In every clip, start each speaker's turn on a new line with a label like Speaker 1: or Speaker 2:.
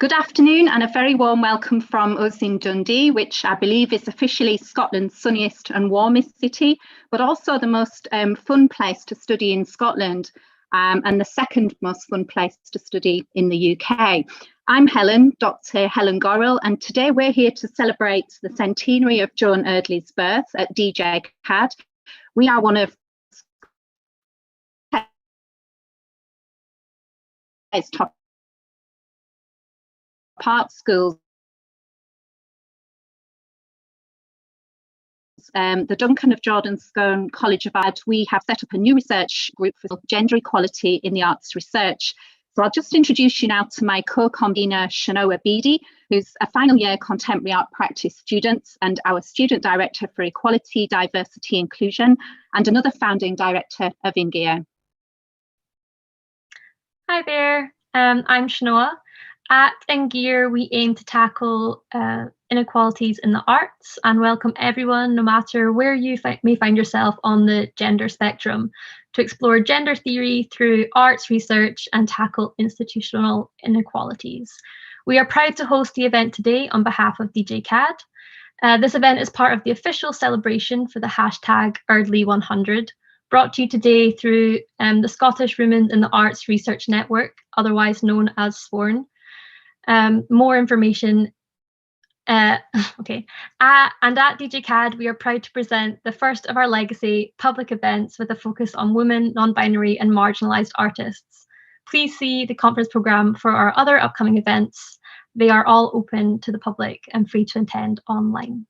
Speaker 1: Good afternoon and a very warm welcome from us in Dundee, which I believe is officially Scotland's sunniest and warmest city, but also the most fun place to study in Scotland and the second most fun place to study in the UK. I'm Helen, Dr. Helen Gorrell, and today we're here to celebrate the centenary of Joan Eardley's birth at DJ CAD. We are one of top art schools. The Duncan of Jordan Scone College of Art, we have set up a new research group for gender equality in the arts research. So I'll just introduce you now to my co-convener, Shanoa Beattie, who's a final year contemporary art practice student and our student director for equality, diversity, inclusion, and another founding director of Ingia.
Speaker 2: Hi there, I'm Shanoa. At Ingear, we aim to tackle inequalities in the arts and welcome everyone, no matter where you may find yourself on the gender spectrum, to explore gender theory through arts research and tackle institutional inequalities. We are proud to host the event today on behalf of DJ CAD. This event is part of the official celebration for the hashtag Eardley100, brought to you today through the Scottish Women in the Arts Research Network, otherwise known as SWORN. More information, and at DJ CAD, we are proud to present the first of our legacy public events with a focus on women, non-binary and marginalised artists. Please see the conference programme for our other upcoming events. They are all open to the public and free to attend online.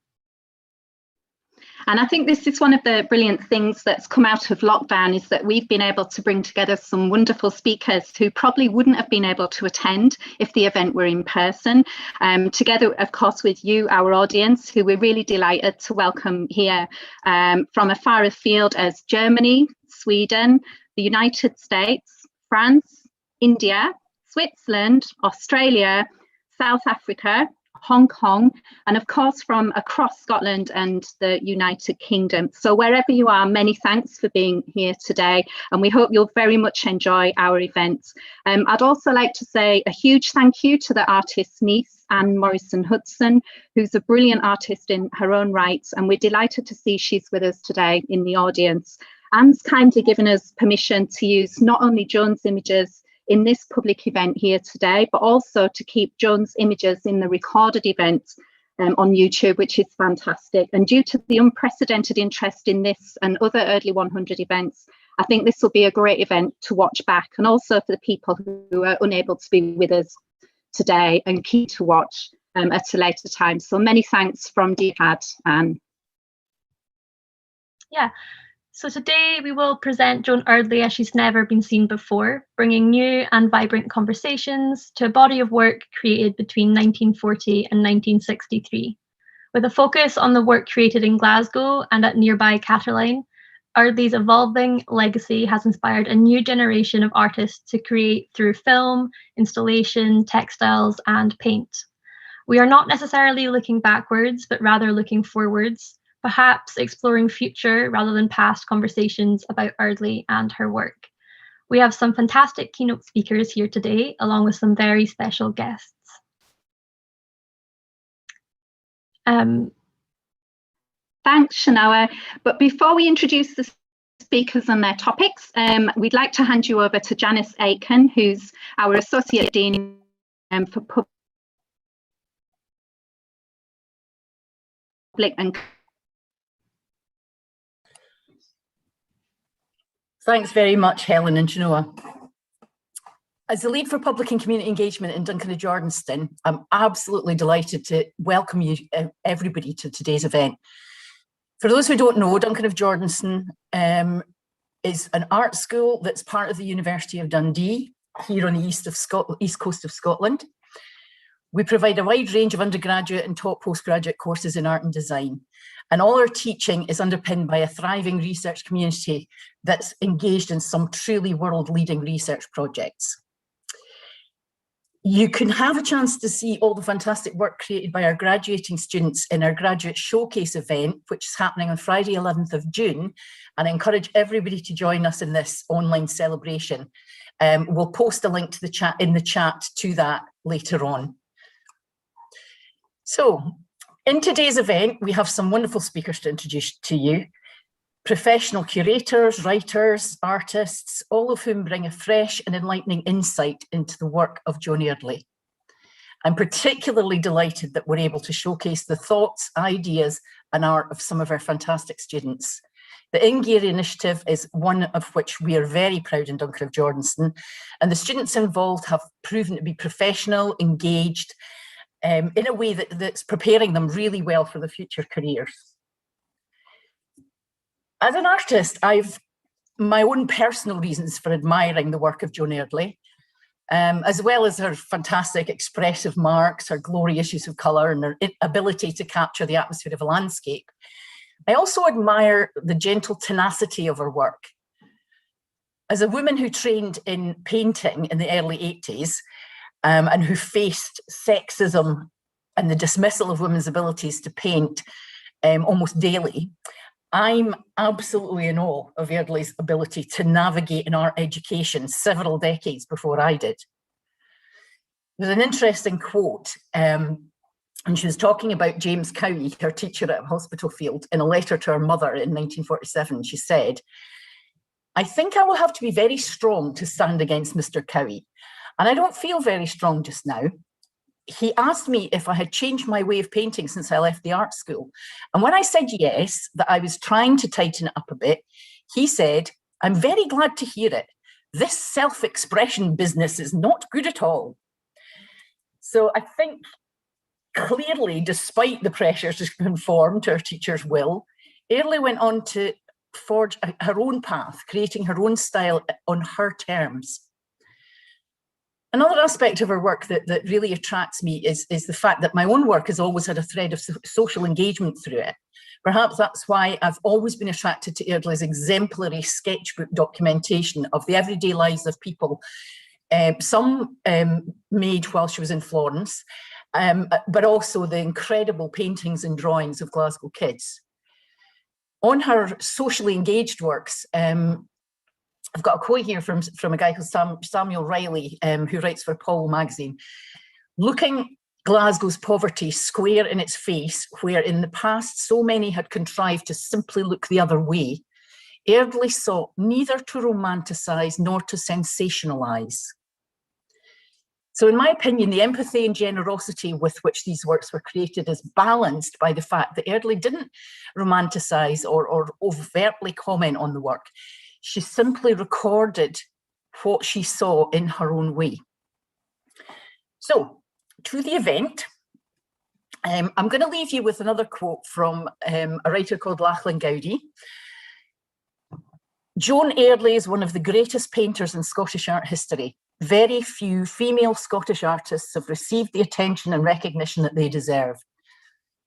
Speaker 1: And I think this is one of the brilliant things that's come out of lockdown, is that we've been able to bring together some wonderful speakers who probably wouldn't have been able to attend if the event were in person, together, of course, with you, our audience, who we're really delighted to welcome here from as far afield as Germany, Sweden, the United States, France, India, Switzerland, Australia, South Africa, Hong Kong, and of course from across Scotland and the United Kingdom. So wherever you are, many thanks for being here today, and we hope you'll very much enjoy our event. I'd also like to say a huge thank you to the artist's niece, Anne Morrison-Hudson, who's a brilliant artist in her own right, and we're delighted to see she's with us today in the audience. Anne's kindly given us permission to use not only Joan's images in this public event here today, but also to keep Joan's images in the recorded event on YouTube, which is fantastic. And due to the unprecedented interest in this and other Eardley 100 events, I think this will be a great event to watch back, and also for the people who are unable to be with us today and keen to watch at a later time. So many thanks from DCAD, Anne.
Speaker 2: Yeah. So today we will present Joan Eardley as she's never been seen before, bringing new and vibrant conversations to a body of work created between 1940 and 1963. With a focus on the work created in Glasgow and at nearby Cataline, Eardley's evolving legacy has inspired a new generation of artists to create through film, installation, textiles, and paint. We are not necessarily looking backwards, but rather looking forwards, perhaps exploring future rather than past conversations about Eardley and her work. We have some fantastic keynote speakers here today, along with some very special guests.
Speaker 1: Thanks, Shanoa. But before we introduce the speakers and their topics, we'd like to hand you over to Janice Aiken, who's our Associate Dean for Public and
Speaker 3: Thanks very much, Helen and Shanoa. As the lead for public and community engagement in Duncan of Jordanstone, I'm absolutely delighted to welcome you, everybody, to today's event. For those who don't know, Duncan of Jordanstone is an art school that's part of the University of Dundee, here on the east coast of Scotland. We provide a wide range of undergraduate and top postgraduate courses in art and design. And all our teaching is underpinned by a thriving research community that's engaged in some truly world-leading research projects. You can have a chance to see all the fantastic work created by our graduating students in our graduate showcase event, which is happening on Friday, 11th of June. And I encourage everybody to join us in this online celebration. We'll post a link to the chat to that later on. So, in today's event, we have some wonderful speakers to introduce to you. Professional curators, writers, artists, all of whom bring a fresh and enlightening insight into the work of Joan Eardley. I'm particularly delighted that we're able to showcase the thoughts, ideas, and art of some of our fantastic students. The In-Gear initiative is one of which we are very proud in Duncan of Jordanston, and the students involved have proven to be professional, engaged, in a way that's preparing them really well for the future careers. As an artist, I've my own personal reasons for admiring the work of Joan Eardley, as well as her fantastic expressive marks, her glorious use of colour, and her ability to capture the atmosphere of a landscape. I also admire the gentle tenacity of her work. As a woman who trained in painting in the early 80s, and who faced sexism and the dismissal of women's abilities to paint almost daily, I'm absolutely in awe of Eardley's ability to navigate an art education several decades before I did. There's an interesting quote, and she was talking about James Cowie, her teacher at Hospitalfield, in a letter to her mother in 1947. She said, "I think I will have to be very strong to stand against Mr. Cowie, and I don't feel very strong just now. He asked me if I had changed my way of painting since I left the art school. And when I said yes, that I was trying to tighten it up a bit, he said, 'I'm very glad to hear it. This self-expression business is not good at all.'" So I think clearly, despite the pressures to conform to her teacher's will, Eardley went on to forge her own path, creating her own style on her terms. Another aspect of her work that really attracts me is the fact that my own work has always had a thread of social engagement through it. Perhaps that's why I've always been attracted to Eardley's exemplary sketchbook documentation of the everyday lives of people, some made while she was in Florence, but also the incredible paintings and drawings of Glasgow kids. On her socially engaged works, I've got a quote here from a guy called Samuel Riley, who writes for Paul magazine. "Looking Glasgow's poverty square in its face, where in the past so many had contrived to simply look the other way, Eardley sought neither to romanticise nor to sensationalise." So in my opinion, the empathy and generosity with which these works were created is balanced by the fact that Eardley didn't romanticise or overtly comment on the work. She simply recorded what she saw in her own way. So, to the event, I'm going to leave you with another quote from a writer called Lachlan Gowdy. "Joan Eardley is one of the greatest painters in Scottish art history. Very few female Scottish artists have received the attention and recognition that they deserve.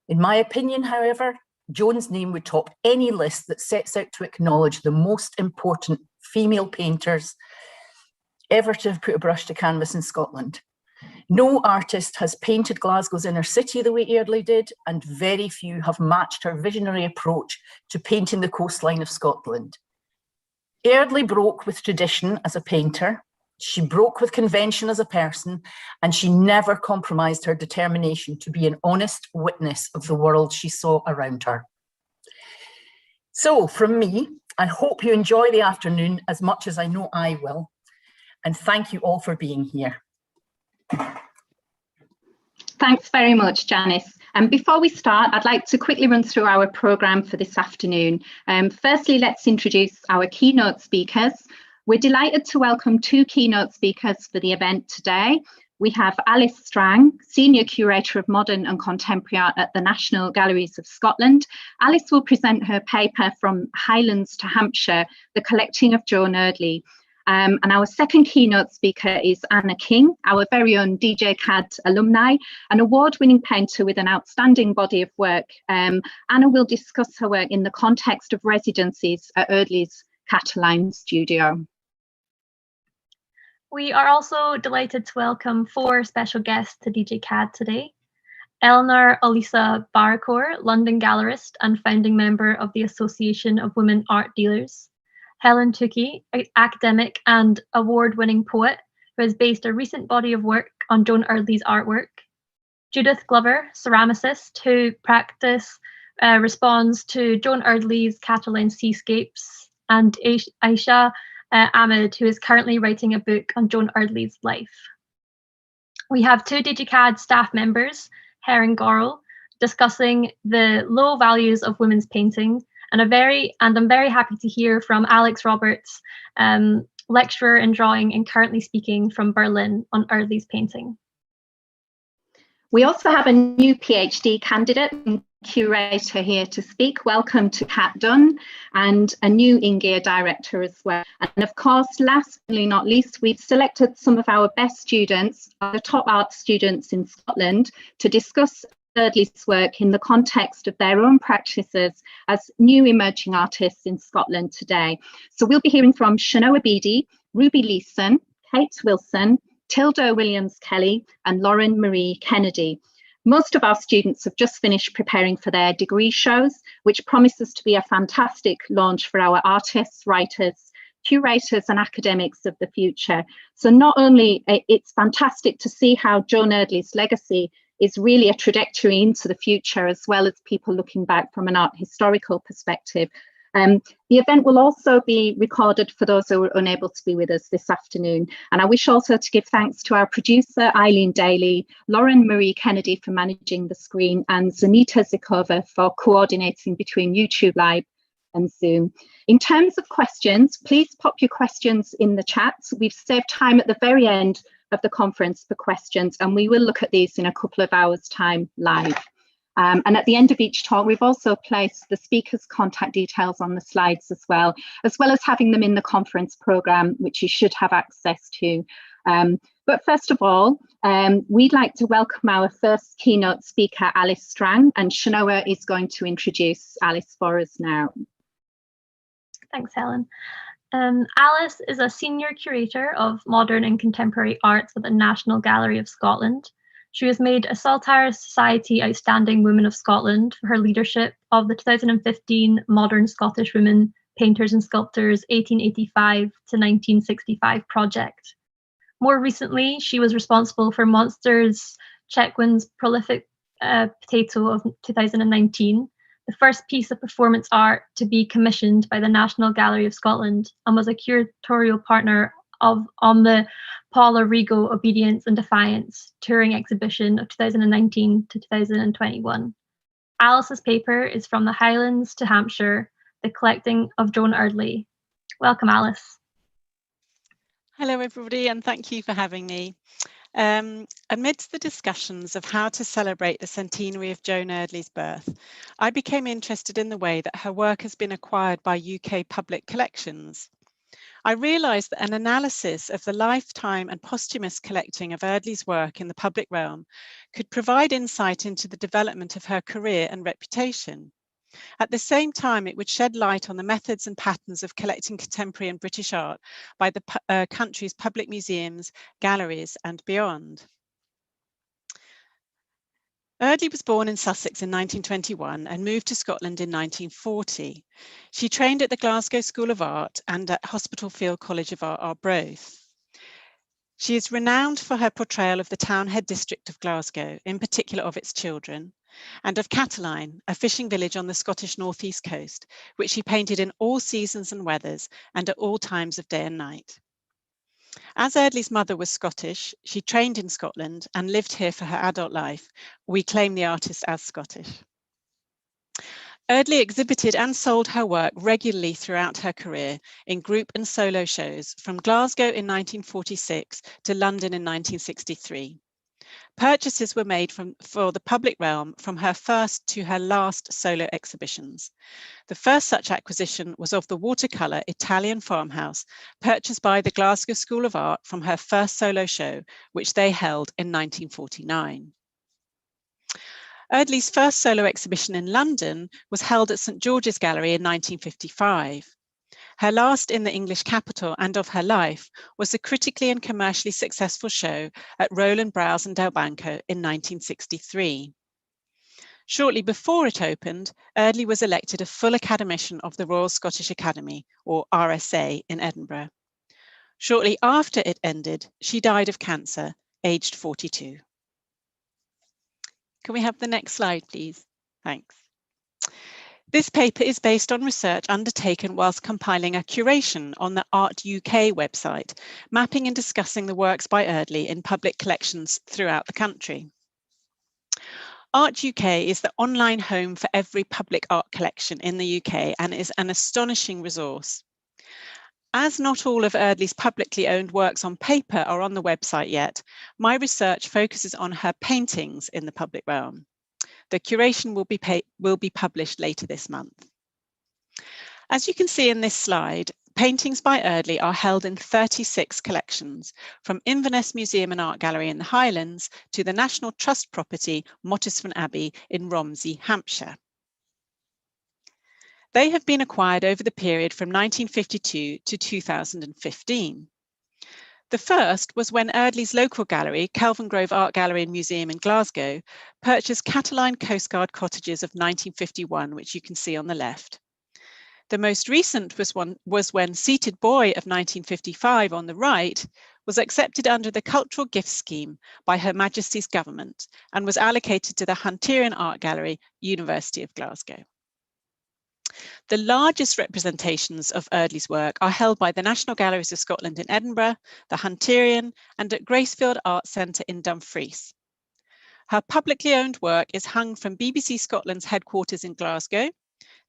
Speaker 3: In my opinion, however, Joan's name would top any list that sets out to acknowledge the most important female painters ever to have put a brush to canvas in Scotland. No artist has painted Glasgow's inner city the way Eardley did, and very few have matched her visionary approach to painting the coastline of Scotland. Eardley broke with tradition as a painter, she broke with convention as a person, and she never compromised her determination to be an honest witness of the world she saw around her." So from me, I hope you enjoy the afternoon as much as I know I will, and thank you all for being here.
Speaker 1: Thanks very much, Janice. And before we start, I'd like to quickly run through our programme for this afternoon. Firstly, let's introduce our keynote speakers. We're delighted to welcome two keynote speakers for the event today. We have Alice Strang, Senior Curator of Modern and Contemporary Art at the National Galleries of Scotland. Alice will present her paper From Highlands to Hampshire, The Collecting of Joan Eardley. And our second keynote speaker is Anna King, our very own DJ CAD alumni, an award-winning painter with an outstanding body of work. Anna will discuss her work in the context of residencies at Eardley's Cataline studio.
Speaker 2: We are also delighted to welcome four special guests to DJ CAD today. Eleanor Elisa Barracourt, London gallerist and founding member of the Association of Women Art Dealers. Helen Tukey, academic and award-winning poet, who has based a recent body of work on Joan Eardley's artwork. Judith Glover, ceramicist, who responds to Joan Eardley's Catalan seascapes, and Aisha Ahmed, who is currently writing a book on Joan Eardley's life. We have 2 DigiCAD staff members, Her and Gorel, discussing the low values of women's painting, and I'm very happy to hear from Alex Roberts, lecturer in drawing and currently speaking from Berlin on Eardley's painting.
Speaker 1: We also have a new PhD candidate and curator here to speak. Welcome to Kat Dunn, and a new in-gear director as well. And of course, last but not least, we've selected some of our best students, the top art students in Scotland, to discuss Eardley's work in the context of their own practices as new emerging artists in Scotland today. So we'll be hearing from Shanoa Beattie, Ruby Leeson, Kate Wilson, Tilda Williams-Kelly, and Lauren Marie Kennedy. Most of our students have just finished preparing for their degree shows, which promises to be a fantastic launch for our artists, writers, curators and academics of the future. So not only it's fantastic to see how Joan Eardley's legacy is really a trajectory into the future, as well as people looking back from an art historical perspective. The event will also be recorded for those who are unable to be with us this afternoon. And I wish also to give thanks to our producer, Eileen Daly, Lauren Marie Kennedy for managing the screen, and Zanita Zikova for coordinating between YouTube Live and Zoom. In terms of questions, please pop your questions in the chat. We've saved time at the very end of the conference for questions, and we will look at these in a couple of hours' time live. And at the end of each talk, we've also placed the speakers' contact details on the slides as well as having them in the conference programme, which you should have access to. But first of all, we'd like to welcome our first keynote speaker, Alice Strang, and Shanoa is going to introduce Alice for us now.
Speaker 2: Thanks, Helen. Alice is a senior curator of modern and contemporary arts at the National Gallery of Scotland. She was made a Saltire Society Outstanding Woman of Scotland for her leadership of the 2015 Modern Scottish Women Painters and Sculptors 1885 to 1965 project. More recently, she was responsible for Monsters Chetwynd's Prolific Potato of 2019, the first piece of performance art to be commissioned by the National Gallery of Scotland, and was a curatorial partner on the Paula Rigo Obedience and Defiance touring exhibition of 2019 to 2021. Alice's paper is From the Highlands to Hampshire, the collecting of Joan Eardley. Welcome, Alice.
Speaker 4: Hello, everybody, and thank you for having me. Amidst the discussions of how to celebrate the centenary of Joan Eardley's birth, I became interested in the way that her work has been acquired by UK public collections. I realised that an analysis of the lifetime and posthumous collecting of Eardley's work in the public realm could provide insight into the development of her career and reputation. At the same time, it would shed light on the methods and patterns of collecting contemporary and British art by the country's public museums, galleries, and beyond. Eardley was born in Sussex in 1921 and moved to Scotland in 1940. She trained at the Glasgow School of Art and at Hospital Field College of Art, Arbroath. She is renowned for her portrayal of the townhead district of Glasgow, in particular of its children, and of Cataline, a fishing village on the Scottish northeast coast, which she painted in all seasons and weathers and at all times of day and night. As Eardley's mother was Scottish, she trained in Scotland and lived here for her adult life. We claim the artist as Scottish. Eardley exhibited and sold her work regularly throughout her career in group and solo shows from Glasgow in 1946 to London in 1963. Purchases were made for the public realm from her first to her last solo exhibitions. The first such acquisition was of the watercolour Italian farmhouse purchased by the Glasgow School of Art from her first solo show, which they held in 1949. Eardley's first solo exhibition in London was held at St George's Gallery in 1955. Her last in the English capital and of her life was the critically and commercially successful show at Roland Browse and Del Banco in 1963. Shortly before it opened, Eardley was elected a full academician of the Royal Scottish Academy, or RSA, in Edinburgh. Shortly after it ended, she died of cancer, aged 42. Can we have the next slide, please? Thanks. This paper is based on research undertaken whilst compiling a curation on the Art UK website, mapping and discussing the works by Eardley in public collections throughout the country. Art UK is the online home for every public art collection in the UK and is an astonishing resource. As not all of Eardley's publicly owned works on paper are on the website yet, my research focuses on her paintings in the public realm. The curation will be published later this month. As you can see in this slide, paintings by Eardley are held in 36 collections, from Inverness Museum and Art Gallery in the Highlands to the National Trust property Mottisfont Abbey in Romsey, Hampshire. They have been acquired over the period from 1952 to 2015. The first was when Eardley's local gallery, Kelvingrove Art Gallery and Museum in Glasgow, purchased Cataline coastguard cottages of 1951, which you can see on the left. The most recent was when Seated Boy of 1955 on the right was accepted under the Cultural Gifts Scheme by Her Majesty's Government and was allocated to the Hunterian Art Gallery, University of Glasgow. The largest representations of Eardley's work are held by the National Galleries of Scotland in Edinburgh, the Hunterian, and at Gracefield Art Centre in Dumfries. Her publicly owned work is hung from BBC Scotland's headquarters in Glasgow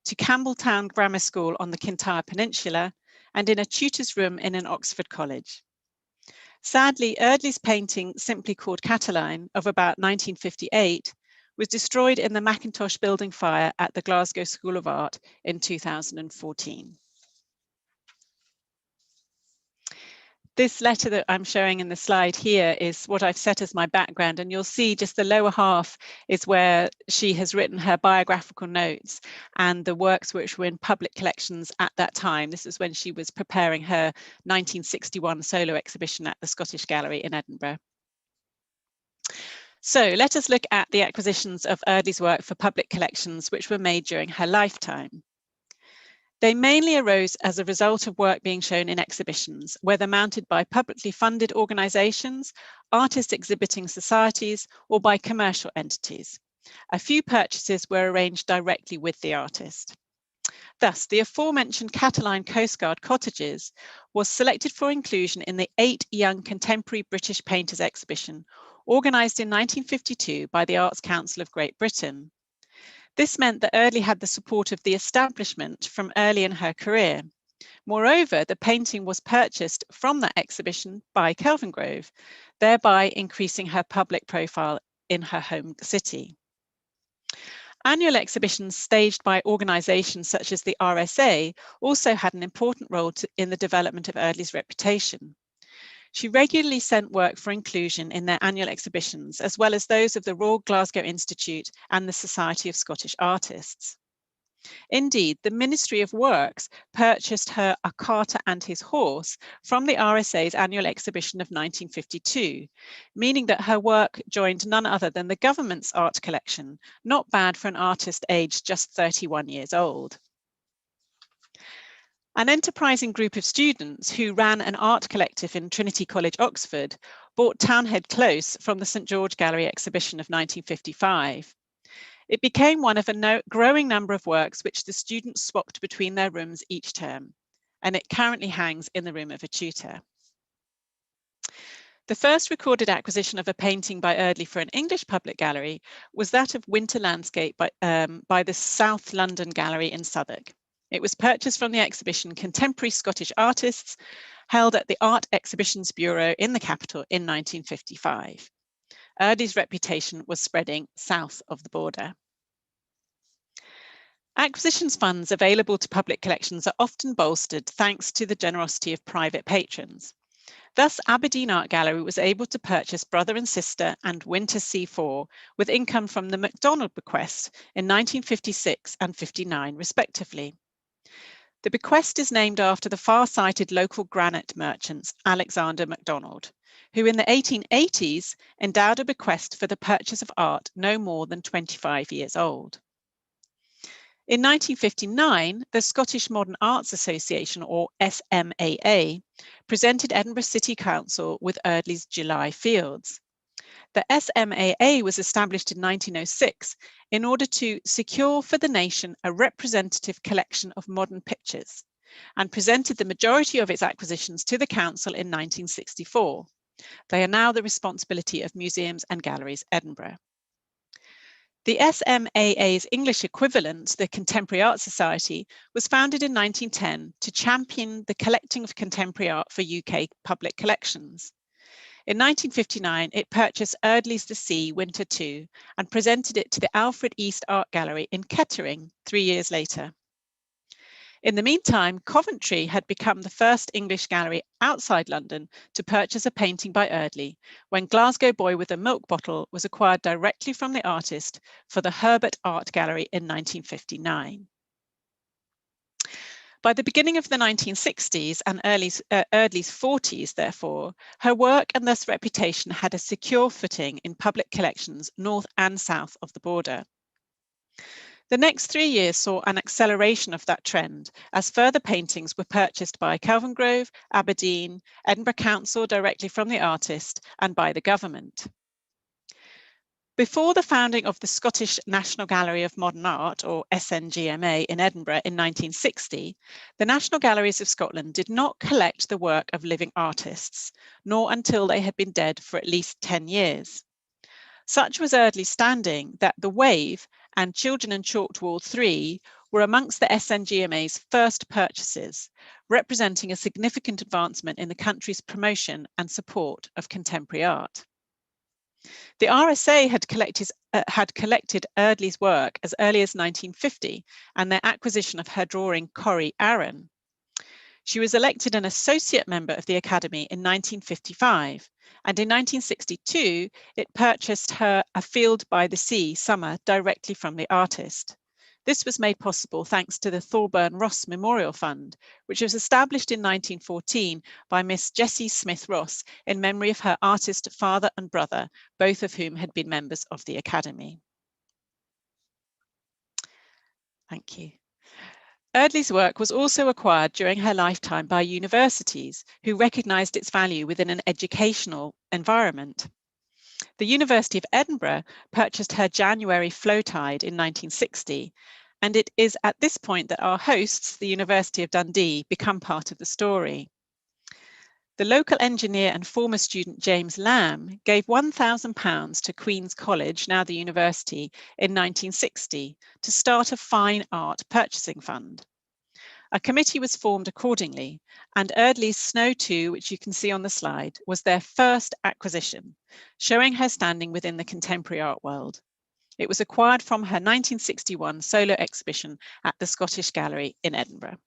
Speaker 4: to Campbelltown Grammar School on the Kintyre Peninsula and in a tutor's room in an Oxford college. Sadly, Eardley's painting, simply called Cataline, of about 1958, was destroyed in the Mackintosh building fire at the Glasgow School of Art in 2014. This letter that I'm showing in the slide here is what I've set as my background, and you'll see just the lower half is where she has written her biographical notes and the works which were in public collections at that time. This is when she was preparing her 1961 solo exhibition at the Scottish Gallery in Edinburgh. So let us look at the acquisitions of Eardley's work for public collections which were made during her lifetime. They mainly arose as a result of work being shown in exhibitions, whether mounted by publicly funded organisations, artist exhibiting societies, or by commercial entities. A few purchases were arranged directly with the artist. Thus, the aforementioned Cataline coastguard cottages was selected for inclusion in the 8 Young Contemporary British Painters exhibition, organised in 1952 by the Arts Council of Great Britain. This meant that Eardley had the support of the establishment from early in her career. Moreover, the painting was purchased from that exhibition by Kelvingrove, thereby increasing her public profile in her home city. Annual exhibitions staged by organisations such as the RSA also had an important role in the development of Eardley's reputation. She regularly sent work for inclusion in their annual exhibitions, as well as those of the Royal Glasgow Institute and the Society of Scottish Artists. Indeed, the Ministry of Works purchased her A Carter and His Horse from the RSA's annual exhibition of 1952, meaning that her work joined none other than the government's art collection, not bad for an artist aged just 31 years old. An enterprising group of students who ran an art collective in Trinity College, Oxford, bought Townhead Close from the St George Gallery exhibition of 1955. It became one of a growing number of works which the students swapped between their rooms each term, and it currently hangs in the room of a tutor. The first recorded acquisition of a painting by Eardley for an English public gallery was that of Winter Landscape by the South London Gallery in Southwark. It was purchased from the exhibition Contemporary Scottish Artists, held at the Art Exhibitions Bureau in the capital in 1955. Eardley's reputation was spreading south of the border. Acquisitions funds available to public collections are often bolstered thanks to the generosity of private patrons. Thus, Aberdeen Art Gallery was able to purchase Brother and Sister and Winter C4 with income from the MacDonald bequest in 1956 and 59, respectively. The bequest is named after the far-sighted local granite merchants, Alexander MacDonald, who in the 1880s endowed a bequest for the purchase of art no more than 25 years old. In 1959, the Scottish Modern Arts Association, or SMAA, presented Edinburgh City Council with Eardley's July Fields. The SMAA was established in 1906 in order to secure for the nation a representative collection of modern pictures, and presented the majority of its acquisitions to the Council in 1964. They are now the responsibility of Museums and Galleries Edinburgh. The SMAA's English equivalent, the Contemporary Art Society, was founded in 1910 to champion the collecting of contemporary art for UK public collections. In 1959, it purchased Eardley's The Sea, Winter 2, and presented it to the Alfred East Art Gallery in Kettering 3 years later. In the meantime, Coventry had become the first English gallery outside London to purchase a painting by Eardley, when Glasgow Boy with a Milk Bottle was acquired directly from the artist for the Herbert Art Gallery in 1959. By the beginning of the 1960s and Eardley's 40s, therefore, her work and thus reputation had a secure footing in public collections north and south of the border. The next 3 years saw an acceleration of that trend as further paintings were purchased by Kelvingrove, Aberdeen, Edinburgh Council directly from the artist, and by the government. Before the founding of the Scottish National Gallery of Modern Art, or SNGMA, in Edinburgh in 1960, the National Galleries of Scotland did not collect the work of living artists, nor until they had been dead for at least 10 years. Such was Eardley's standing that The Wave and Children and Chalked Wall 3 were amongst the SNGMA's first purchases, representing a significant advancement in the country's promotion and support of contemporary art. The RSA had collected Eardley's work as early as 1950 and their acquisition of her drawing Corrie Arran. She was elected an associate member of the Academy in 1955, and in 1962 it purchased her A Field by the Sea, Summer, directly from the artist. This was made possible thanks to the Thorburn Ross Memorial Fund, which was established in 1914 by Miss Jessie Smith Ross in memory of her artist father and brother, both of whom had been members of the Academy. Thank you. Eardley's work was also acquired during her lifetime by universities who recognised its value within an educational environment. The University of Edinburgh purchased her January Flow Tide in 1960, and it is at this point that our hosts, the University of Dundee, become part of the story. The local engineer and former student James Lamb gave £1,000 to Queen's College, now the university, in 1960 to start a fine art purchasing fund. A committee was formed accordingly, and Eardley's Snow 2, which you can see on the slide, was their first acquisition, showing her standing within the contemporary art world. It was acquired from her 1961 solo exhibition at the Scottish Gallery in Edinburgh.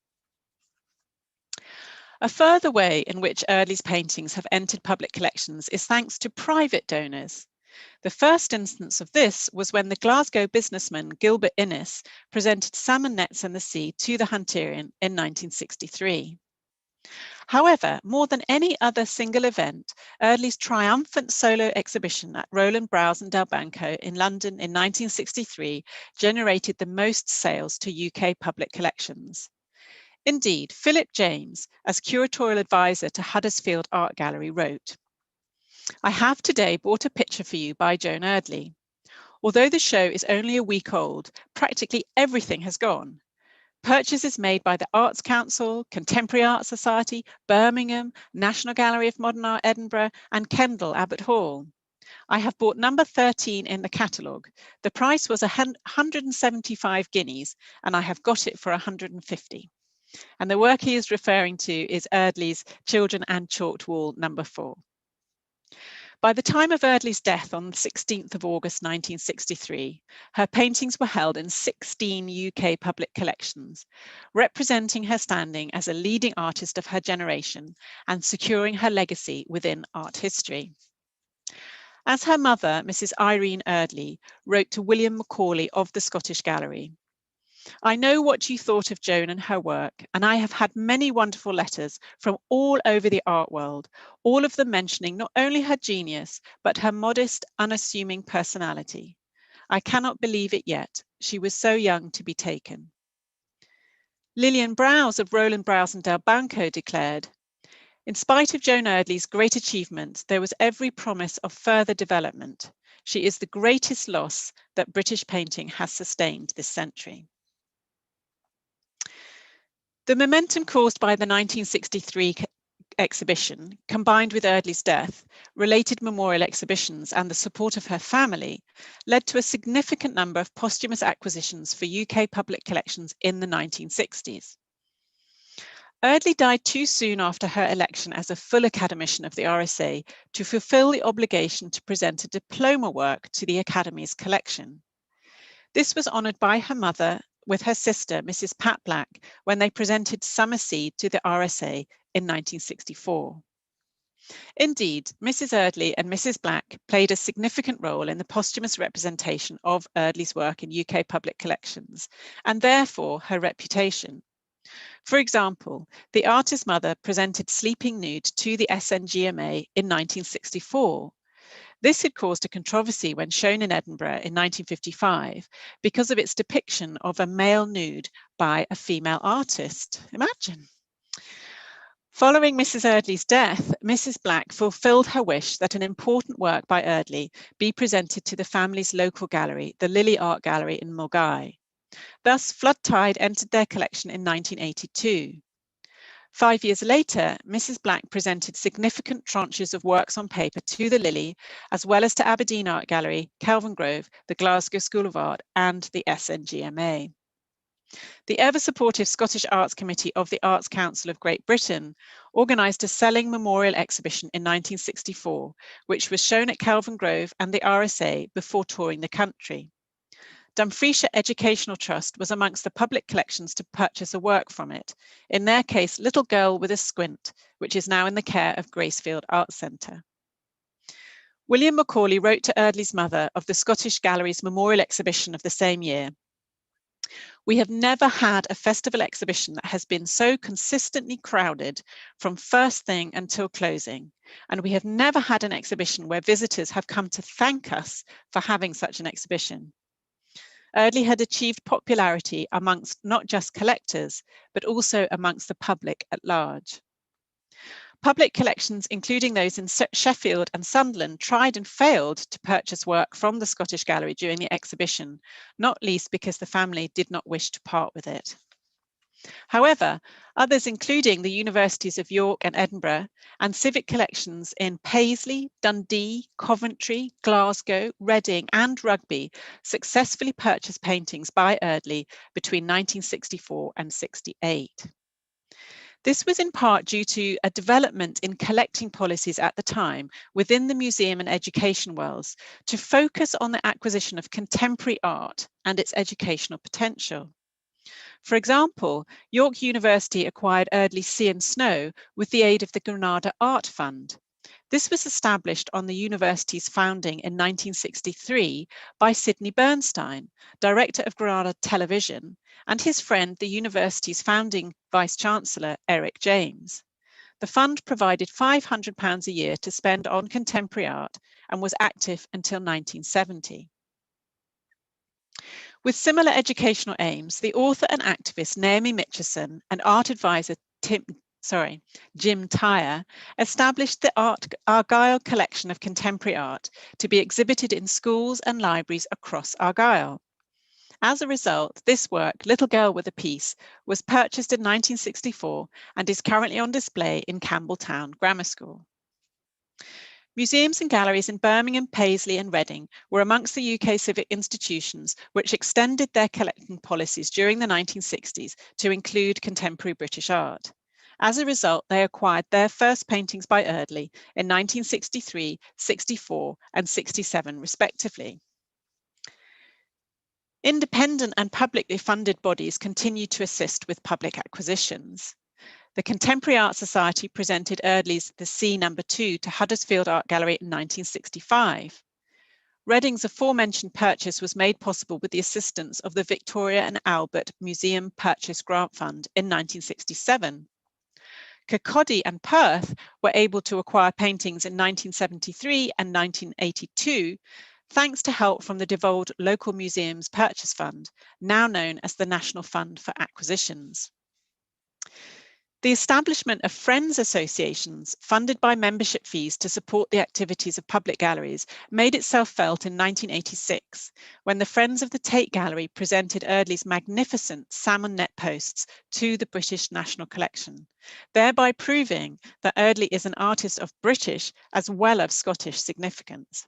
Speaker 4: A further way in which Eardley's paintings have entered public collections is thanks to private donors. The first instance of this was when the Glasgow businessman Gilbert Innes presented Salmon Nets and the Sea to the Hunterian in 1963. However, more than any other single event, Eardley's triumphant solo exhibition at Roland Browse and Del Banco in London in 1963 generated the most sales to UK public collections. Indeed, Philip James, as curatorial advisor to Huddersfield Art Gallery, wrote, "I have today bought a picture for you by Joan Eardley. Although the show is only a week old, practically everything has gone. Purchases made by the Arts Council, Contemporary Art Society, Birmingham, National Gallery of Modern Art Edinburgh, and Kendal Abbot Hall. I have bought number 13 in the catalogue. The price was 175 guineas, and I have got it for 150. And the work he is referring to is Eardley's Children and Chalked Wall number 4. By the time of Eardley's death on the 16th of August 1963, her paintings were held in 16 UK public collections, representing her standing as a leading artist of her generation and securing her legacy within art history. As her mother, Mrs. Irene Eardley, wrote to William Macaulay of the Scottish Gallery, "I know what you thought of Joan and her work, and I have had many wonderful letters from all over the art world, all of them mentioning not only her genius, but her modest, unassuming personality. I cannot believe it yet. She was so young to be taken." Lillian Browse of Roland Browse and Del Banco declared, In spite of Joan Eardley's great achievement, there was every promise of further development. She is the greatest loss that British painting has sustained this century. The momentum caused by the 1963 exhibition, combined with Eardley's death, related memorial exhibitions and the support of her family, led to a significant number of posthumous acquisitions for UK public collections in the 1960s. Eardley died too soon after her election as a full academician of the RSA to fulfil the obligation to present a diploma work to the Academy's collection. This was honoured by her mother with her sister, Mrs. Pat Black, when they presented Summer Seed to the RSA in 1964. Indeed, Mrs. Eardley and Mrs. Black played a significant role in the posthumous representation of Eardley's work in UK public collections, and therefore her reputation. For example, the artist's mother presented Sleeping Nude to the SNGMA in 1964. This had caused a controversy when shown in Edinburgh in 1955 because of its depiction of a male nude by a female artist. Imagine. Following Mrs. Eardley's death, Mrs. Black fulfilled her wish that an important work by Eardley be presented to the family's local gallery, the Lily Art Gallery in Mulgai. Thus, Flood Tide entered their collection in 1982. 5 years later, Mrs. Black presented significant tranches of works on paper to the Lily, as well as to Aberdeen Art Gallery, Kelvin Grove, the Glasgow School of Art, and the SNGMA. The ever-supportive Scottish Arts Committee of the Arts Council of Great Britain organised a Selling Memorial exhibition in 1964, which was shown at Kelvin Grove and the RSA before touring the country. Dumfriesshire Educational Trust was amongst the public collections to purchase a work from it, in their case Little Girl with a Squint, which is now in the care of Gracefield Arts Centre. William Macaulay wrote to Eardley's mother of the Scottish Gallery's memorial exhibition of the same year. "We have never had a festival exhibition that has been so consistently crowded from first thing until closing, and we have never had an exhibition where visitors have come to thank us for having such an exhibition." Eardley had achieved popularity amongst not just collectors, but also amongst the public at large. Public collections, including those in Sheffield and Sunderland, tried and failed to purchase work from the Scottish Gallery during the exhibition, not least because the family did not wish to part with it. However, others, including the Universities of York and Edinburgh, and civic collections in Paisley, Dundee, Coventry, Glasgow, Reading, and Rugby, successfully purchased paintings by Eardley between 1964 and 68. This was in part due to a development in collecting policies at the time within the museum and education worlds to focus on the acquisition of contemporary art and its educational potential. For example, York University acquired Eardley's Sea and Snow with the aid of the Granada Art Fund. This was established on the university's founding in 1963 by Sidney Bernstein, director of Granada Television, and his friend, the university's founding Vice-Chancellor, Eric James. The fund provided £500 a year to spend on contemporary art and was active until 1970. With similar educational aims, the author and activist Naomi Mitchison and art advisor Jim Tyre established the Argyll collection of contemporary art to be exhibited in schools and libraries across Argyll. As a result, this work, Little Girl with a Piece, was purchased in 1964 and is currently on display in Campbelltown Grammar School. Museums and galleries in Birmingham, Paisley and Reading were amongst the UK civic institutions which extended their collecting policies during the 1960s to include contemporary British art. As a result, they acquired their first paintings by Eardley in 1963, 64 and 67 respectively. Independent and publicly funded bodies continued to assist with public acquisitions. The Contemporary Art Society presented Eardley's The Sea No. 2 to Huddersfield Art Gallery in 1965. Reading's aforementioned purchase was made possible with the assistance of the Victoria and Albert Museum Purchase Grant Fund in 1967. Kirkcaldy and Perth were able to acquire paintings in 1973 and 1982, thanks to help from the devolved Local Museums Purchase Fund, now known as the National Fund for Acquisitions. The establishment of Friends associations, funded by membership fees to support the activities of public galleries, made itself felt in 1986, when the Friends of the Tate Gallery presented Eardley's magnificent salmon net posts to the British National Collection, thereby proving that Eardley is an artist of British as well as Scottish significance.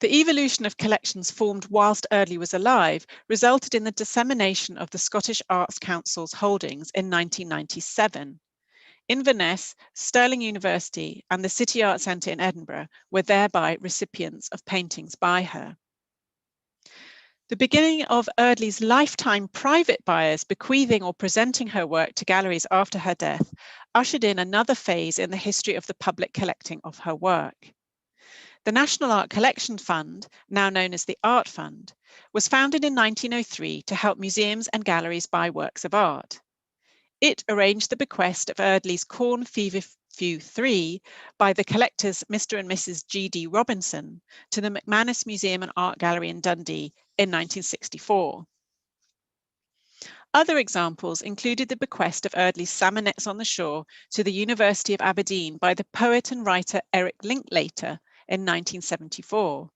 Speaker 4: The evolution of collections formed whilst Eardley was alive resulted in the dissemination of the Scottish Arts Council's holdings in 1997. Inverness, Stirling University and the City Art Centre in Edinburgh were thereby recipients of paintings by her. The beginning of Eardley's lifetime private buyers bequeathing or presenting her work to galleries after her death ushered in another phase in the history of the public collecting of her work. The National Art Collection Fund, now known as the Art Fund, was founded in 1903 to help museums and galleries buy works of art. It arranged the bequest of Eardley's Corn Feverfew 3 by the collectors Mr. and Mrs. G.D. Robinson to the McManus Museum and Art Gallery in Dundee in 1964. Other examples included the bequest of Eardley's Salmonettes on the Shore to the University of Aberdeen by the poet and writer Eric Linklater in 1974.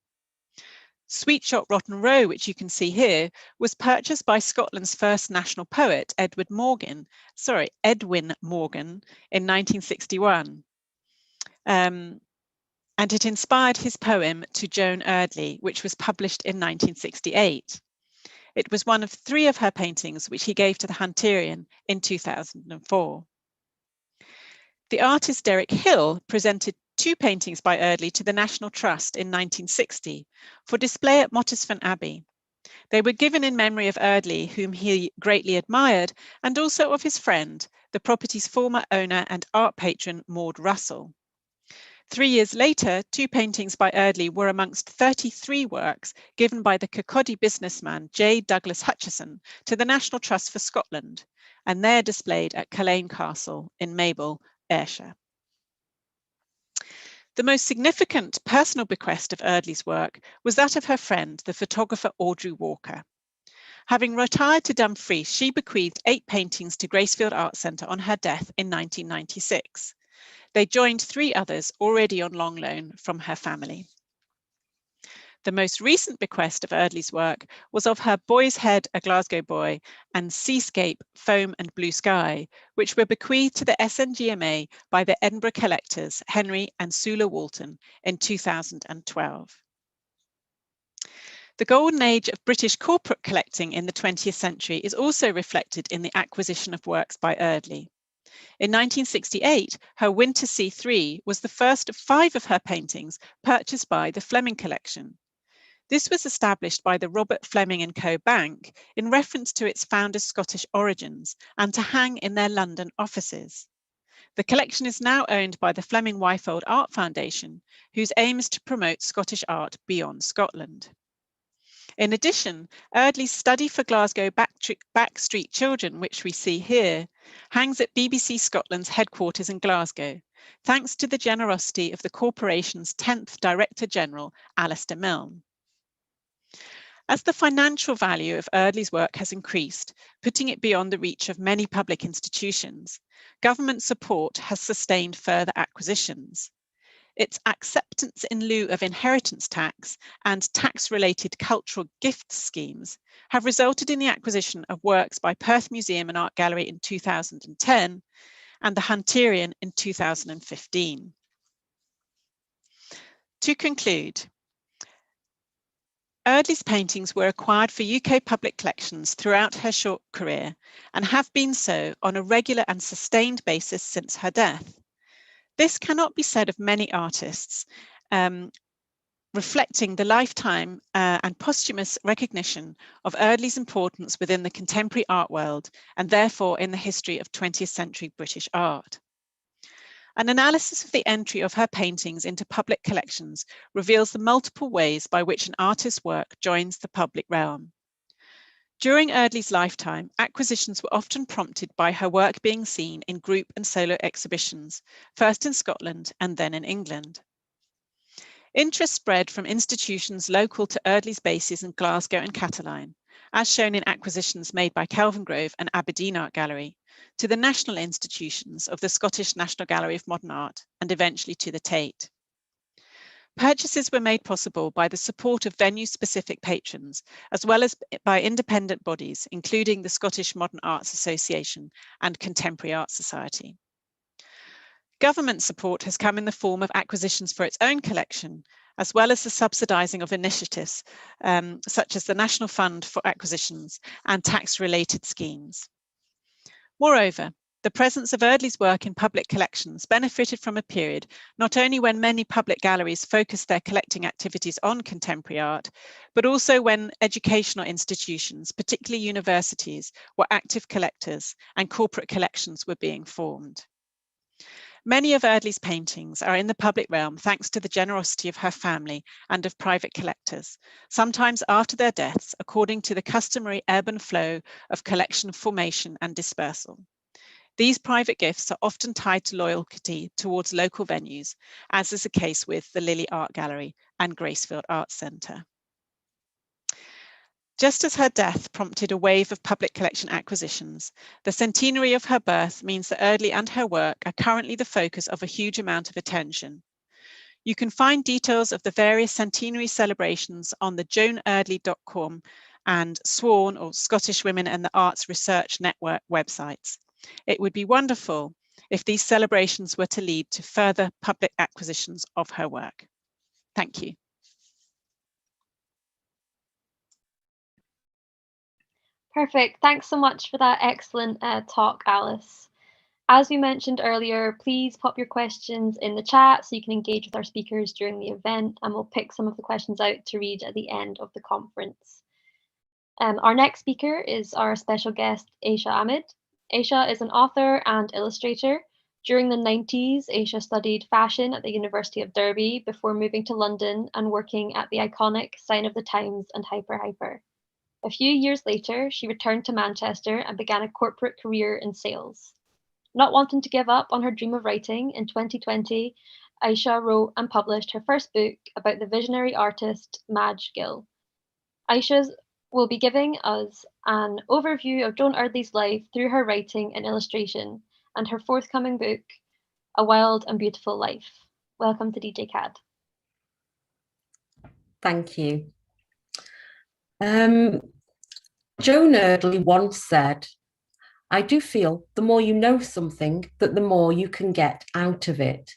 Speaker 4: Sweet Shop Rotten Row, which you can see here, was purchased by Scotland's first national poet, Edwin Morgan, in 1961. And it inspired his poem To Joan Eardley, which was published in 1968. It was one of 3 of her paintings which he gave to the Hunterian in 2004. The artist Derek Hill presented 2 paintings by Eardley to the National Trust in 1960 for display at Mottisfont Abbey. They were given in memory of Eardley, whom he greatly admired, and also of his friend, the property's former owner and art patron Maud Russell. 3 years later, 2 paintings by Eardley were amongst 33 works given by the Kirkcaldy businessman J. Douglas Hutchison to the National Trust for Scotland, and they're displayed at Culzean Castle in Mabel, Ayrshire. The most significant personal bequest of Eardley's work was that of her friend, the photographer Audrey Walker. Having retired to Dumfries, she bequeathed 8 paintings to Gracefield Art Centre on her death in 1996. They joined 3 others already on long loan from her family. The most recent bequest of Eardley's work was of her Boy's Head, A Glasgow Boy, and Seascape, Foam and Blue Sky, which were bequeathed to the SNGMA by the Edinburgh collectors Henry and Sula Walton in 2012. The golden age of British corporate collecting in the 20th century is also reflected in the acquisition of works by Eardley. In 1968, her Wintersea 3 was the first of 5 of her paintings purchased by the Fleming Collection. This was established by the Robert Fleming & Co. Bank in reference to its founder's Scottish origins and to hang in their London offices. The collection is now owned by the Fleming Wyfold Art Foundation, whose aim is to promote Scottish art beyond Scotland. In addition, Eardley's Study for Glasgow Backstreet Children, which we see here, hangs at BBC Scotland's headquarters in Glasgow, thanks to the generosity of the corporation's 10th Director General, Alistair Milne. As the financial value of Eardley's work has increased, putting it beyond the reach of many public institutions, government support has sustained further acquisitions. Its acceptance in lieu of inheritance tax and tax-related cultural gift schemes have resulted in the acquisition of works by Perth Museum and Art Gallery in 2010 and the Hunterian in 2015. To conclude, Eardley's paintings were acquired for UK public collections throughout her short career and have been so on a regular and sustained basis since her death. This cannot be said of many artists, reflecting the lifetime and posthumous recognition of Eardley's importance within the contemporary art world and therefore in the history of 20th century British art. An analysis of the entry of her paintings into public collections reveals the multiple ways by which an artist's work joins the public realm. During Eardley's lifetime, acquisitions were often prompted by her work being seen in group and solo exhibitions, first in Scotland and then in England. Interest spread from institutions local to Eardley's bases in Glasgow and Cataline, as shown in acquisitions made by Kelvingrove and Aberdeen Art Gallery, to the national institutions of the Scottish National Gallery of Modern Art, and eventually to the Tate. Purchases were made possible by the support of venue-specific patrons, as well as by independent bodies, including the Scottish Modern Arts Association and Contemporary Art Society. Government support has come in the form of acquisitions for its own collection, as well as the subsidising of initiatives such as the National Fund for Acquisitions and tax-related schemes. Moreover, the presence of Eardley's work in public collections benefited from a period not only when many public galleries focused their collecting activities on contemporary art, but also when educational institutions, particularly universities, were active collectors and corporate collections were being formed. Many of Eardley's paintings are in the public realm thanks to the generosity of her family and of private collectors, sometimes after their deaths, according to the customary ebb and flow of collection formation and dispersal. These private gifts are often tied to loyalty towards local venues, as is the case with the Lily Art Gallery and Gracefield Arts Centre. Just as her death prompted a wave of public collection acquisitions, the centenary of her birth means that Eardley and her work are currently the focus of a huge amount of attention. You can find details of the various centenary celebrations on the joaneardley.com and SWAN, or Scottish Women and the Arts Research Network websites. It would be wonderful if these celebrations were to lead to further public acquisitions of her work. Thank you.
Speaker 2: Perfect. Thanks so much for that excellent talk, Alice. As we mentioned earlier, please pop your questions in the chat so you can engage with our speakers during the event, and we'll pick some of the questions out to read at the end of the conference. Our next speaker is our special guest, Aisha Ahmed. Aisha is an author and illustrator. During the 90s, Aisha studied fashion at the University of Derby before moving to London and working at the iconic Sign of the Times and Hyper Hyper. A few years later, she returned to Manchester and began a corporate career in sales. Not wanting to give up on her dream of writing, in 2020, Aisha wrote and published her first book about the visionary artist Madge Gill. Aisha will be giving us an overview of Joan Eardley's life through her writing and illustration, and her forthcoming book, A Wild and Beautiful Life. Welcome to DJ CAD.
Speaker 5: Thank you. Joan Eardley once said, "I do feel the more you know something, that the more you can get out of it."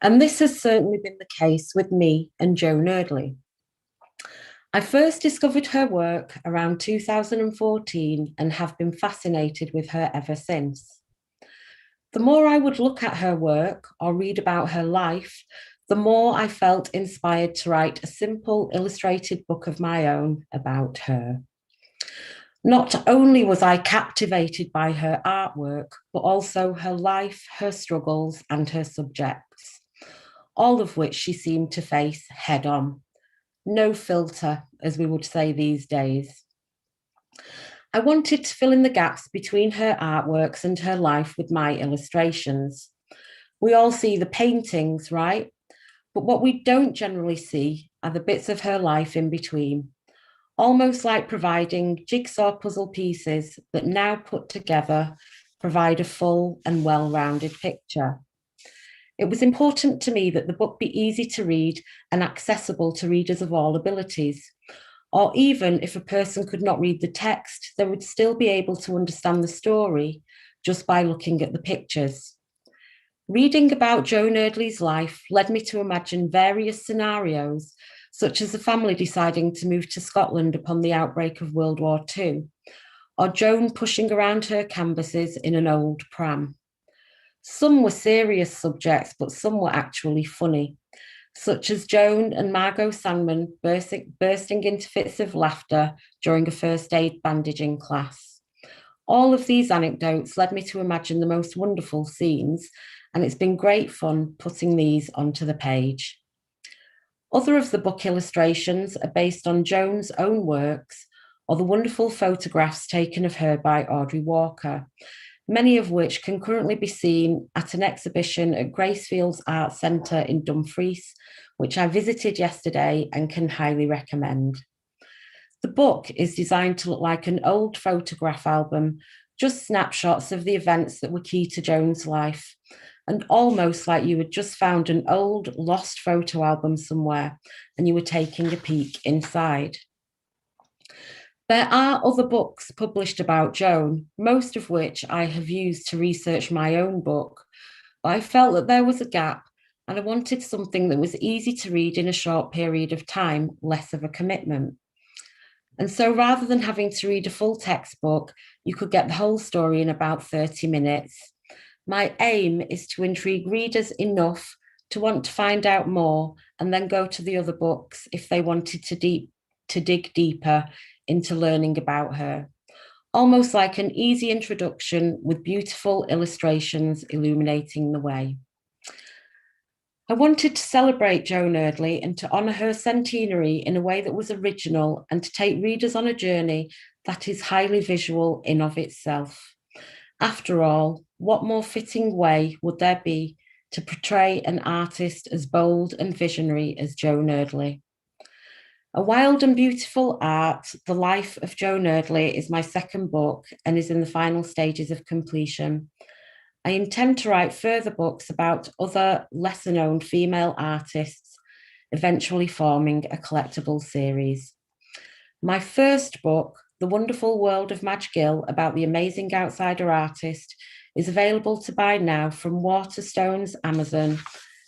Speaker 5: And this has certainly been the case with me and Joan Eardley. I first discovered her work around 2014 and have been fascinated with her ever since. The more I would look at her work or read about her life, the more I felt inspired to write a simple illustrated book of my own about her. Not only was I captivated by her artwork, but also her life, her struggles, and her subjects, all of which she seemed to face head on. No filter, as we would say these days. I wanted to fill in the gaps between her artworks and her life with my illustrations. We all see the paintings, right? But what we don't generally see are the bits of her life in between, almost like providing jigsaw puzzle pieces that, now put together, provide a full and well-rounded picture. It was important to me that the book be easy to read and accessible to readers of all abilities, or even if a person could not read the text, they would still be able to understand the story just by looking at the pictures. Reading about Joan Eardley's life led me to imagine various scenarios, such as a family deciding to move to Scotland upon the outbreak of World War II, or Joan pushing around her canvases in an old pram. Some were serious subjects, but some were actually funny, such as Joan and Margot Sandman bursting into fits of laughter during a first aid bandaging class. All of these anecdotes led me to imagine the most wonderful scenes, and it's been great fun putting these onto the page. Other of the book illustrations are based on Joan's own works or the wonderful photographs taken of her by Audrey Walker, many of which can currently be seen at an exhibition at Gracefield's Art Centre in Dumfries, which I visited yesterday and can highly recommend. The book is designed to look like an old photograph album, just snapshots of the events that were key to Joan's life, and almost like you had just found an old lost photo album somewhere and you were taking a peek inside. There are other books published about Joan, most of which I have used to research my own book, but I felt that there was a gap and I wanted something that was easy to read in a short period of time, less of a commitment. And so rather than having to read a full textbook, you could get the whole story in about 30 minutes. My aim is to intrigue readers enough to want to find out more and then go to the other books if they wanted to dig deeper into learning about her. Almost like an easy introduction with beautiful illustrations illuminating the way. I wanted to celebrate Joan Eardley and to honour her centenary in a way that was original and to take readers on a journey that is highly visual in of itself. After all, what more fitting way would there be to portray an artist as bold and visionary as Joan Eardley? A Wild and Beautiful Art, The Life of Joan Eardley is my second book and is in the final stages of completion. I intend to write further books about other lesser-known female artists, eventually forming a collectible series. My first book, The Wonderful World of Madge Gill, about the amazing outsider artist, is available to buy now from Waterstones, Amazon,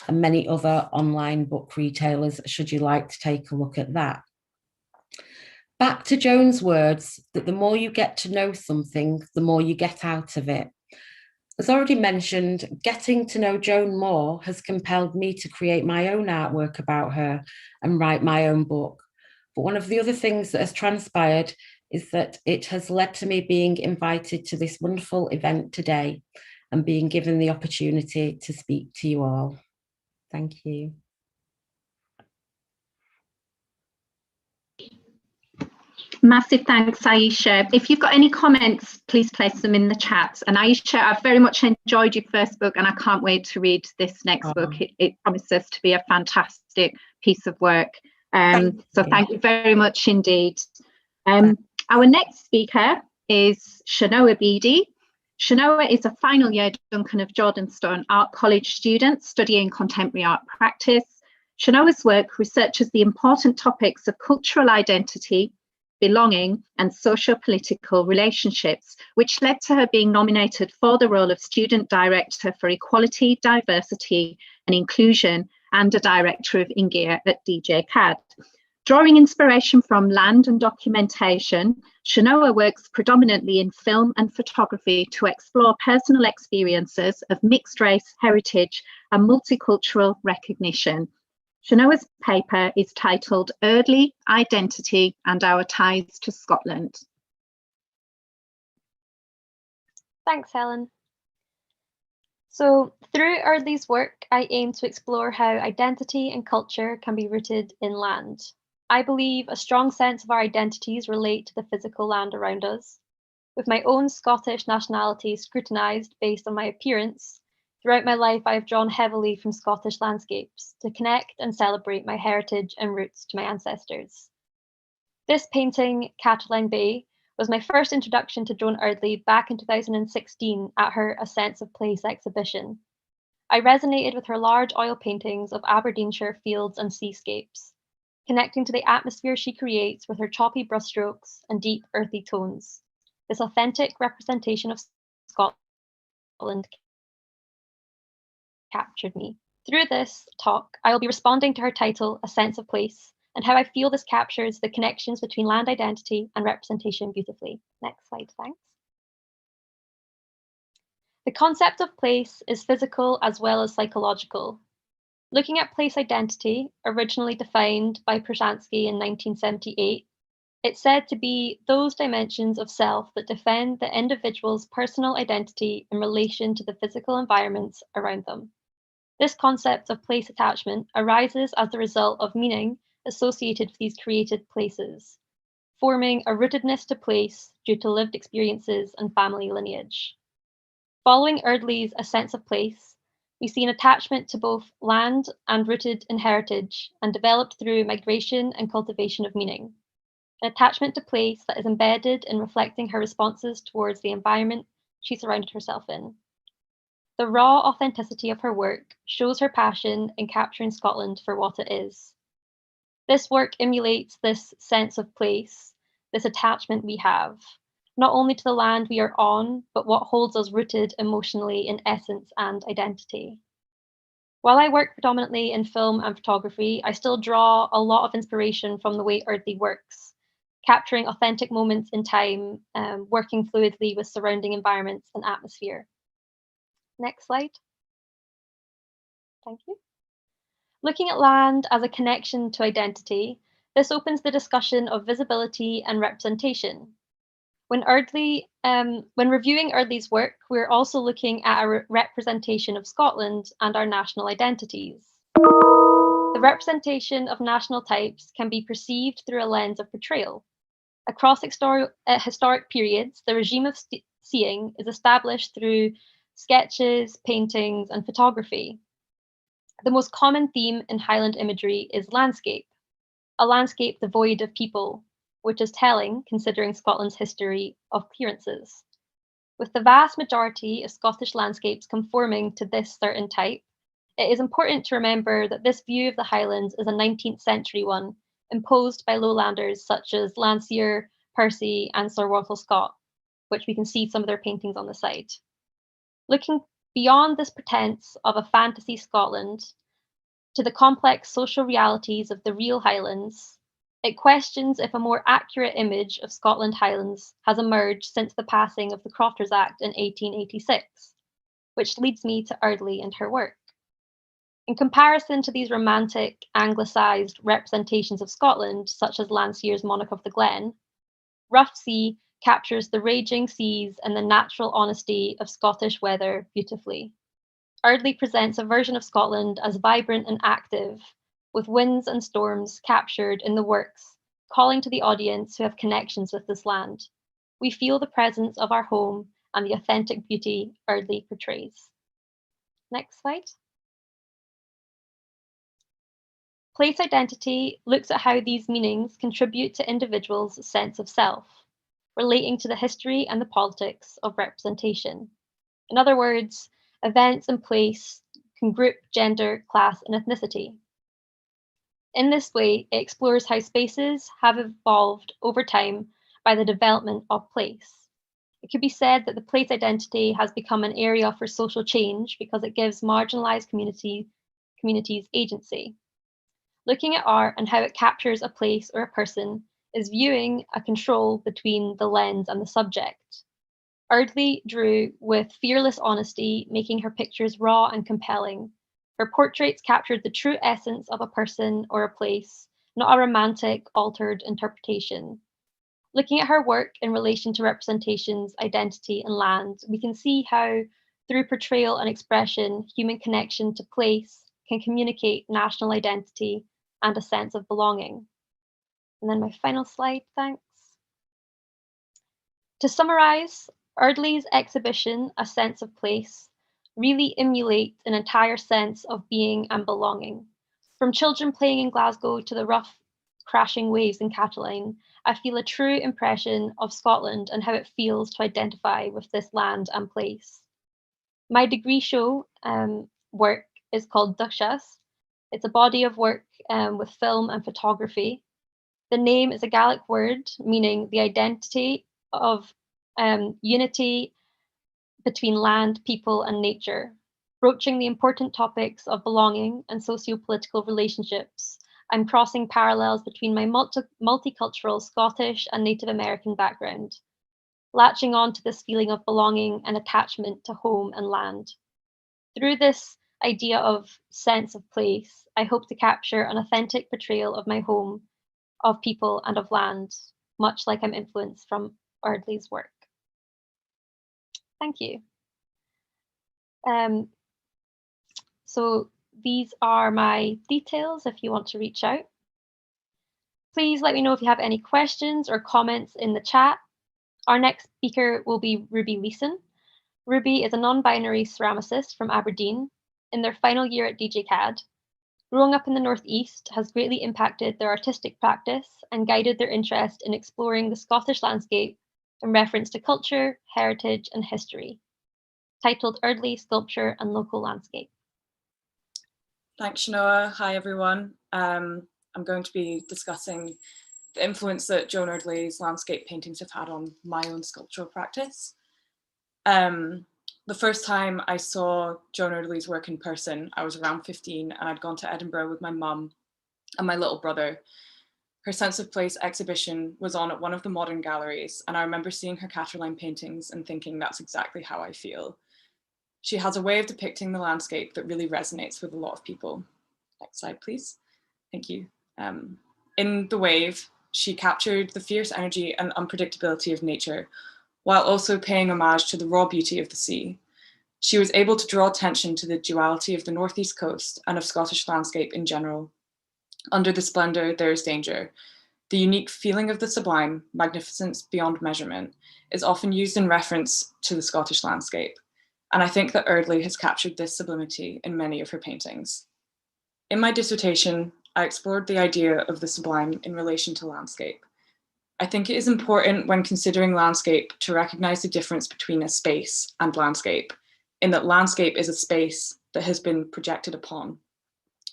Speaker 5: and many other online book retailers, should you like to take a look at that. Back to Joan's words, that the more you get to know something, the more you get out of it. As already mentioned, getting to know Joan more has compelled me to create my own artwork about her and write my own book. But one of the other things that has transpired is that it has led to me being invited to this wonderful event today and being given the opportunity to speak to you all. Thank you.
Speaker 1: Massive thanks, Aisha. If you've got any comments, please place them in the chat. And Aisha, I've very much enjoyed your first book and I can't wait to read this next book. It promises to be a fantastic piece of work. Thank you very much indeed. Our next speaker is Shanoa Beattie. Shanoa is a final year Duncan of Jordanstone Art College student studying contemporary art practice. Shanoa's work researches the important topics of cultural identity, belonging and socio-political relationships, which led to her being nominated for the role of Student Director for Equality, Diversity and Inclusion and a Director of Ingear at DJ CAD. Drawing inspiration from land and documentation, Shanoa works predominantly in film and photography to explore personal experiences of mixed race, heritage and multicultural recognition. Shanoa's paper is titled Eardley, Identity and Our Ties to Scotland.
Speaker 2: Thanks, Helen. So through Eardley's work, I aim to explore how identity and culture can be rooted in land. I believe a strong sense of our identities relate to the physical land around us. With my own Scottish nationality scrutinised based on my appearance, throughout my life I have drawn heavily from Scottish landscapes to connect and celebrate my heritage and roots to my ancestors. This painting, Cataline Bay, was my first introduction to Joan Eardley back in 2016 at her A Sense of Place exhibition. I resonated with her large oil paintings of Aberdeenshire fields and seascapes, connecting to the atmosphere she creates with her choppy brushstrokes and deep earthy tones. This authentic representation of Scotland captured me. Through this talk, I will be responding to her title, A Sense of Place, and how I feel this captures the connections between land identity and representation beautifully. Next slide, thanks. The concept of place is physical as well as psychological. Looking at place identity, originally defined by Prushansky in 1978, it's said to be those dimensions of self that defend the individual's personal identity in relation to the physical environments around them. This concept of place attachment arises as the result of meaning associated with these created places, forming a rootedness to place due to lived experiences and family lineage. Following Eardley's A Sense of Place, we see an attachment to both land and rooted in heritage and developed through migration and cultivation of meaning. an attachment to place that is embedded in reflecting her responses towards the environment she surrounded herself in. The raw authenticity of her work shows her passion in capturing Scotland for what it is. This work emulates this sense of place, this attachment we have, not only to the land we are on, but what holds us rooted emotionally in essence and identity. While I work predominantly in film and photography, I still draw a lot of inspiration from the way Eardley works, capturing authentic moments in time, working fluidly with surrounding environments and atmosphere. Next slide. Thank you. Looking at land as a connection to identity, this opens the discussion of visibility and representation. When reviewing Eardley's work, we're also looking at a representation of Scotland and our national identities. The representation of national types can be perceived through a lens of portrayal. Across historic periods, the regime of seeing is established through sketches, paintings, and photography. The most common theme in Highland imagery is landscape, a landscape devoid of people, which is telling considering Scotland's history of clearances. With the vast majority of Scottish landscapes conforming to this certain type, it is important to remember that this view of the Highlands is a 19th century one, imposed by lowlanders such as Landseer, Percy, and Sir Walter Scott, which we can see some of their paintings on the side. Looking beyond this pretense of a fantasy Scotland to the complex social realities of the real Highlands, it questions if a more accurate image of Scotland Highlands has emerged since the passing of the Crofters Act in 1886, which leads me to Eardley and her work. In comparison to these romantic, anglicised representations of Scotland, such as Landseer's Monarch of the Glen, Rough Sea captures the raging seas and the natural honesty of Scottish weather beautifully. Eardley presents a version of Scotland as vibrant and active, with winds and storms captured in the works, calling to the audience who have connections with this land. We feel the presence of our home and the authentic beauty Eardley portrays. Next slide. Place identity looks at how these meanings contribute to individuals' sense of self, relating to the history and the politics of representation. In other words, events and place can group gender, class, and ethnicity. In this way, it explores how spaces have evolved over time by the development of place. It could be said that the place identity has become an area for social change because it gives marginalized communities agency. Looking at art and how it captures a place or a person is viewing a control between the lens and the subject. Eardley drew with fearless honesty, making her pictures raw and compelling. Her portraits captured the true essence of a person or a place, not a romantic, altered interpretation. Looking at her work in relation to representations, identity, and land, we can see how, through portrayal and expression, human connection to place can communicate national identity and a sense of belonging. And then my final slide, thanks. To summarize, Eardley's exhibition, A Sense of Place, really emulates an entire sense of being and belonging. From children playing in Glasgow to the rough, crashing waves in Cataline, I feel a true impression of Scotland and how it feels to identify with this land and place. My degree show work is called Duchess. It's a body of work with film and photography. The name is a Gaelic word meaning the identity of unity between land, people, and nature, broaching the important topics of belonging and socio-political relationships. I'm crossing parallels between my multicultural Scottish and Native American background, latching on to this feeling of belonging and attachment to home and land. Through this idea of sense of place, I hope to capture an authentic portrayal of my home, of people, and of land, much like I'm influenced from Eardley's work. Thank you. So these are my details if you want to reach out. Please let me know if you have any questions or comments in the chat. Our next speaker will be Ruby Leeson. Ruby is a non-binary ceramicist from Aberdeen in their final year at DJCAD. Growing up in the Northeast has greatly impacted their artistic practice and guided their interest in exploring the Scottish landscape in reference to culture, heritage, and history. Titled Eardley, Sculpture and Local Landscape.
Speaker 6: Thanks, Shanoa. Hi, everyone. I'm going to be discussing the influence that Joan Eardley's landscape paintings have had on my own sculptural practice. The first time I saw Joan Eardley's work in person, I was around 15 and I'd gone to Edinburgh with my mum and my little brother. Her Sense of Place exhibition was on at one of the modern galleries, and I remember seeing her Caterline paintings and thinking that's exactly how I feel. She has a way of depicting the landscape that really resonates with a lot of people. Next slide, please. Thank you. In The Wave, she captured the fierce energy and unpredictability of nature, while also paying homage to the raw beauty of the sea. She was able to draw attention to the duality of the northeast coast and of Scottish landscape in general. Under the splendour, there is danger. The unique feeling of the sublime, magnificence beyond measurement, is often used in reference to the Scottish landscape. And I think that Eardley has captured this sublimity in many of her paintings. In my dissertation, I explored the idea of the sublime in relation to landscape. I think it is important when considering landscape to recognize the difference between a space and landscape, in that landscape is a space that has been projected upon.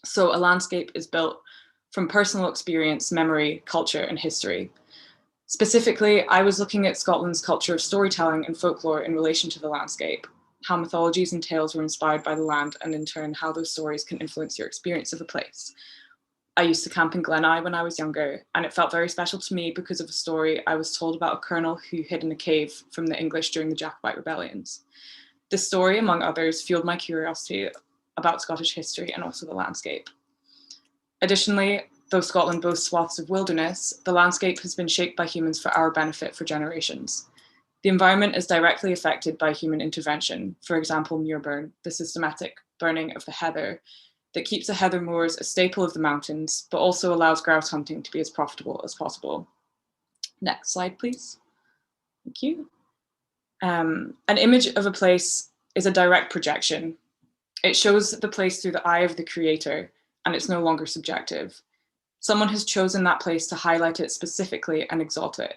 Speaker 6: So a landscape is built from personal experience, memory, culture, and history. Specifically, I was looking at Scotland's culture of storytelling and folklore in relation to the landscape, how mythologies and tales were inspired by the land, and in turn, how those stories can influence your experience of a place. I used to camp in Gleneye when I was younger, and it felt very special to me because of a story I was told about a colonel who hid in a cave from the English during the Jacobite rebellions. This story, among others, fueled my curiosity about Scottish history and also the landscape. Additionally, though Scotland boasts swaths of wilderness, the landscape has been shaped by humans for our benefit for generations. The environment is directly affected by human intervention, for example, muirburn, the systematic burning of the heather that keeps the heather moors a staple of the mountains, but also allows grouse hunting to be as profitable as possible. Next slide, please. Thank you. An image of a place is a direct projection. It shows the place through the eye of the creator, and it's no longer subjective. Someone has chosen that place to highlight it specifically and exalt it.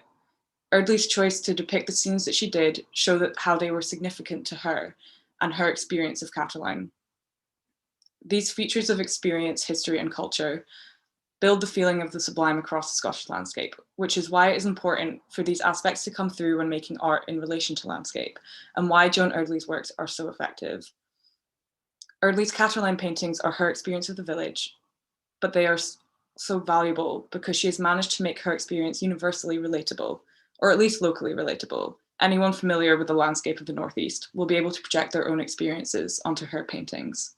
Speaker 6: Eardley's choice to depict the scenes that she did show that how they were significant to her and her experience of Caterline. These features of experience, history, and culture build the feeling of the sublime across the Scottish landscape, which is why it is important for these aspects to come through when making art in relation to landscape, and why Joan Eardley's works are so effective. Eardley's Caterline paintings are her experience of the village, but they are so valuable because she has managed to make her experience universally relatable, or at least locally relatable. Anyone familiar with the landscape of the Northeast will be able to project their own experiences onto her paintings.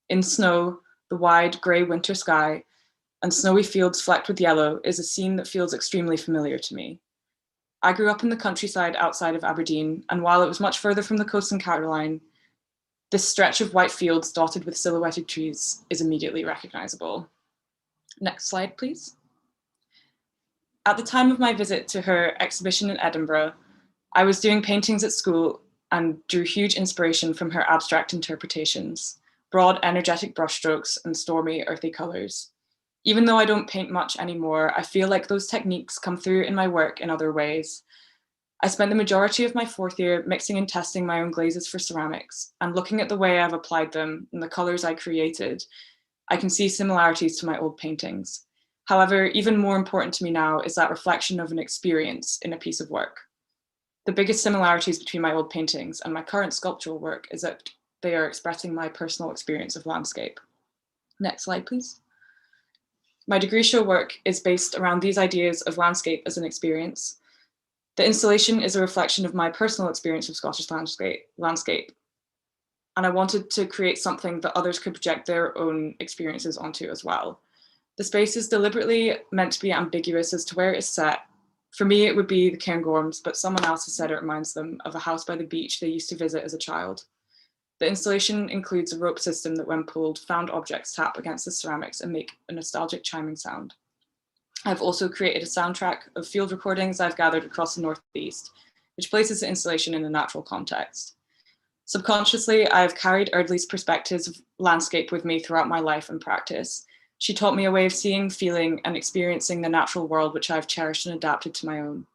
Speaker 6: In Snow, the wide grey winter sky and snowy fields flecked with yellow is a scene that feels extremely familiar to me. I grew up in the countryside outside of Aberdeen, and while it was much further from the coast than Caterline, this stretch of white fields dotted with silhouetted trees is immediately recognizable. Next slide, please. At the time of my visit to her exhibition in Edinburgh, I was doing paintings at school and drew huge inspiration from her abstract interpretations, broad, energetic brushstrokes and stormy, earthy colors. Even though I don't paint much anymore, I feel like those techniques come through in my work in other ways. I spent the majority of my fourth year mixing and testing my own glazes for ceramics, and looking at the way I've applied them and the colors I created, I can see similarities to my old paintings. However, even more important to me now is that reflection of an experience in a piece of work. The biggest similarities between my old paintings and my current sculptural work is that they are expressing my personal experience of landscape. Next slide, please. My degree show work is based around these ideas of landscape as an experience. The installation is a reflection of my personal experience of Scottish landscape. And I wanted to create something that others could project their own experiences onto as well. The space is deliberately meant to be ambiguous as to where it is set. For me, it would be the Cairngorms, but someone else has said it reminds them of a house by the beach they used to visit as a child. The installation includes a rope system that, when pulled, found objects tap against the ceramics and make a nostalgic chiming sound. I've also created a soundtrack of field recordings I've gathered across the Northeast, which places the installation in a natural context. Subconsciously, I've carried Eardley's perspectives of landscape with me throughout my life and practice. She taught me a way of seeing, feeling, and experiencing the natural world, which I've cherished and adapted to my own.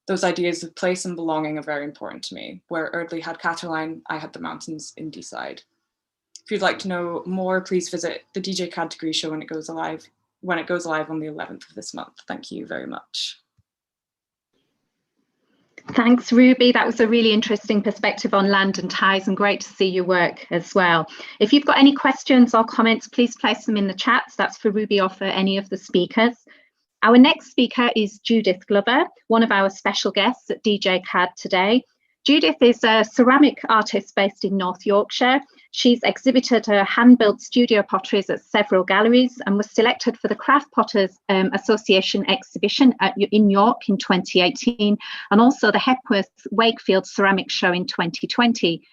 Speaker 6: Those ideas of place and belonging are very important to me. Where Eardley had Cataline, I had the mountains in Deeside. If you'd like to know more, please visit the DJ CAD degree show when it goes live on the 11th of this month. Thank you very much.
Speaker 1: Thanks, Ruby. That was a really interesting perspective on land and ties, and great to see your work as well. If you've got any questions or comments, please place them in the chats. That's for Ruby or for any of the speakers. Our next speaker is Judith Glover, one of our special guests at DJ CAD today. Judith is a ceramic artist based in North Yorkshire. She's exhibited her hand-built studio potteries at several galleries and was selected for the Craft Potters Association exhibition in York in 2018, and also the Hepworth Wakefield Ceramic Show in 2020.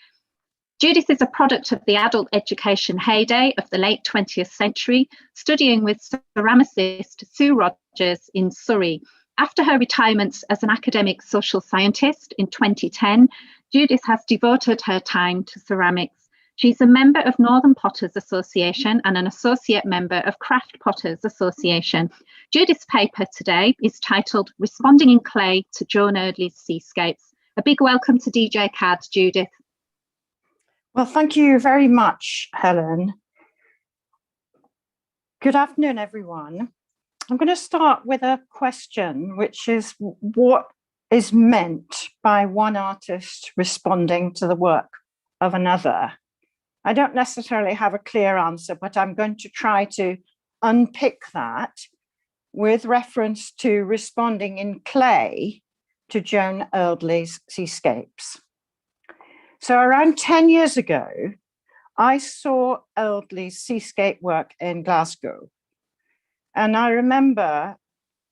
Speaker 1: Judith is a product of the adult education heyday of the late 20th century, studying with ceramicist Sue Rogers in Surrey. After her retirement as an academic social scientist in 2010, Judith has devoted her time to ceramics. She's a member of Northern Potters Association and an associate member of Craft Potters Association. Judith's paper today is titled Responding in Clay to Joan Eardley's Seascapes. A big welcome to DJ CAD, Judith.
Speaker 7: Well, thank you very much, Helen. Good afternoon, everyone. I'm going to start with a question, which is what is meant by one artist responding to the work of another? I don't necessarily have a clear answer, but I'm going to try to unpick that with reference to responding in clay to Joan Eardley's Seascapes. So around 10 years ago, I saw Eardley's seascape work in Glasgow. And I remember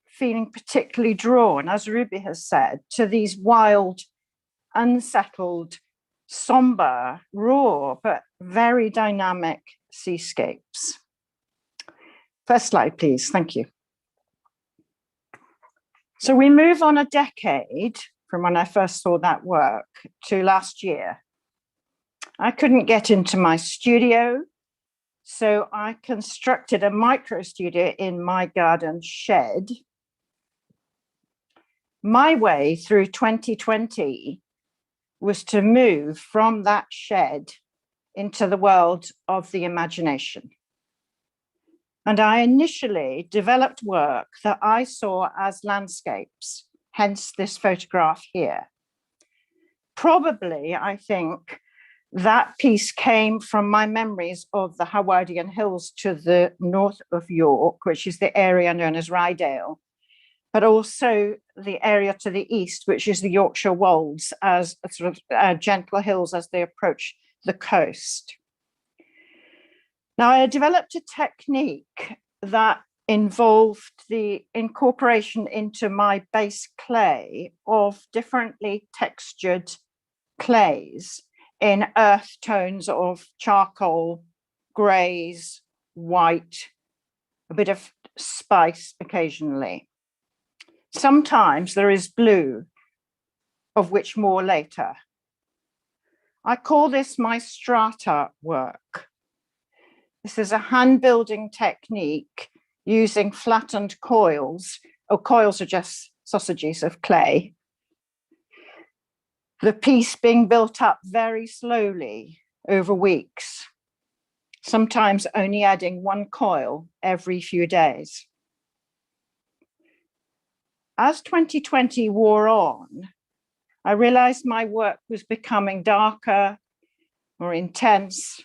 Speaker 7: feeling particularly drawn, as Ruby has said, to these wild, unsettled, somber, raw, but very dynamic seascapes. First slide, please. Thank you. So we move on a decade from when I first saw that work to last year. I couldn't get into my studio, so I constructed a micro studio in my garden shed. My way through 2020 was to move from that shed into the world of the imagination. And I initially developed work that I saw as landscapes, hence this photograph here. Probably, I think, that piece came from my memories of the Howardian Hills to the north of York, which is the area known as Rydale, but also the area to the east, which is the Yorkshire Wolds, as a sort of gentle hills as they approach the coast. Now, I developed a technique that involved the incorporation into my base clay of differently textured clays in earth tones of charcoal, greys, white, a bit of spice occasionally. Sometimes there is blue, of which more later. I call this my strata work. This is a hand building technique using flattened coils, or coils are just sausages of clay. The piece being built up very slowly over weeks, sometimes only adding one coil every few days. As 2020 wore on, I realized my work was becoming darker, more intense,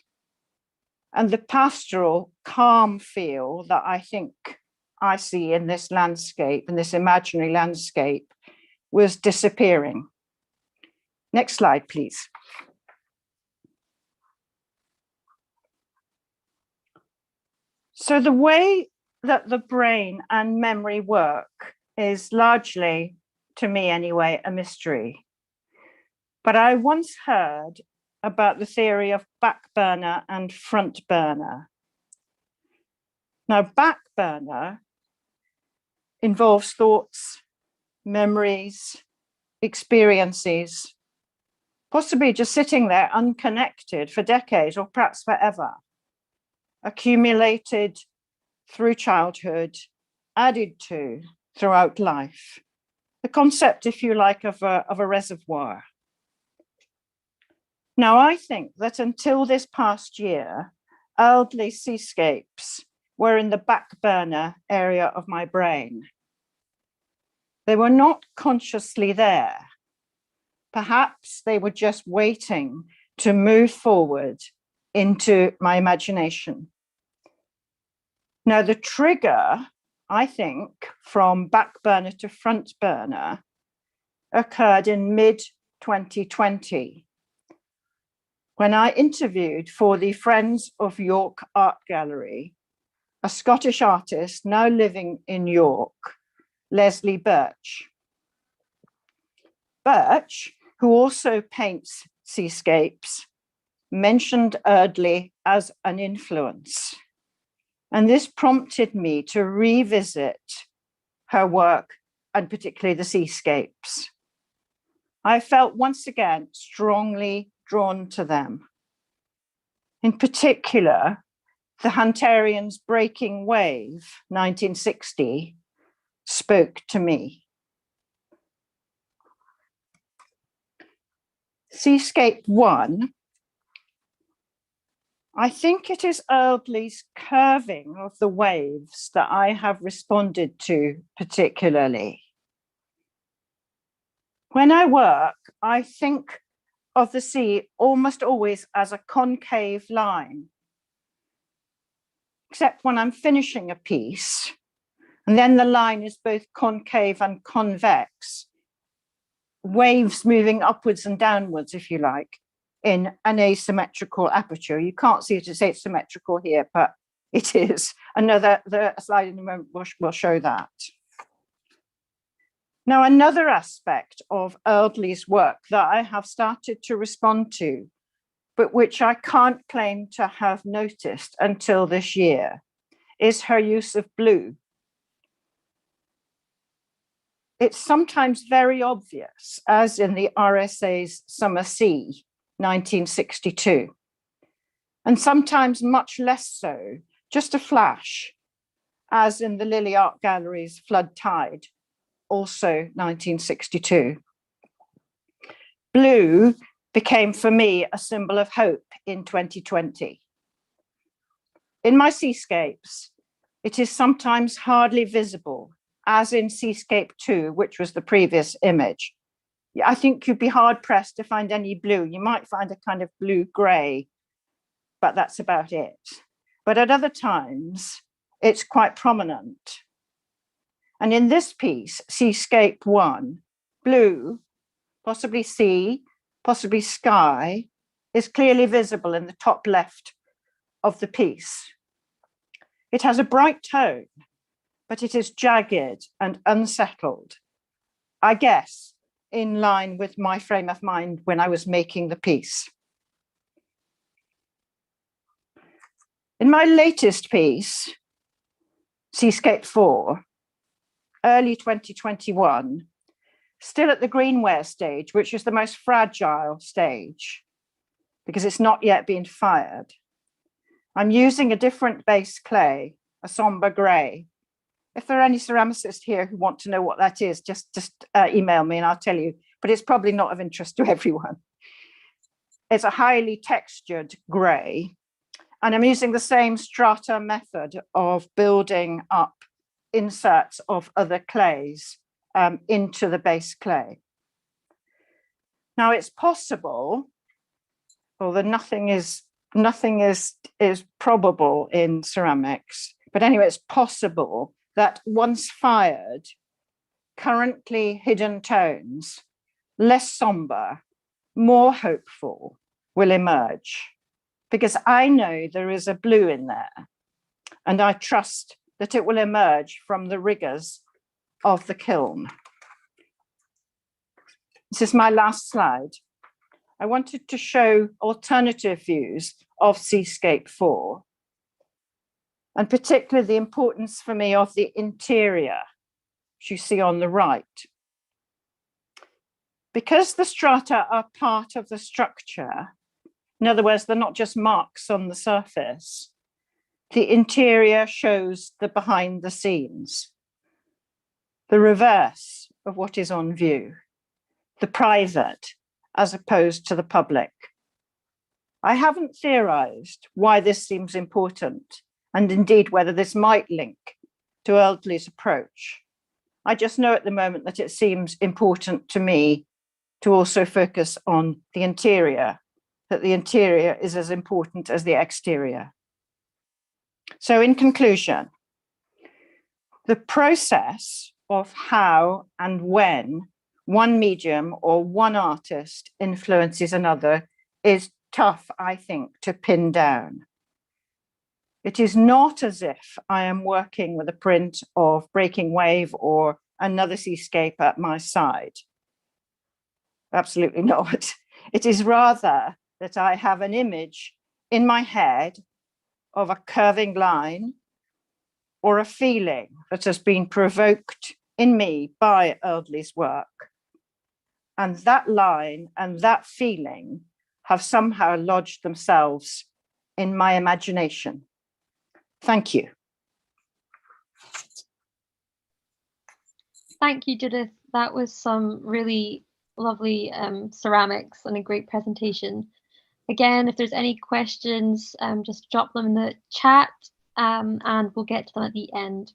Speaker 7: and the pastoral, calm feel that I think I see in this landscape, in this imaginary landscape, was disappearing. Next slide, please. So the way that the brain and memory work is largely, to me anyway, a mystery. But I once heard about the theory of back burner and front burner. Now, back burner involves thoughts, memories, experiences possibly just sitting there unconnected for decades or perhaps forever, accumulated through childhood, added to throughout life. The concept, if you like, of a reservoir. Now, I think that until this past year, Eardley seascapes were in the back burner area of my brain. They were not consciously there. Perhaps they were just waiting to move forward into my imagination. Now, the trigger, I think, from back burner to front burner occurred in mid-2020, when I interviewed for the Friends of York Art Gallery, a Scottish artist now living in York, Leslie Birch. Birch, who also paints seascapes, mentioned Eardley as an influence. And this prompted me to revisit her work, and particularly the seascapes. I felt once again strongly drawn to them. In particular, the Hunterian's Breaking Wave, 1960, spoke to me. Seascape 1, I think it is Eardley's curving of the waves that I have responded to particularly. When I work, I think of the sea almost always as a concave line, except when I'm finishing a piece, and then the line is both concave and convex, waves moving upwards and downwards, if you like, in an asymmetrical aperture. You can't see it as asymmetrical here, but it is. The slide in a moment will show that. Now, another aspect of Eardley's work that I have started to respond to, but which I can't claim to have noticed until this year, is her use of blue. It's sometimes very obvious, as in the RSA's Summer Sea, 1962, and sometimes much less so, just a flash, as in the Lily Art Gallery's Flood Tide, also 1962. Blue became for me a symbol of hope in 2020. In my seascapes, it is sometimes hardly visible, as in Seascape 2, which was the previous image. I think you'd be hard pressed to find any blue. You might find a kind of blue-gray, but that's about it. But at other times, it's quite prominent. And in this piece, Seascape 1, blue, possibly sea, possibly sky, is clearly visible in the top left of the piece. It has a bright tone, but it is jagged and unsettled, I guess, in line with my frame of mind when I was making the piece. In my latest piece, Seascape 4, early 2021, still at the greenware stage, which is the most fragile stage because it's not yet been fired. I'm using a different base clay, a somber gray. If there are any ceramicists here who want to know what that is, just email me and I'll tell you, but it's probably not of interest to everyone. It's a highly textured gray, and I'm using the same strata method of building up inserts of other clays into the base clay. Now it's possible, although nothing is probable in ceramics, but anyway, it's possible that once fired, currently hidden tones, less somber, more hopeful, will emerge, because I know there is a blue in there, and I trust that it will emerge from the rigors of the kiln. This is my last slide. I wanted to show alternative views of Seascape 4, and particularly the importance for me of the interior, which you see on the right. Because the strata are part of the structure, in other words, they're not just marks on the surface, the interior shows the behind the scenes, the reverse of what is on view, the private as opposed to the public. I haven't theorized why this seems important, and indeed whether this might link to Eardley's approach. I just know at the moment that it seems important to me to also focus on the interior, that the interior is as important as the exterior. So in conclusion, the process of how and when one medium or one artist influences another is tough, I think, to pin down. It is not as if I am working with a print of Breaking Wave or another seascape at my side. Absolutely not. It is rather that I have an image in my head of a curving line or a feeling that has been provoked in me by Eardley's work. And that line and that feeling have somehow lodged themselves in my imagination. Thank you.
Speaker 2: Thank you, Judith. That was some really lovely ceramics and a great presentation. Again, if there's any questions, just drop them in the chat and we'll get to them at the end.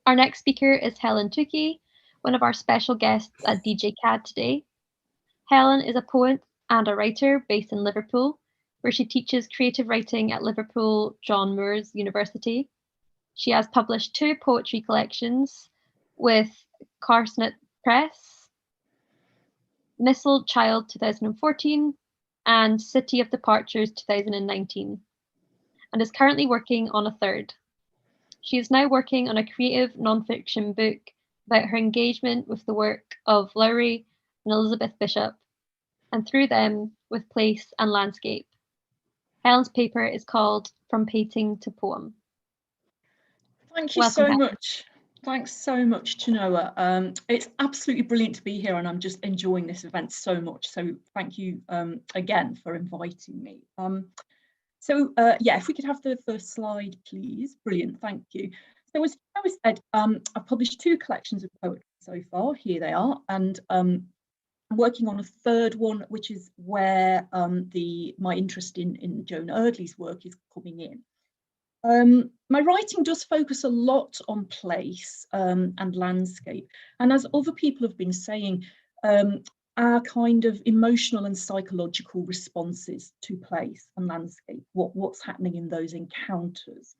Speaker 2: Our next speaker is Helen Tukey, one of our special guests at DJ CAD today. Helen is a poet and a writer based in Liverpool, where she teaches creative writing at Liverpool John Moores University. She has published 2 poetry collections with Carcanet Press, Missile Child 2014 and City of Departures 2019, and is currently working on a 3rd. She is now working on a creative non-fiction book about her engagement with the work of Lowry and Elizabeth Bishop, and through them with place and landscape. Helen's paper is called From Painting to Poem.
Speaker 8: Thank you so much. Thanks so much, Chenoa. It's absolutely brilliant to be here and I'm just enjoying this event so much. So thank you again for inviting me. Yeah, if we could have the first slide, please. Brilliant, thank you. So as I said, I've published 2 collections of poetry so far. Here they are. And I'm working on a 3rd one, which is where my interest in Joan Eardley's work is coming in. My writing does focus a lot on place and landscape, and as other people have been saying, our kind of emotional and psychological responses to place and landscape, what's happening in those encounters.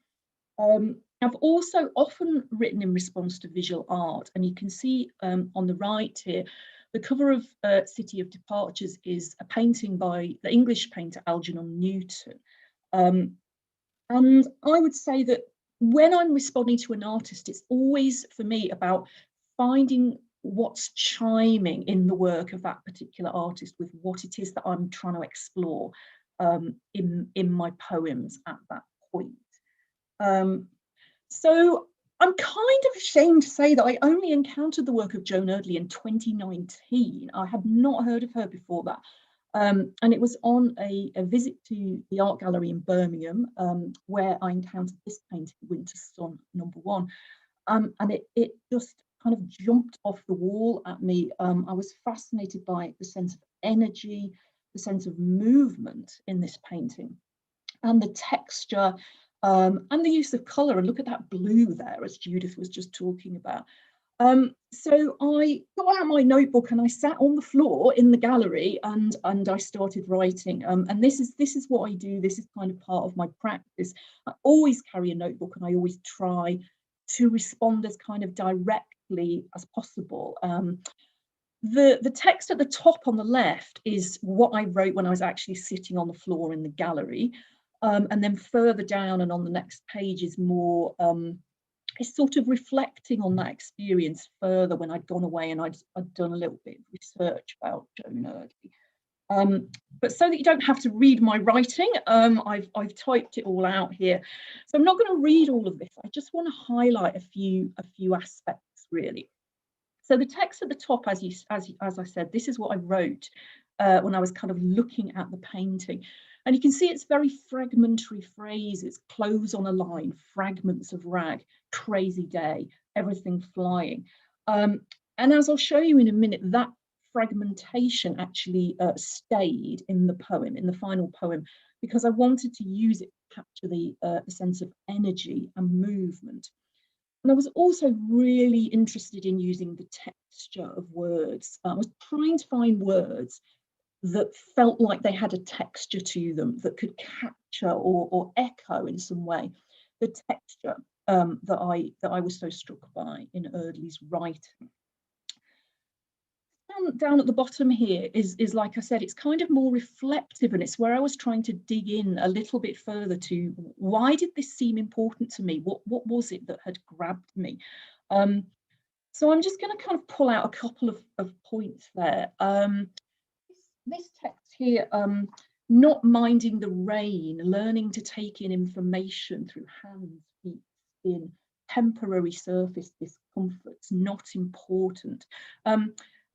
Speaker 8: I've also often written in response to visual art, and you can see on the right here, the cover of City of Departures is a painting by the English painter Algernon Newton. And I would say that when I'm responding to an artist, it's always for me about finding what's chiming in the work of that particular artist with what it is that I'm trying to explore in my poems at that point. So I'm kind of ashamed to say that I only encountered the work of Joan Eardley in 2019. I had not heard of her before that. And it was on a visit to the art gallery in Birmingham where I encountered this painting, Winter Sun #1. And it just kind of jumped off the wall at me. I was fascinated by the sense of energy, the sense of movement in this painting, and the texture, and the use of colour. And look at that blue there, as Judith was just talking about. So I got out my notebook and I sat on the floor in the gallery and I started writing. And this is what I do. This is kind of part of my practice. I always carry a notebook and I always try to respond as kind of directly as possible. The text at the top on the left is what I wrote when I was actually sitting on the floor in the gallery. And then further down and on the next page is more is sort of reflecting on that experience further when I'd gone away and I'd done a little bit of research about Joan Eardley. But so that you don't have to read my writing, I've typed it all out here. So I'm not going to read all of this. I just want to highlight a few aspects really. So the text at the top, as I said, this is what I wrote when I was kind of looking at the painting. And you can see it's very fragmentary phrases: clothes on a line, fragments of rag, crazy day, everything flying. And as I'll show you in a minute, that fragmentation actually stayed in the poem, in the final poem, because I wanted to use it to capture the sense of energy and movement. And I was also really interested in using the texture of words. I was trying to find words that felt like they had a texture to them, that could capture or echo in some way the texture that I was so struck by in Eardley's writing. Down at the bottom here is, like I said, it's kind of more reflective, and it's where I was trying to dig in a little bit further to why did this seem important to me? What was it that had grabbed me? So I'm just going to kind of pull out a couple of points there. This text here, not minding the rain, learning to take in information through hands, feet, skin, temporary surface discomforts, not important.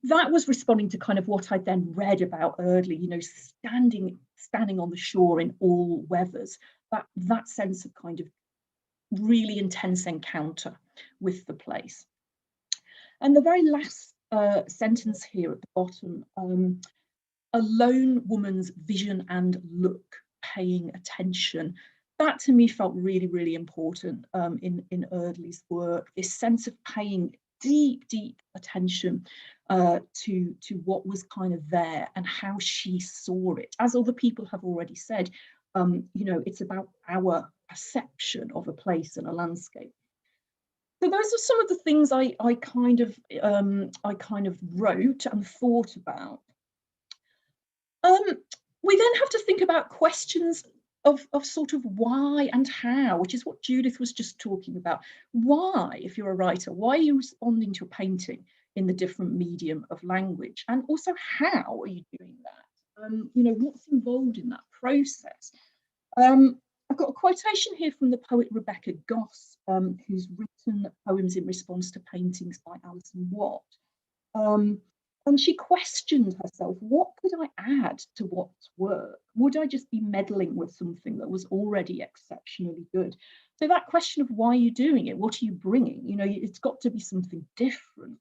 Speaker 8: That was responding to kind of what I then read about Eardley, you know, standing on the shore in all weathers, that sense of kind of really intense encounter with the place. And the very last sentence here at the bottom, a lone woman's vision and look, paying attention. That to me felt really, really important in Eardley's work, this sense of paying deep attention to what was kind of there and how she saw it. As other people have already said, you know, it's about our perception of a place and a landscape. So those are some of the things I kind of wrote and thought about. We then have to think about questions of sort of why and how, which is what Judith was just talking about. Why, if you're a writer, why are you responding to a painting in the different medium of language? And also, how are you doing that? You know, what's involved in that process? I've got a quotation here from the poet Rebecca Goss, who's written poems in response to paintings by Alison Watt. And she questioned herself, what could I add to Watt's work? Would I just be meddling with something that was already exceptionally good? So that question of why are you doing it? What are you bringing? You know, it's got to be something different.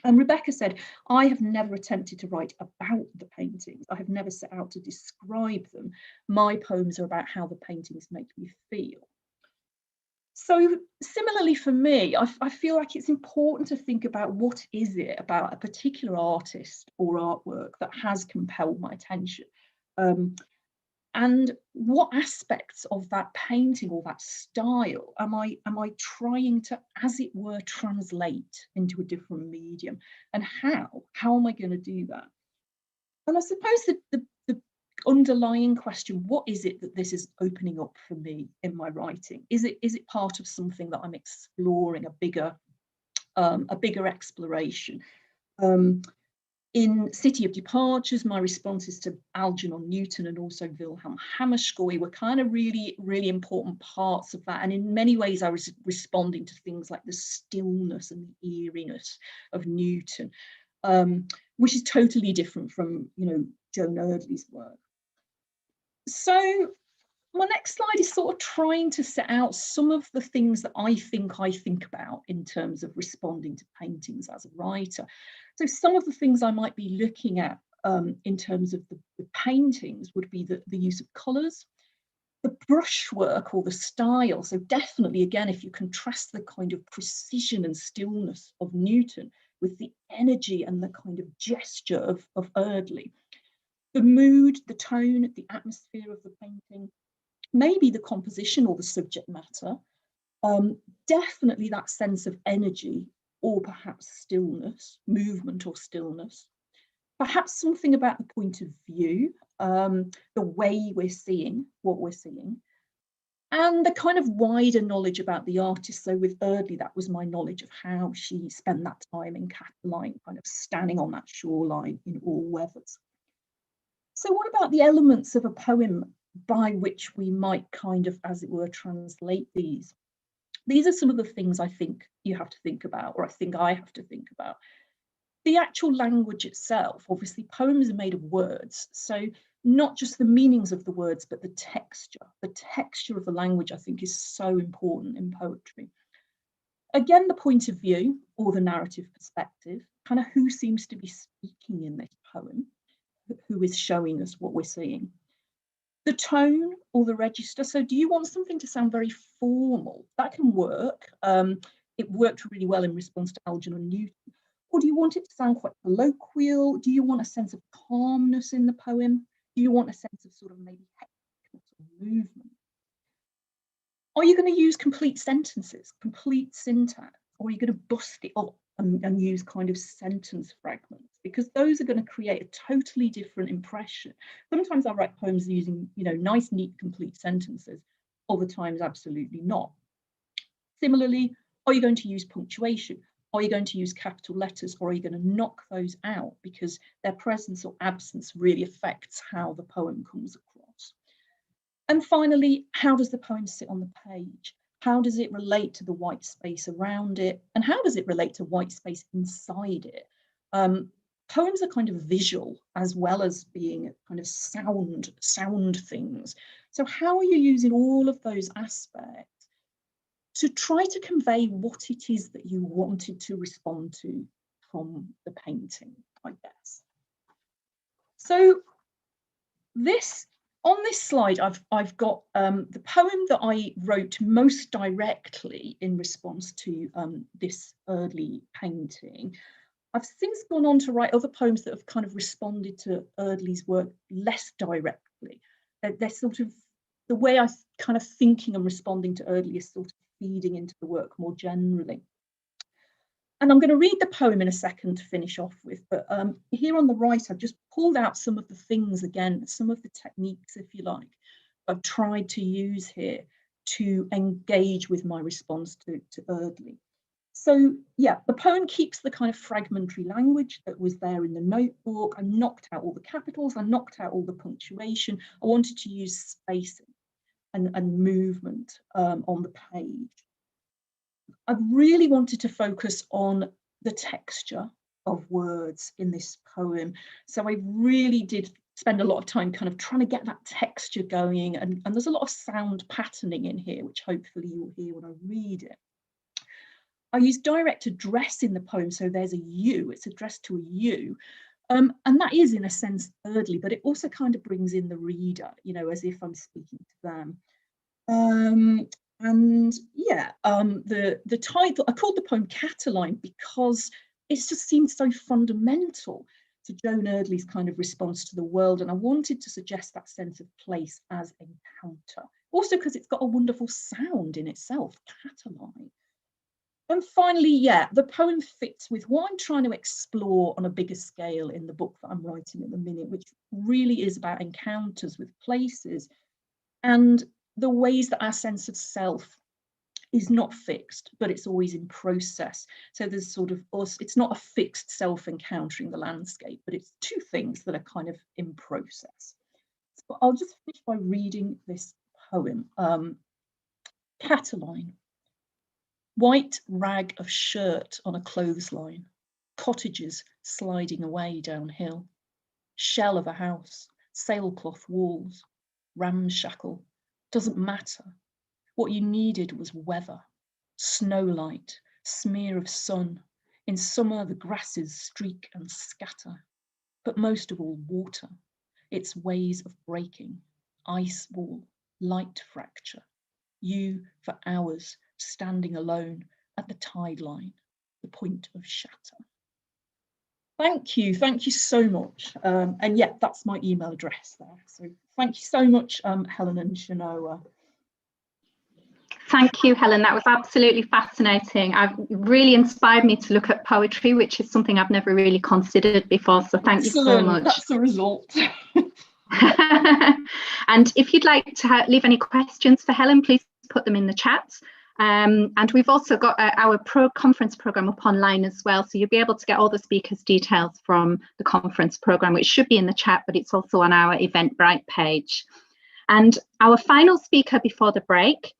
Speaker 8: And Rebecca said, I have never attempted to write about the paintings. I have never set out to describe them. My poems are about how the paintings make me feel. So similarly for me, I feel like it's important to think about what is it about a particular artist or artwork that has compelled my attention, and what aspects of that painting or that style am I trying to, as it were, translate into a different medium, and how am I going to do that? And I suppose the underlying question, what is it that this is opening up for me in my writing? Is it part of something that I'm exploring, a bigger exploration? In City of Departures, my responses to Algernon Newton and also Wilhelm Hammershøi were kind of really, really important parts of that. And in many ways, I was responding to things like the stillness and the eeriness of Newton, which is totally different from, you know, Joan Eardley's work. So my next slide is sort of trying to set out some of the things that I think about in terms of responding to paintings as a writer. So some of the things I might be looking at in terms of the paintings would be the use of colours, the brushwork or the style. So definitely, again, if you contrast the kind of precision and stillness of Newton with the energy and the kind of gesture of Eardley, the mood, the tone, the atmosphere of the painting, maybe the composition or the subject matter, definitely that sense of energy or perhaps stillness, movement or stillness, perhaps something about the point of view, the way we're seeing what we're seeing, and the kind of wider knowledge about the artist. So with Eardley, that was my knowledge of how she spent that time in Cataline, kind of standing on that shoreline in all weathers. So what about the elements of a poem by which we might kind of, as it were, translate these? These are some of the things I think you have to think about, or I think I have to think about. The actual language itself, obviously poems are made of words, so not just the meanings of the words, but the texture. The texture of the language, I think, is so important in poetry. Again, the point of view or the narrative perspective, kind of who seems to be speaking in this poem, who is showing us what we're seeing. The tone or the register. So do you want something to sound very formal? That can work. It worked really well in response to Algernon Newton. Or do you want it to sound quite colloquial? Do you want a sense of calmness in the poem? Do you want a sense of sort of maybe hecticness or movement? Are you going to use complete sentences, complete syntax? Or are you going to bust it up and use kind of sentence fragments? Because those are going to create a totally different impression. Sometimes I write poems using, nice, neat, complete sentences. Other times, absolutely not. Similarly, are you going to use punctuation? Are you going to use capital letters, or are you going to knock those out because their presence or absence really affects how the poem comes across? And finally, how does the poem sit on the page? How does it relate to the white space around it? And how does it relate to white space inside it? Poems are kind of visual as well as being kind of sound things. So how are you using all of those aspects to try to convey what it is that you wanted to respond to from the painting, I guess? So on this slide, I've got the poem that I wrote most directly in response to this Eardley painting. I've since gone on to write other poems that have kind of responded to Eardley's work less directly. They're sort of, the way I'm kind of thinking and responding to Eardley is sort of feeding into the work more generally. And I'm going to read the poem in a second to finish off with, but here on the right, I've just pulled out some of the things again, some of the techniques, if you like, I've tried to use here to engage with my response to Eardley. So yeah, the poem keeps the kind of fragmentary language that was there in the notebook. I knocked out all the capitals, I knocked out all the punctuation. I wanted to use spacing and movement on the page. I really wanted to focus on the texture of words in this poem. So I really did spend a lot of time kind of trying to get that texture going. And there's a lot of sound patterning in here, which hopefully you'll hear when I read it. I use direct address in the poem. So there's a you, it's addressed to a you. And that is in a sense Eardley, but it also kind of brings in the reader, as if I'm speaking to them. And yeah, the title, I called the poem Cataline because it just seemed so fundamental to Joan Eardley's kind of response to the world. And I wanted to suggest that sense of place as encounter. Also because it's got a wonderful sound in itself, Cataline. And finally, yeah, the poem fits with what I'm trying to explore on a bigger scale in the book that I'm writing at the minute, which really is about encounters with places and the ways that our sense of self is not fixed, but it's always in process. So there's sort of us, it's not a fixed self encountering the landscape, but it's two things that are kind of in process. So I'll just finish by reading this poem. Cataline. White rag of shirt on a clothesline, cottages sliding away downhill, shell of a house, sailcloth walls, ramshackle, doesn't matter. What you needed was weather, snowlight, smear of sun. In summer, the grasses streak and scatter, but most of all, water, its ways of breaking, ice wall, light fracture. You for hours, standing alone at the tide line, the point of shatter. Thank you so much. And yeah, that's my email address there. So thank you so much, Helen and Shanoa.
Speaker 1: Thank you, Helen. That was absolutely fascinating. It really inspired me to look at poetry, which is something I've never really considered before. So thank you so much.
Speaker 8: That's the result.
Speaker 1: And if you'd like to leave any questions for Helen, please put them in the chat. And we've also got our conference program up online as well. So you'll be able to get all the speakers' details from the conference program, which should be in the chat, but it's also on our Eventbrite page. And our final speaker before the break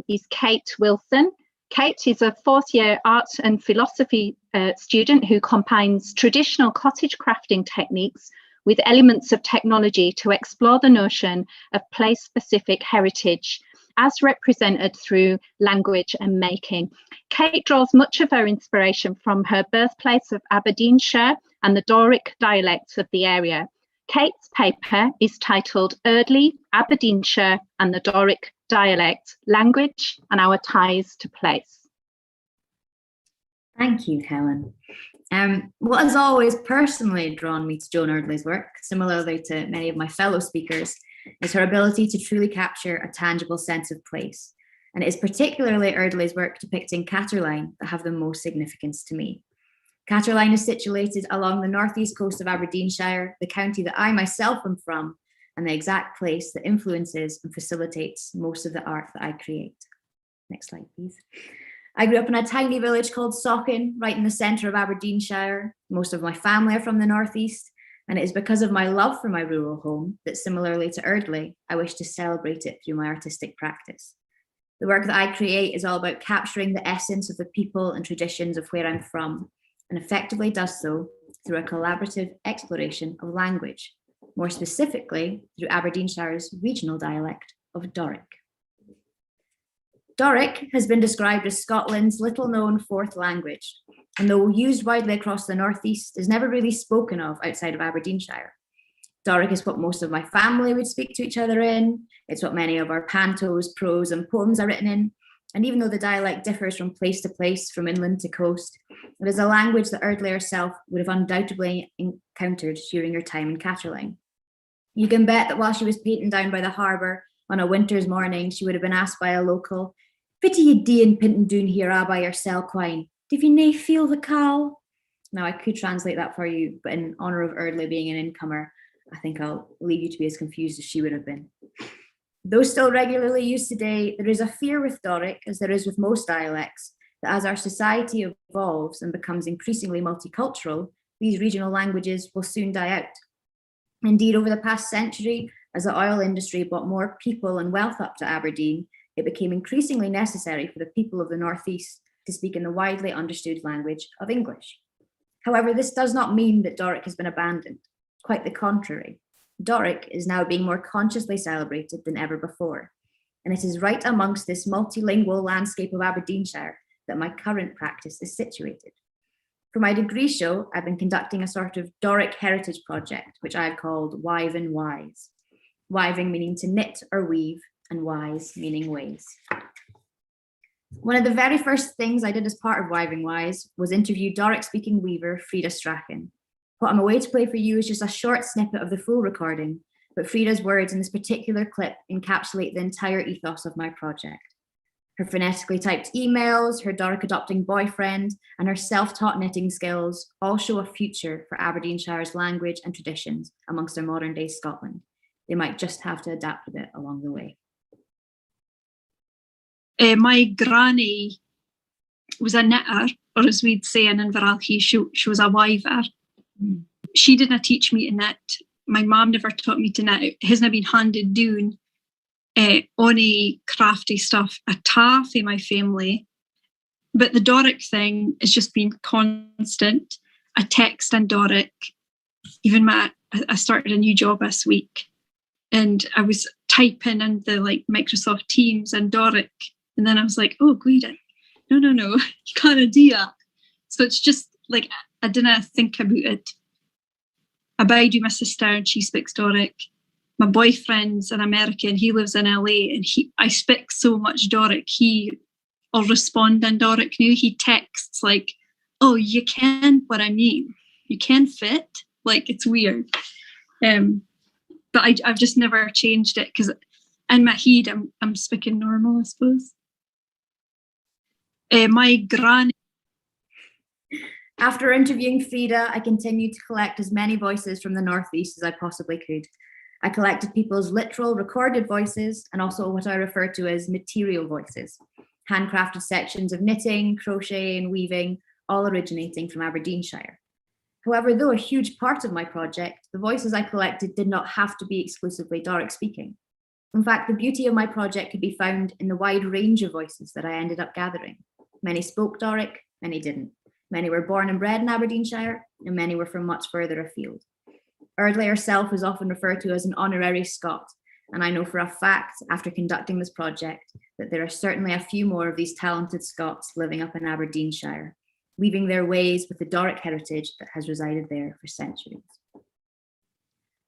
Speaker 1: is Kate Wilson. Kate is a fourth-year art and philosophy student who combines traditional cottage crafting techniques with elements of technology to explore the notion of place-specific heritage as represented through language and making. Kate draws much of her inspiration from her birthplace of Aberdeenshire and the Doric dialects of the area. Kate's paper is titled Eardley, Aberdeenshire and the Doric Dialects, Language and Our Ties to Place.
Speaker 9: Thank you, Helen. What has always personally drawn me to Joan Eardley's work, similarly to many of my fellow speakers, is her ability to truly capture a tangible sense of place. And it is particularly Eardley's work depicting Catterline that have the most significance to me. Catterline is situated along the northeast coast of Aberdeenshire, the county that I myself am from, and the exact place that influences and facilitates most of the art that I create. Next slide, please. I grew up in a tiny village called Saucon, right in the centre of Aberdeenshire. Most of my family are from the northeast, and it is because of my love for my rural home that, similarly to Eardley, I wish to celebrate it through my artistic practice. The work that I create is all about capturing the essence of the people and traditions of where I'm from, and effectively does so through a collaborative exploration of language, more specifically through Aberdeenshire's regional dialect of Doric. Doric has been described as Scotland's little-known fourth language, and though used widely across the northeast, is never really spoken of outside of Aberdeenshire. Doric is what most of my family would speak to each other in. It's what many of our pantos, prose, and poems are written in. And even though the dialect differs from place to place, from inland to coast, it is a language that Eardley herself would have undoubtedly encountered during her time in Catterline. You can bet that while she was painting down by the harbour on a winter's morning, she would have been asked by a local, "What are you doing pinting down here a by yourself, Quine? Do you nae feel the cow?" Now, I could translate that for you, but in honour of Eardley being an incomer, I think I'll leave you to be as confused as she would have been. Though still regularly used today, there is a fear with Doric, as there is with most dialects, that as our society evolves and becomes increasingly multicultural, these regional languages will soon die out. Indeed, over the past century, as the oil industry brought more people and wealth up to Aberdeen, it became increasingly necessary for the people of the Northeast to speak in the widely understood language of English. However, this does not mean that Doric has been abandoned. Quite the contrary. Doric is now being more consciously celebrated than ever before. And it is right amongst this multilingual landscape of Aberdeenshire that my current practice is situated. For my degree show, I've been conducting a sort of Doric heritage project, which I've called Wiving Wise. Wiving meaning to knit or weave, and wise meaning ways. One of the very first things I did as part of Wiving Wise was interview Doric-speaking weaver Frida Strachan. What I'm away to play for you is just a short snippet of the full recording, but Frida's words in this particular clip encapsulate the entire ethos of my project. Her phonetically typed emails, her Doric adopting boyfriend, and her self-taught knitting skills all show a future for Aberdeenshire's language and traditions amongst their modern day Scotland. They might just have to adapt a bit along the way.
Speaker 10: My granny was a knitter, or as we'd say in Inveralchi, she was a wiver. She didn't teach me to knit. My mum never taught me to knit. It hasn't been handed down ony crafty stuff at all in my family. But the Doric thing has just been constant. I text in Doric. Even I started a new job this week, and I was typing in the Microsoft Teams in Doric, and then I was like, "Oh, Guida, no, you can't do that." So it's just like I didn't think about it. I bide with my sister, and she speaks Doric. My boyfriend's an American. He lives in LA, and I speak so much Doric. I'll respond in Doric now. He texts like, "Oh, you can what I mean. You can fit." Like, it's weird. But I've just never changed it because in my head I'm speaking normal, I suppose. My granny.
Speaker 9: After interviewing Frida, I continued to collect as many voices from the Northeast as I possibly could. I collected people's literal recorded voices and also what I refer to as material voices, handcrafted sections of knitting, crochet, and weaving, all originating from Aberdeenshire. However, though a huge part of my project, the voices I collected did not have to be exclusively Doric speaking. In fact, the beauty of my project could be found in the wide range of voices that I ended up gathering. Many spoke Doric, many didn't. Many were born and bred in Aberdeenshire, and many were from much further afield. Eardley herself is often referred to as an honorary Scot, and I know for a fact, after conducting this project, that there are certainly a few more of these talented Scots living up in Aberdeenshire, weaving their ways with the Doric heritage that has resided there for centuries.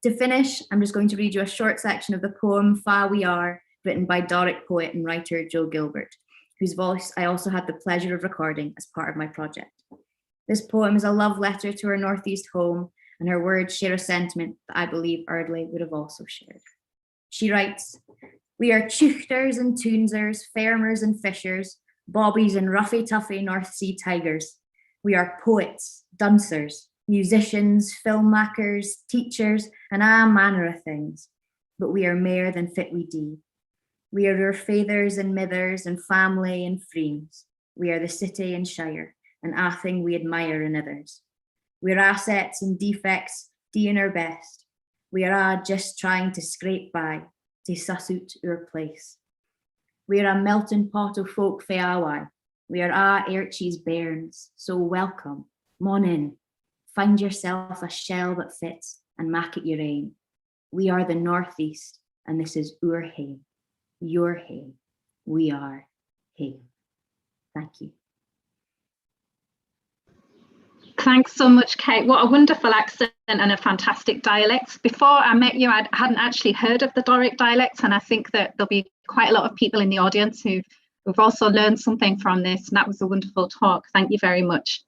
Speaker 9: To finish, I'm just going to read you a short section of the poem Fa We Are, written by Doric poet and writer Joe Gilbert, whose voice I also had the pleasure of recording as part of my project. This poem is a love letter to her Northeast home, and her words share a sentiment that I believe Eardley would have also shared. She writes, "We are tuchters and toonsers, farmers and fishers, bobbies and roughy-toughy North Sea tigers. We are poets, duncers, musicians, filmmakers, teachers, and a' manner of things, but we are mair than fit we dee. We are our fathers and mithers and family and friends. We are the city and shire, and a thing we admire in others. We're assets and defects, doing our best. We are a' just trying to scrape by, to suss out our place. We are a melting pot of folk fae awa. We are a' Airchie's bairns, so welcome, mon in. Find yourself a shell that fits and mak it your ain. We are the Northeast, and this is our hame, your hame. We are hame." Thank you.
Speaker 1: Thanks so much, Kate. What a wonderful accent and a fantastic dialect. Before I met you, I hadn't actually heard of the Doric dialect, and I think that there'll be quite a lot of people in the audience who've also learned something from this, and that was a wonderful talk. Thank you very much.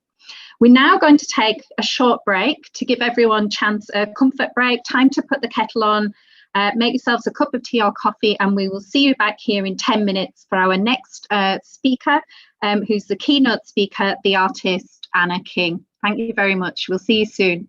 Speaker 1: We're now going to take a short break to give everyone a chance, a comfort break, time to put the kettle on, make yourselves a cup of tea or coffee, and we will see you back here in 10 minutes for our next speaker, who's the keynote speaker, the artist Anna King. Thank you very much. We'll see you soon.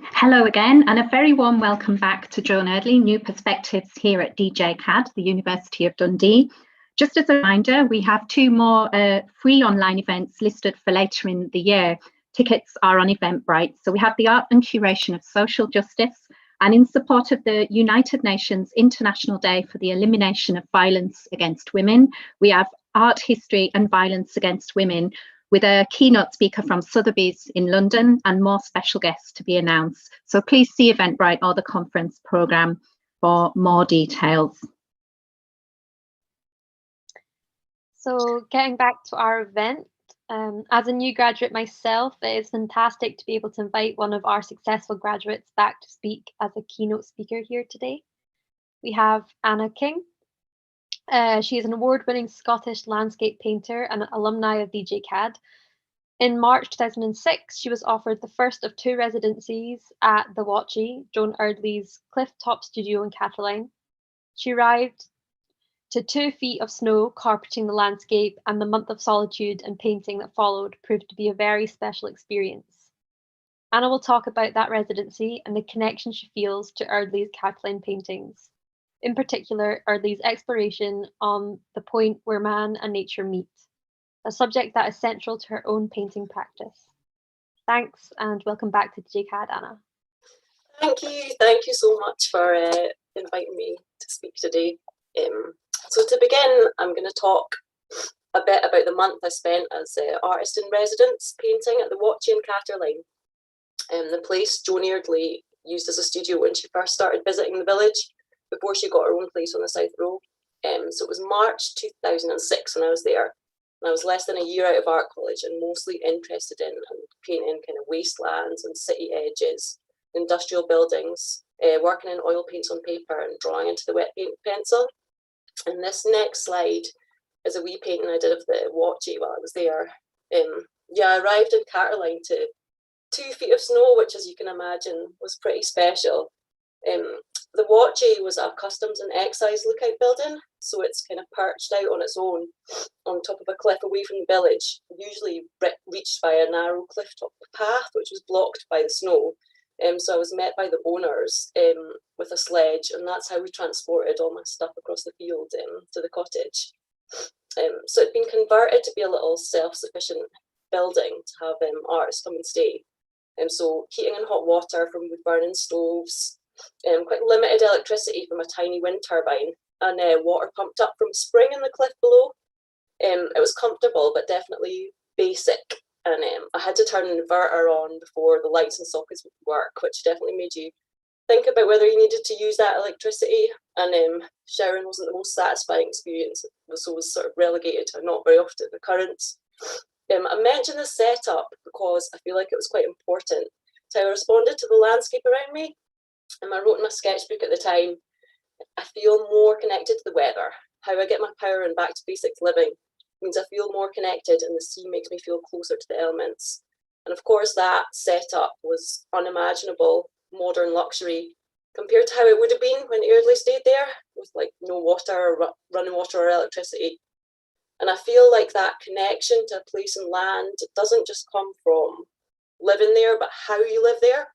Speaker 1: Hello again, and a very warm welcome back to Joan Eardley, New Perspectives here at DJCAD, the University of Dundee. Just as a reminder, we have 2 more free online events listed for later in the year. Tickets are on Eventbrite. So we have the Art and Curation of Social Justice, and in support of the United Nations International Day for the Elimination of Violence Against Women, we have Art, History and Violence Against Women, with a keynote speaker from Sotheby's in London and more special guests to be announced. So please see Eventbrite or the conference programme for more details.
Speaker 2: So getting back to our event, as a new graduate myself, it is fantastic to be able to invite one of our successful graduates back to speak as a keynote speaker here today. We have Anna King. She is an award-winning Scottish landscape painter and an alumni of DJCAD. In March 2006, she was offered the first of 2 residencies at the Watchie, Joan Eardley's cliff-top studio in Cataline. She arrived to 2 feet of snow carpeting the landscape, and the month of solitude and painting that followed proved to be a very special experience. Anna will talk about that residency and the connection she feels to Eardley's Cataline paintings. In particular, Eardley's exploration on the point where man and nature meet, a subject that is central to her own painting practice. Thanks, and welcome back to DJCAD, Anna.
Speaker 11: Thank you so much for inviting me to speak today. So to begin, I'm going to talk a bit about the month I spent as artist in residence painting at the Watchie in Cataline. The place Joan Eardley used as a studio when she first started visiting the village, before she got her own place on the South Row. So it was March 2006 when I was there. And I was less than a year out of art college and mostly interested in painting kind of wastelands and city edges, industrial buildings, working in oil paints on paper and drawing into the wet paint pencil. And this next slide is a wee painting I did of the Watchie while I was there. I arrived in Cataline to 2 feet of snow, which, as you can imagine, was pretty special. The Watchie was a customs and excise lookout building, so it's kind of perched out on its own on top of a cliff away from the village, usually reached by a narrow cliff-top path, which was blocked by the snow. So I was met by the owners with a sledge, and that's how we transported all my stuff across the field to the cottage. So it'd been converted to be a little self-sufficient building to have artists come and stay. So heating and hot water from wood-burning stoves, quite limited electricity from a tiny wind turbine, and water pumped up from a spring in the cliff below. It was comfortable, but definitely basic. And I had to turn an inverter on before the lights and sockets would work, which definitely made you think about whether you needed to use that electricity. And showering wasn't the most satisfying experience, so was sort of relegated to not very often occurrence. I mentioned the setup because I feel like it was quite important to how I responded to the landscape around me. And I wrote in my sketchbook at the time, I feel more connected to the weather. How I get my power and back to basic living means I feel more connected, and the sea makes me feel closer to the elements. And of course, that setup was unimaginable modern luxury compared to how it would have been when Eardley stayed there, with like no water or running water or electricity. And I feel like that connection to a place and land doesn't just come from living there, but how you live there.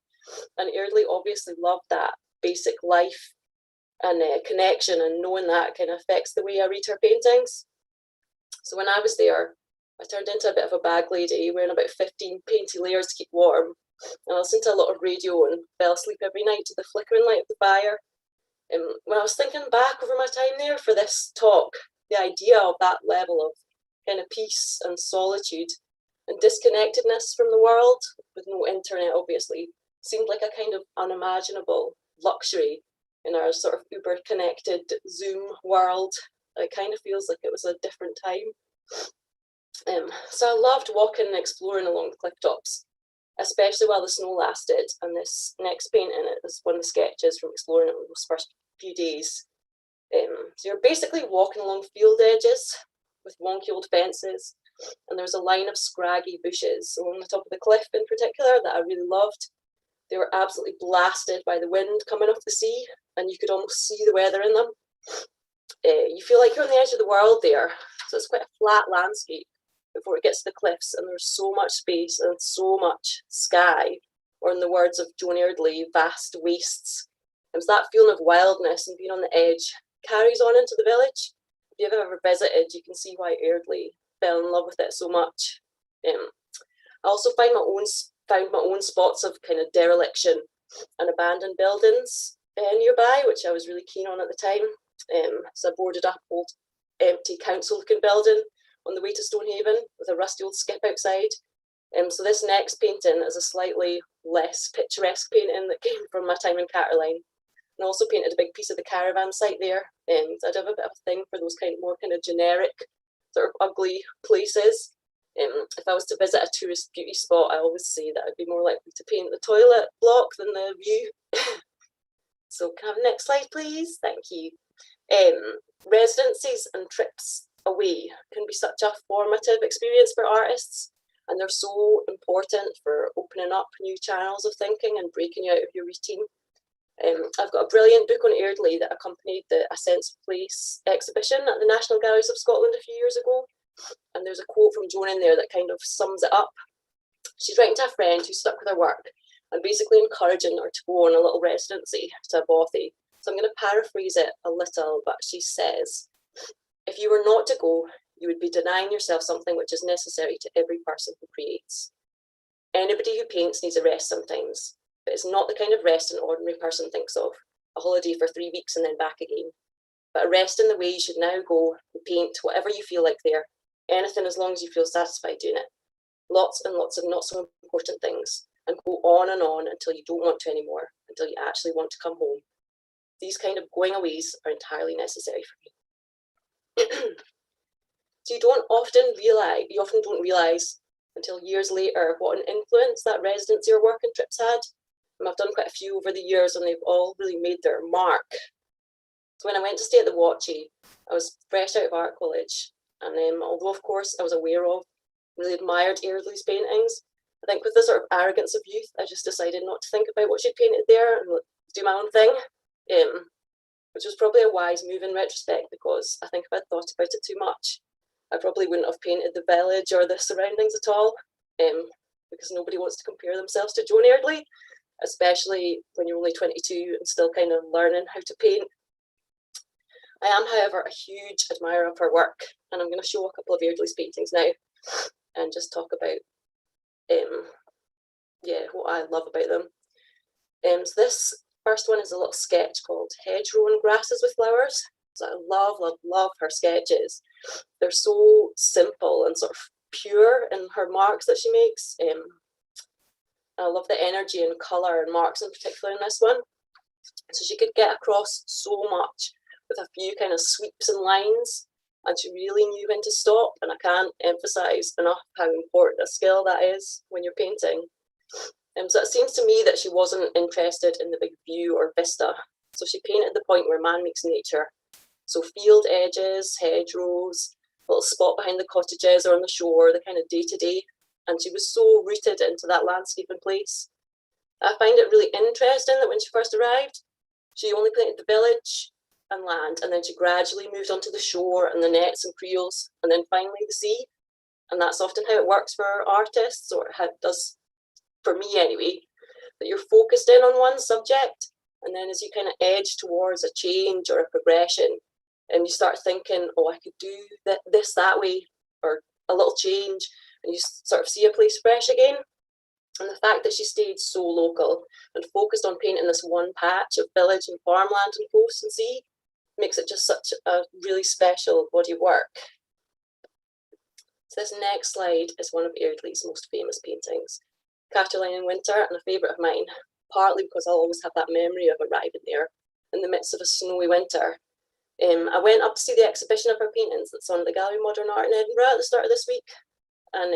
Speaker 11: And Eardley obviously loved that basic life and connection, and knowing that kind of affects the way I read her paintings. So when I was there, I turned into a bit of a bag lady, wearing about 15 painty layers to keep warm. And I listened to a lot of radio and fell asleep every night to the flickering light of the fire. And when I was thinking back over my time there for this talk, the idea of that level of kind of peace and solitude and disconnectedness from the world, with no internet obviously, seemed like a kind of unimaginable luxury in our sort of uber connected Zoom world. It kind of feels like it was a different time. So I loved walking and exploring along the cliff tops, especially while the snow lasted. And this next painting is one of the sketches from exploring it those first few days. So you're basically walking along field edges with wonky old fences, and there's a line of scraggy bushes along the top of the cliff in particular that I really loved. They were absolutely blasted by the wind coming off the sea, and you could almost see the weather in them. You feel like you're on the edge of the world there. So it's quite a flat landscape before it gets to the cliffs, and there's so much space and so much sky or in the words of Joan Eardley, vast wastes. And so that feeling of wildness and being on the edge carries on into the village. If you've ever visited, you can see why Eardley fell in love with it so much. I also found my own spots of kind of dereliction and abandoned buildings nearby, which I was really keen on at the time. So I boarded up old empty council-looking building on the way to Stonehaven with a rusty old skip outside. So this next painting is a slightly less picturesque painting that came from my time in Catterline. And I also painted a big piece of the caravan site there. And I'd have a bit of a thing for those more kind of generic, sort of ugly places. If I was to visit a tourist beauty spot, I always say that I'd be more likely to paint the toilet block than the view. So can I have the next slide, please? Thank you. Residencies and trips away can be such a formative experience for artists, and they're so important for opening up new channels of thinking and breaking out of your routine. I've got a brilliant book on Eardley that accompanied the A Sense of Place exhibition at the National Galleries of Scotland a few years ago. And there's a quote from Joan in there that kind of sums it up. She's writing to a friend who's stuck with her work and basically encouraging her to go on a little residency to Bothy. So I'm going to paraphrase it a little, but she says, if you were not to go, you would be denying yourself something which is necessary to every person who creates. Anybody who paints needs a rest sometimes, but it's not the kind of rest an ordinary person thinks of, a holiday for 3 weeks and then back again. But a rest in the way you should now go and paint whatever you feel like there, anything as long as you feel satisfied doing it. Lots and lots of not so important things, and go on until you don't want to anymore, until you actually want to come home. These kind of going aways are entirely necessary for me. So you often don't realise until years later what an influence that residency or working trips had. And I've done quite a few over the years and they've all really made their mark. So when I went to stay at the Watchy, I was fresh out of art college, and although of course I was aware of, really admired Eardley's paintings, I think with the sort of arrogance of youth, I just decided not to think about what she'd painted there and do my own thing, which was probably a wise move in retrospect, because I think if I'd thought about it too much, I probably wouldn't have painted the village or the surroundings at all, because nobody wants to compare themselves to Joan Eardley, especially when you're only 22 and still kind of learning how to paint. I am, however, a huge admirer of her work, and I'm going to show a couple of Eardley's paintings now and just talk about what I love about them. So this first one is a little sketch called Hedgerow and Grasses with Flowers. So I love, love, love her sketches. They're so simple and sort of pure in her marks that she makes. I love the energy and colour and marks in particular in this one. So she could get across so much with a few kind of sweeps and lines, and she really knew when to stop, and I can't emphasise enough how important a skill that is when you're painting. So it seems to me that she wasn't interested in the big view or vista, so she painted the point where man makes nature. So field edges, hedgerows, little spot behind the cottages or on the shore, the kind of day-to-day, and she was so rooted into that landscape and place. I find it really interesting that when she first arrived, she only painted the village and land, and then she gradually moved onto the shore and the nets and creels, and then finally the sea. And that's often how it works for artists, or how it does for me anyway, that you're focused in on one subject, and then as you kind of edge towards a change or a progression, and you start thinking, oh, I could do this that way, or a little change, and you sort of see a place fresh again. And the fact that she stayed so local and focused on painting this one patch of village and farmland and coast and sea makes it just such a really special body of work. So this next slide is one of Eardley's most famous paintings, Catterline in Winter, and a favourite of mine, partly because I'll always have that memory of arriving there in the midst of a snowy winter. I went up to see the exhibition of her paintings that's on the Gallery of Modern Art in Edinburgh at the start of this week, and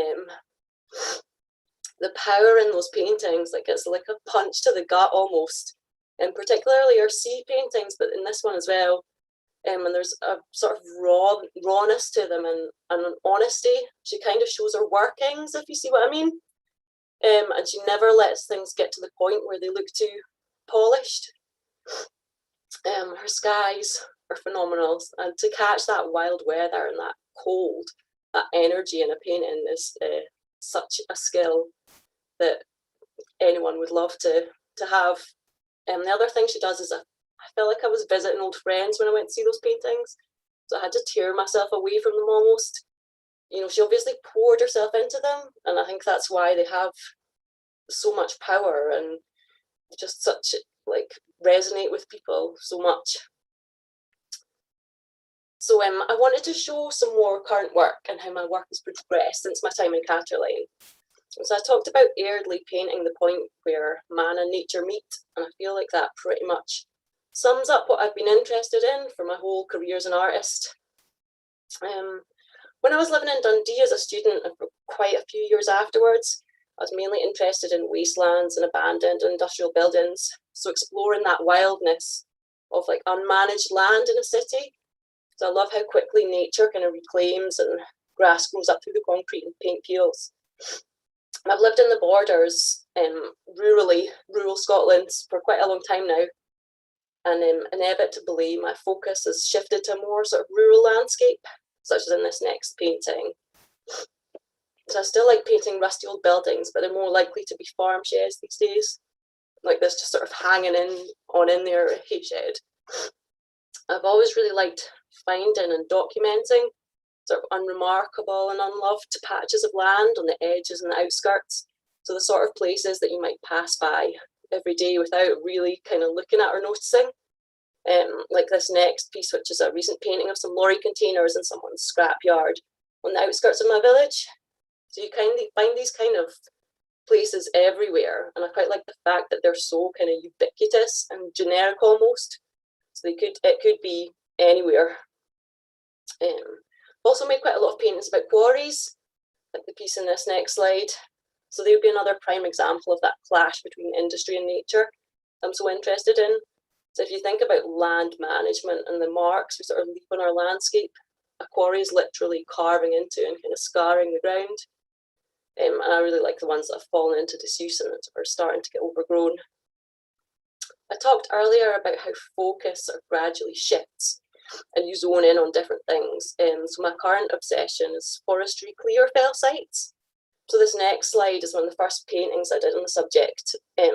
Speaker 11: the power in those paintings, like it's like a punch to the gut almost, and particularly her sea paintings, but in this one as well. And there's a sort of rawness to them and an honesty. She kind of shows her workings, if you see what I mean. And she never lets things get to the point where they look too polished. Her skies are phenomenal, and to catch that wild weather and that cold, that energy in a painting is such a skill that anyone would love to have. The other thing she does is I felt like I was visiting old friends when I went to see those paintings, so I had to tear myself away from them almost. You know, she obviously poured herself into them, and I think that's why they have so much power and just such like resonate with people so much. So I wanted to show some more current work and how my work has progressed since my time in Catterline. So I talked about Eardley painting the point where man and nature meet, and I feel like that pretty much sums up what I've been interested in for my whole career as an artist. When I was living in Dundee as a student, and for quite a few years afterwards, I was mainly interested in wastelands and abandoned industrial buildings. So exploring that wildness of like unmanaged land in a city. So I love how quickly nature kind of reclaims and grass grows up through the concrete and paint peels. I've lived in the borders, rural Scotland for quite a long time now. And inevitably my focus has shifted to a more sort of rural landscape, such as in this next painting. So I still like painting rusty old buildings, but they're more likely to be farm sheds these days. Like this just sort of hanging in their hay shed. I've always really liked finding and documenting sort of unremarkable and unloved patches of land on the edges and the outskirts. So the sort of places that you might pass by every day without really kind of looking at or noticing. Like this next piece, which is a recent painting of some lorry containers in someone's scrapyard on the outskirts of my village. So you kind of find these kind of places everywhere, and I quite like the fact that they're so kind of ubiquitous and generic almost. So it could be anywhere. Also made quite a lot of paintings about quarries, like the piece in this next slide. So they would be another prime example of that clash between industry and nature I'm so interested in. So if you think about land management and the marks we sort of leave on our landscape, a quarry is literally carving into and kind of scarring the ground. And I really like the ones that have fallen into disuse and are starting to get overgrown. I talked earlier about how focus sort of gradually shifts and you zone in on different things. So my current obsession is forestry clear fell sites. So this next slide is one of the first paintings I did on the subject. I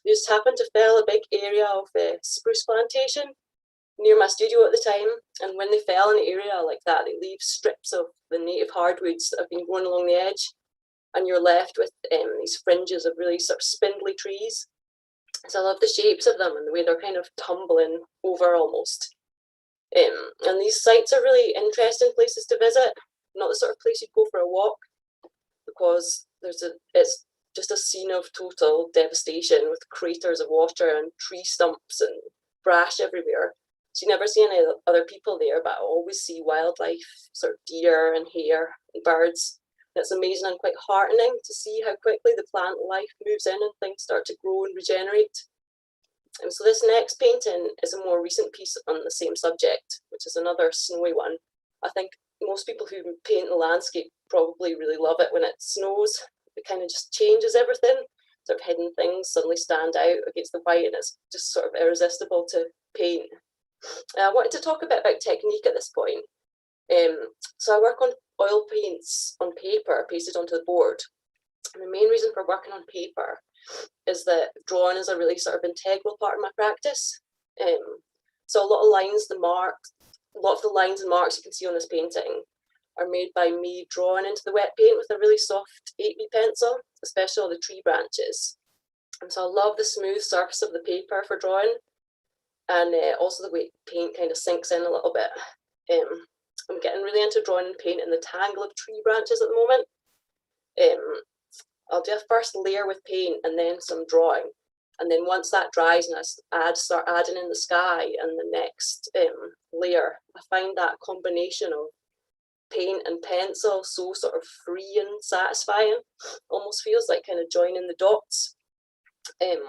Speaker 11: just happened to fell a big area of a spruce plantation near my studio at the time. And when they fell in an area like that, they leave strips of the native hardwoods that have been grown along the edge. And you're left with these fringes of really sort of spindly trees. So I love the shapes of them and the way they're kind of tumbling over almost. And these sites are really interesting places to visit, not the sort of place you'd go for a walk, because it's just a scene of total devastation with craters of water and tree stumps and brash everywhere. So you never see any other people there, but I always see wildlife, sort of deer and hare and birds. It's amazing and quite heartening to see how quickly the plant life moves in and things start to grow and regenerate. And so this next painting is a more recent piece on the same subject, which is another snowy one. I think most people who paint the landscape probably really love it when it snows. It kind of just changes everything. Sort of hidden things suddenly stand out against the white, and it's just sort of irresistible to paint. I wanted to talk a bit about technique at this point. So I work on oil paints on paper pasted onto the board. And the main reason for working on paper is that drawing is a really sort of integral part of my practice. So a lot of the lines and marks you can see on this painting are made by me drawing into the wet paint with a really soft 8B pencil, especially all the tree branches. And so I love the smooth surface of the paper for drawing, and also the way paint kind of sinks in a little bit. I'm getting really into drawing and paint in the tangle of tree branches at the moment. I'll do a first layer with paint and then some drawing. And then once that dries and I start adding in the sky and the next layer, I find that combination of paint and pencil so sort of free and satisfying. Almost feels like kind of joining the dots.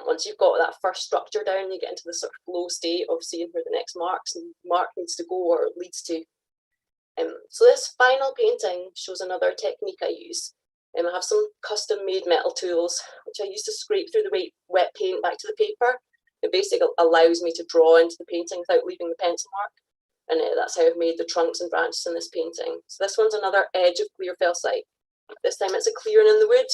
Speaker 11: Once you've got that first structure down, you get into the sort of flow state of seeing where the next mark needs to go or leads to. So this final painting shows another technique I use. I have some custom made metal tools, which I use to scrape through the wet paint back to the paper. It basically allows me to draw into the painting without leaving the pencil mark. And that's how I've made the trunks and branches in this painting. So this one's another edge of clear fell site. This time it's a clearing in the wood.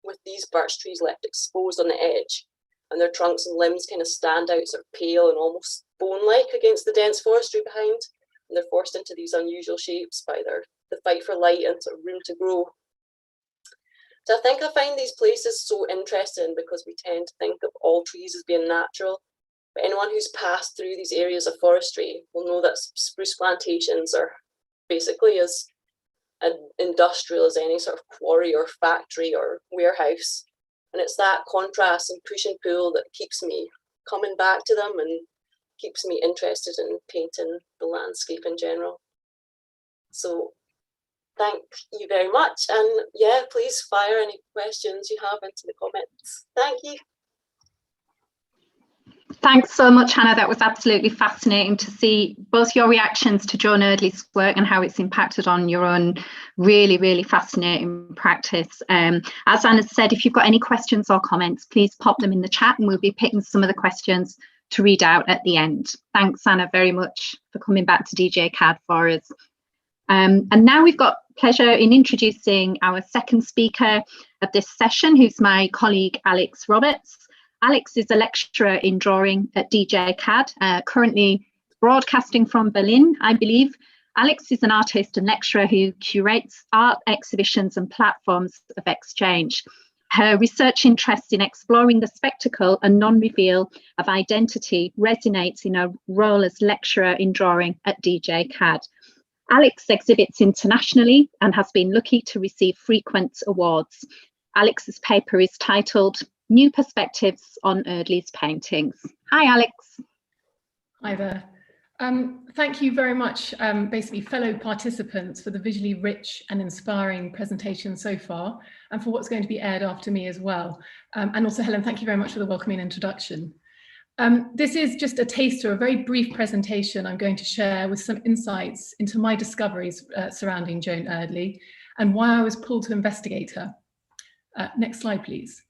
Speaker 11: with these birch trees left exposed on the edge, and their trunks and limbs kind of stand out sort of pale and almost bone-like against the dense forestry behind, and they're forced into these unusual shapes by the fight for light and sort of room to grow. So I think I find these places so interesting because we tend to think of all trees as being natural, but anyone who's passed through these areas of forestry will know that spruce plantations are basically as industrial as any sort of quarry or factory or warehouse. And it's that contrast and push and pull that keeps me coming back to them and keeps me interested in painting the landscape in general. So thank you very much. And yeah, please fire any questions you have into the comments. Thank you.
Speaker 1: Thanks so much, Hannah. That was absolutely fascinating to see both your reactions to Joan Eardley's work and how it's impacted on your own really, really fascinating practice. As Anna said, if you've got any questions or comments, please pop them in the chat and we'll be picking some of the questions to read out at the end. Thanks, Anna, very much for coming back to DJ CAD for us. And now we've got pleasure in introducing our second speaker of this session, who's my colleague, Alex Roberts. Alex is a lecturer in drawing at DJ CAD, currently broadcasting from Berlin, I believe. Alex is an artist and lecturer who curates art exhibitions and platforms of exchange. Her research interest in exploring the spectacle and non-reveal of identity resonates in her role as lecturer in drawing at DJ CAD. Alex exhibits internationally and has been lucky to receive frequent awards. Alex's paper is titled New Perspectives on Eardley's Paintings. Hi, Alex.
Speaker 12: Hi there. Thank you very much, basically fellow participants, for the visually rich and inspiring presentation so far, and for what's going to be aired after me as well. And also, Helen, thank you very much for the welcoming introduction. This is just a taster, a very brief presentation I'm going to share with some insights into my discoveries surrounding Joan Eardley and why I was pulled to investigate her. Next slide, please.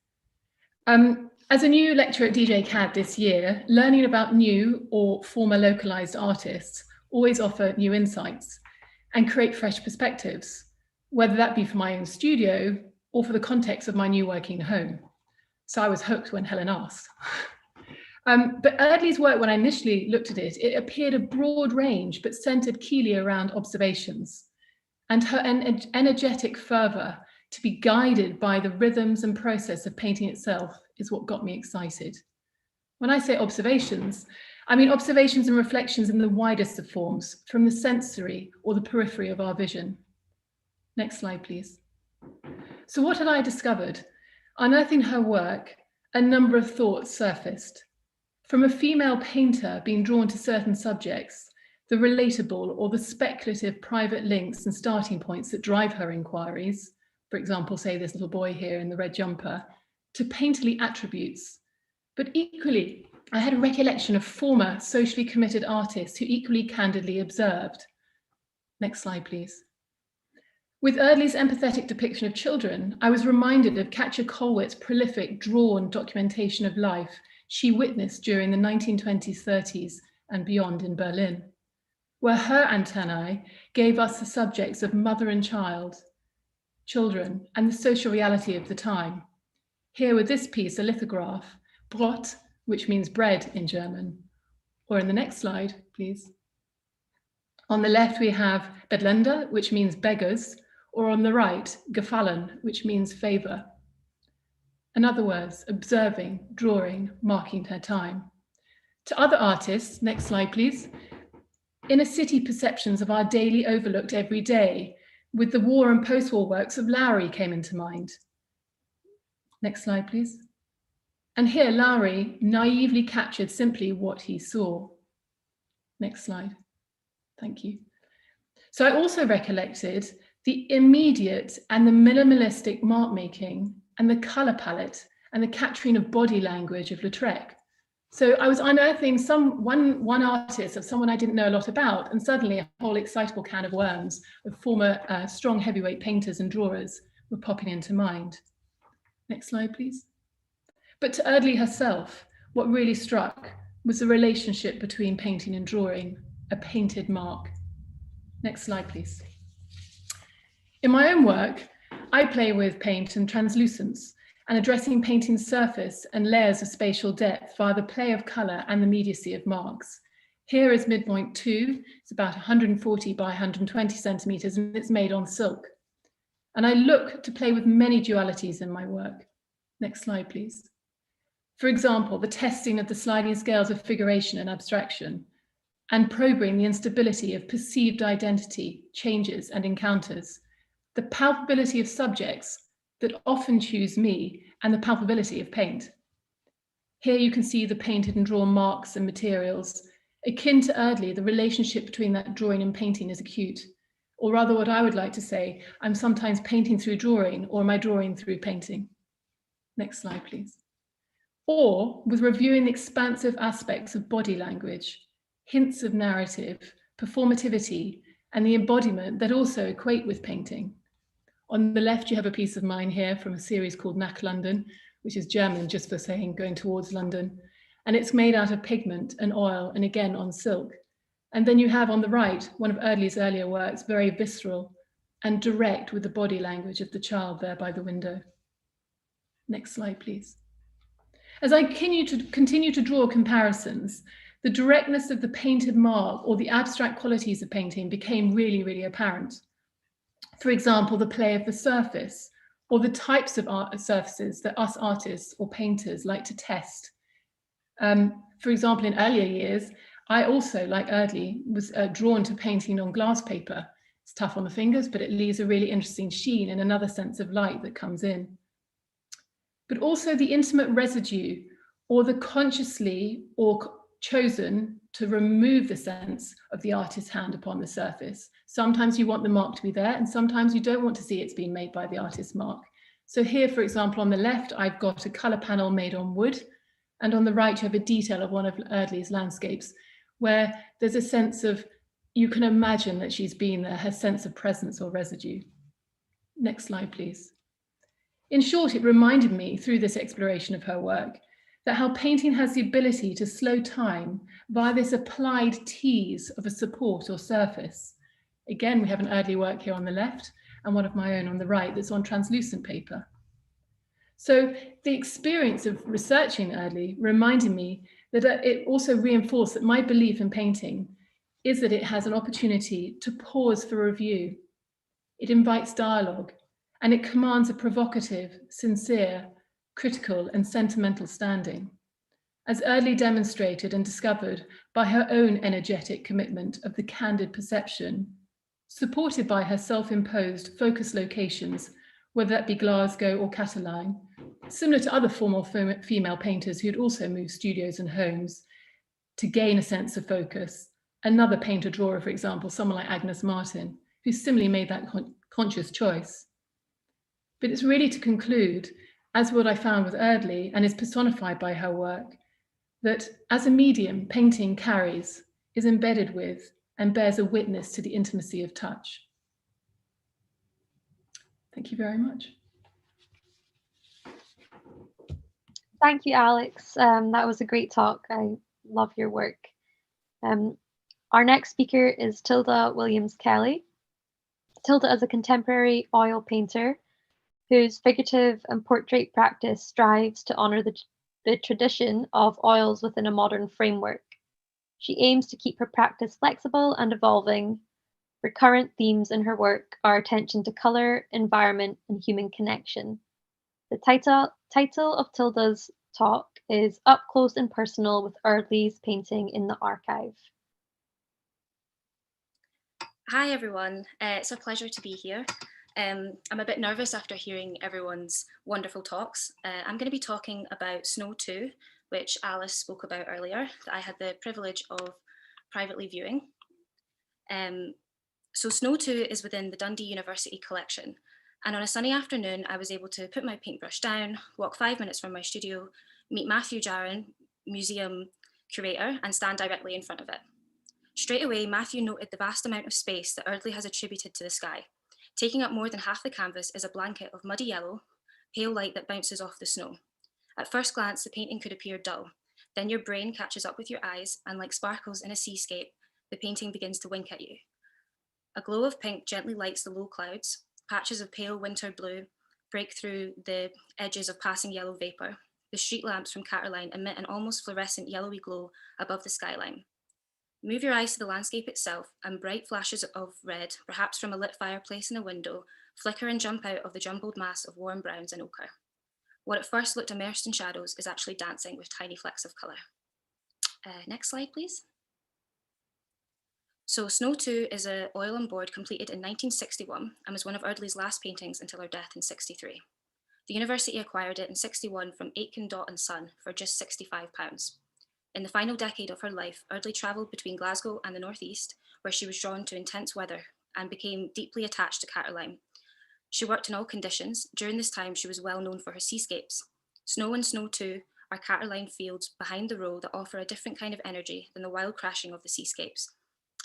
Speaker 12: As a new lecturer at DJ CAD this year, learning about new or former localized artists always offer new insights and create fresh perspectives, whether that be for my own studio or for the context of my new working home. So I was hooked when Helen asked. But Eardley's work, when I initially looked at it, it appeared a broad range, but centered keenly around observations. And her energetic fervor to be guided by the rhythms and process of painting itself is what got me excited. When I say observations, I mean observations and reflections in the widest of forms, from the sensory or the periphery of our vision. Next slide, please. So what had I discovered? Unearthing her work, a number of thoughts surfaced. From a female painter being drawn to certain subjects, the relatable or the speculative private links and starting points that drive her inquiries, for example, say this little boy here in the red jumper, to painterly attributes. But equally, I had a recollection of former socially committed artists who equally candidly observed. Next slide, please. With Eardley's empathetic depiction of children, I was reminded of Katja Kollwitz's prolific drawn documentation of life she witnessed during the 1920s, 30s and beyond in Berlin, where her antennae gave us the subjects of mother and child, children, and the social reality of the time. Here with this piece, a lithograph, Brot, which means bread in German. Or in the next slide, please. On the left, we have Bedländer, which means beggars, or on the right, Gefallen, which means favor. In other words, observing, drawing, marking her time. To other artists, next slide, please. Inner city perceptions of our daily overlooked every day, with the war and post-war works of Lowry came into mind. Next slide, please. And here, Lowry naively captured simply what he saw. Next slide. Thank you. So I also recollected the immediate and the minimalistic mark making and the color palette and the capturing of body language of Lautrec. So I was unearthing one artist of someone I didn't know a lot about, and suddenly a whole excitable can of worms of former strong heavyweight painters and drawers were popping into mind. Next slide, please. But to Eardley herself, what really struck was the relationship between painting and drawing, a painted mark. Next slide, please. In my own work, I play with paint and translucence, and addressing painting's surface and layers of spatial depth via the play of colour and the immediacy of marks. Here is midpoint 2, it's about 140 by 120 centimetres, and it's made on silk. And I look to play with many dualities in my work. Next slide, please. For example, the testing of the sliding scales of figuration and abstraction, and probing the instability of perceived identity, changes and encounters, the palpability of subjects that often choose me, and the palpability of paint. Here you can see the painted and drawn marks and materials. Akin to Eardley, the relationship between that drawing and painting is acute. Or rather, what I would like to say, I'm sometimes painting through drawing, or am I drawing through painting? Next slide, please. Or with reviewing the expansive aspects of body language, hints of narrative, performativity, and the embodiment that also equate with painting. On the left, you have a piece of mine here from a series called Nach London, which is German just for saying going towards London. And it's made out of pigment and oil, and again on silk. And then you have on the right, one of Eardley's earlier works, very visceral and direct with the body language of the child there by the window. Next slide, please. As I continue to draw comparisons, the directness of the painted mark or the abstract qualities of painting became really, really apparent. For example, the play of the surface, or the types of surfaces that us artists or painters like to test. For example, in earlier years, I also, like Eardley, was drawn to painting on glass paper. It's tough on the fingers, but it leaves a really interesting sheen and another sense of light that comes in. But also the intimate residue, or the consciously or chosen to remove the sense of the artist's hand upon the surface. Sometimes you want the mark to be there, and sometimes you don't want to see it's been made by the artist's mark. So here, for example, on the left, I've got a colour panel made on wood, and on the right, you have a detail of one of Eardley's landscapes, where there's a sense of, you can imagine that she's been there, her sense of presence or residue. Next slide, please. In short, it reminded me through this exploration of her work that how painting has the ability to slow time via this applied tease of a support or surface. Again, we have an Eardley work here on the left and one of my own on the right that's on translucent paper. So the experience of researching Eardley reminded me that it also reinforced that my belief in painting is that it has an opportunity to pause for review. It invites dialogue, and it commands a provocative, sincere, critical and sentimental standing, as Eardley demonstrated and discovered by her own energetic commitment of the candid perception, supported by her self-imposed focus locations, whether that be Glasgow or Cataline, similar to other formal female painters who'd also moved studios and homes to gain a sense of focus. Another painter-drawer, for example, someone like Agnes Martin, who similarly made that conscious choice. But it's really to conclude, as what I found with Eardley and is personified by her work, that as a medium, painting carries, is embedded with, and bears a witness to the intimacy of touch. Thank you very much.
Speaker 2: Thank you, Alex. That was a great talk. I love your work. Our next speaker is Tilda Williams-Kelly. Tilda is a contemporary oil painter whose figurative and portrait practice strives to honour the tradition of oils within a modern framework. She aims to keep her practice flexible and evolving. Recurrent themes in her work are attention to colour, environment, and human connection. The title of Tilda's talk is Up Close and Personal with Eardley's Painting in the Archive.
Speaker 13: Hi everyone, it's a pleasure to be here. I'm a bit nervous after hearing everyone's wonderful talks. I'm going to be talking about Snow 2, which Alice spoke about earlier, that I had the privilege of privately viewing. So Snow 2 is within the Dundee University collection. And on a sunny afternoon, I was able to put my paintbrush down, walk 5 minutes from my studio, meet Matthew Jarron, museum curator, and stand directly in front of it. Straight away, Matthew noted the vast amount of space that Eardley has attributed to the sky. Taking up more than half the canvas is a blanket of muddy yellow, pale light that bounces off the snow. At first glance, the painting could appear dull. Then your brain catches up with your eyes, and like sparkles in a seascape, the painting begins to wink at you. A glow of pink gently lights the low clouds, patches of pale winter blue, break through the edges of passing yellow vapour. The street lamps from Catterline emit an almost fluorescent yellowy glow above the skyline. Move your eyes to the landscape itself, and bright flashes of red, perhaps from a lit fireplace in a window, flicker and jump out of the jumbled mass of warm browns and ochre. What at first looked immersed in shadows is actually dancing with tiny flecks of colour. Next slide, please. So Snow 2 is an oil on board completed in 1961 and was one of Eardley's last paintings until her death in 63. The university acquired it in 61 from Aitken Dot and Son for just £65. In the final decade of her life, Eardley travelled between Glasgow and the northeast, where she was drawn to intense weather and became deeply attached to Catterline. She worked in all conditions. During this time, she was well known for her seascapes. Snow and Snow 2 are Catterline fields behind the row that offer a different kind of energy than the wild crashing of the seascapes,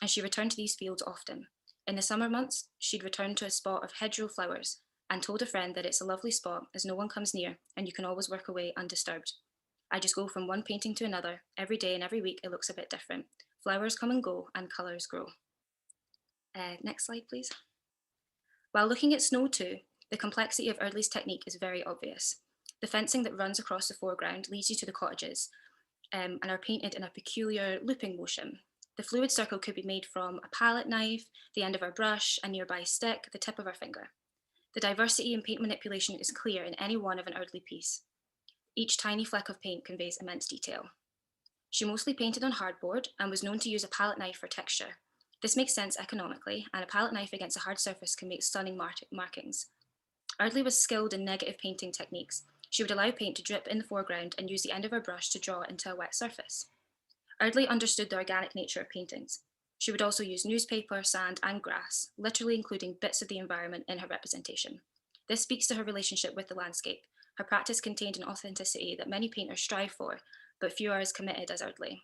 Speaker 13: and she returned to these fields often. In the summer months, she'd return to a spot of hedgerow flowers and told a friend that it's a lovely spot as no one comes near and you can always work away undisturbed. I just go from one painting to another. Every day and every week it looks a bit different. Flowers come and go and colours grow. Next slide, please. While looking at Snow 2, the complexity of Eardley's technique is very obvious. The fencing that runs across the foreground leads you to the cottages and are painted in a peculiar looping motion. The fluid circle could be made from a palette knife, the end of our brush, a nearby stick, the tip of our finger. The diversity in paint manipulation is clear in any one of an Eardley piece. Each tiny fleck of paint conveys immense detail. She mostly painted on hardboard and was known to use a palette knife for texture. This makes sense economically, and a palette knife against a hard surface can make stunning markings. Eardley was skilled in negative painting techniques. She would allow paint to drip in the foreground and use the end of her brush to draw it into a wet surface. Eardley understood the organic nature of paintings. She would also use newspaper, sand, and grass, literally including bits of the environment in her representation. This speaks to her relationship with the landscape. Her practice contained an authenticity that many painters strive for, but few are as committed as Eardley.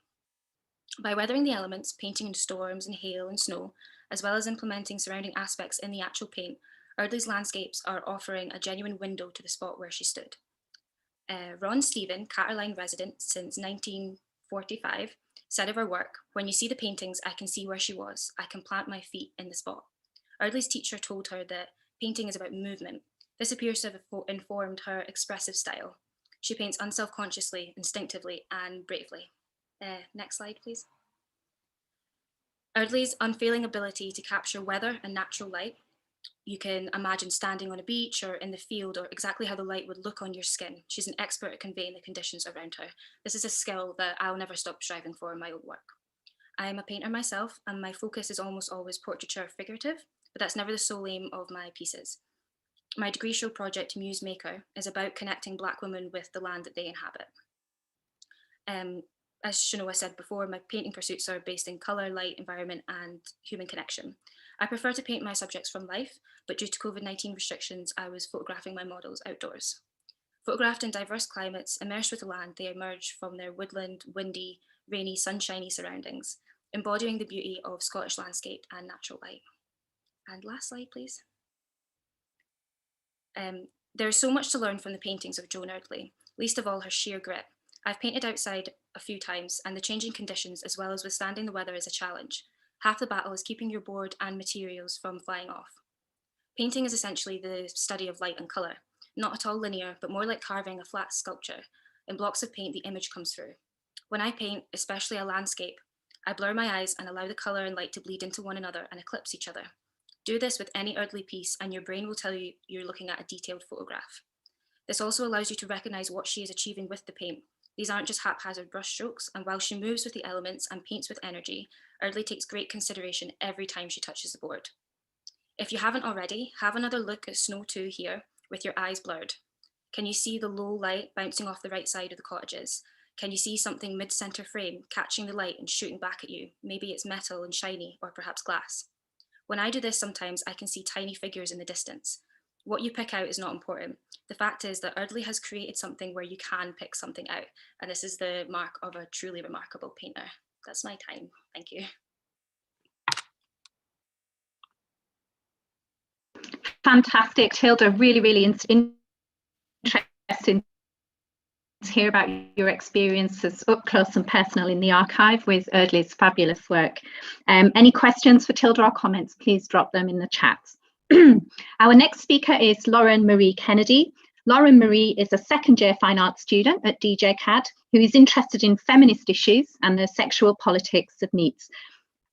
Speaker 13: By weathering the elements, painting in storms and hail and snow, as well as implementing surrounding aspects in the actual paint, Eardley's landscapes are offering a genuine window to the spot where she stood. Ron Stephen, Catterline resident since 1945, said of her work, "When you see the paintings, I can see where she was. I can plant my feet in the spot." Eardley's teacher told her that painting is about movement. This appears to have informed her expressive style. She paints unselfconsciously, instinctively, and bravely. Next slide, please. Eardley's unfailing ability to capture weather and natural light. You can imagine standing on a beach or in the field, or exactly how the light would look on your skin. She's an expert at conveying the conditions around her. This is a skill that I'll never stop striving for in my own work. I'm a painter myself, and my focus is almost always portraiture figurative, but that's never the sole aim of my pieces. My degree show project, Muse Maker, is about connecting Black women with the land that they inhabit. As Shanoa said before, my painting pursuits are based in colour, light, environment, and human connection. I prefer to paint my subjects from life, but due to COVID-19 restrictions, I was photographing my models outdoors. Photographed in diverse climates, immersed with the land, they emerge from their woodland, windy, rainy, sunshiny surroundings, embodying the beauty of Scottish landscape and natural light. And last slide, please. There is so much to learn from the paintings of Joan Eardley, least of all her sheer grit. I've painted outside a few times, and the changing conditions as well as withstanding the weather is a challenge. Half the battle is keeping your board and materials from flying off. Painting is essentially the study of light and colour, not at all linear, but more like carving a flat sculpture. In blocks of paint, the image comes through. When I paint, especially a landscape, I blur my eyes and allow the colour and light to bleed into one another and eclipse each other. Do this with any Eardley piece and your brain will tell you you're looking at a detailed photograph. This also allows you to recognise what she is achieving with the paint. These aren't just haphazard brush strokes, and while she moves with the elements and paints with energy, Eardley takes great consideration every time she touches the board. If you haven't already, have another look at Snow 2 here with your eyes blurred. Can you see the low light bouncing off the right side of the cottages? Can you see something mid-centre frame catching the light and shooting back at you? Maybe it's metal and shiny, or perhaps glass. When I do this sometimes, I can see tiny figures in the distance. What you pick out is not important. The fact is that Eardley has created something where you can pick something out, and this is the mark of a truly remarkable painter. That's my time. Thank you.
Speaker 1: Fantastic, Hilda. Really, really interesting to hear about your experiences up close and personal in the archive with Eardley's fabulous work. Any questions for Tilda or comments, please drop them in the chat. Our next speaker is Lauren Marie Kennedy. Lauren Marie is a second-year fine arts student at DJCAD who is interested in feminist issues and the sexual politics of needs.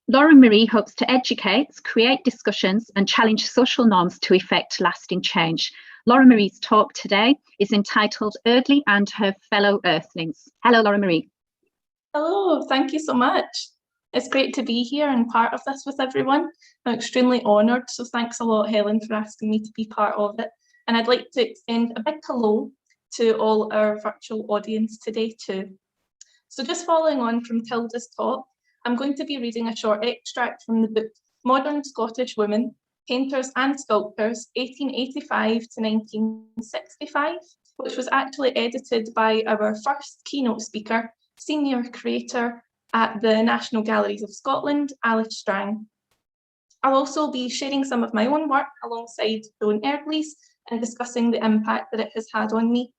Speaker 1: Lauren Marie hopes to educate, create discussions and challenge social norms to effect lasting change. Lauren Marie's talk today is entitled Eardley and Her Fellow Earthlings. Hello, Lauren Marie.
Speaker 14: Hello, thank you so much. It's great to be here and part of this with everyone. I'm extremely honoured, so thanks a lot, Helen, for asking me to be part of it. And I'd like to extend a big hello to all our virtual audience today too. So just following on from Tilda's talk, I'm going to be reading a short extract from the book Modern Scottish Women, Painters and Sculptors, 1885 to 1965, which was actually edited by our first keynote speaker, Senior Curator at the National Galleries of Scotland, Alice Strang. I'll also be sharing some of my own work alongside Joan Eardley's and discussing the impact that it has had on me.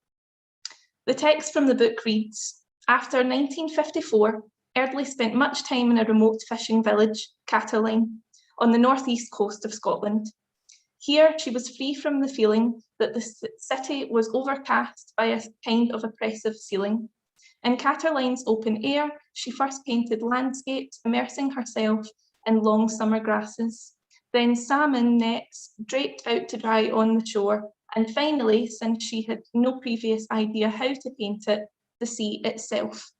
Speaker 14: The text from the book reads, after 1954, Eardley spent much time in a remote fishing village, Catterline, on the northeast coast of Scotland. Here, she was free from the feeling that the city was overcast by a kind of oppressive ceiling. In Catterline's open air, she first painted landscapes, immersing herself in long summer grasses, then salmon nets draped out to dry on the shore, and finally, since she had no previous idea how to paint it, the sea itself.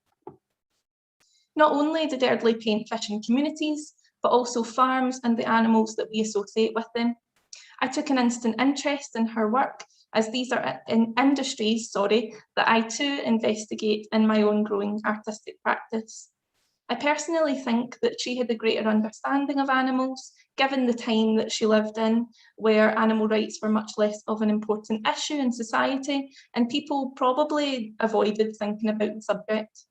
Speaker 14: Not only did Eardley paint fishing communities, but also farms and the animals that we associate with them. I took an instant interest in her work, as these are industries, that I too investigate in my own growing artistic practice. I personally think that she had a greater understanding of animals, given the time that she lived in, where animal rights were much less of an important issue in society, and people probably avoided thinking about the subject.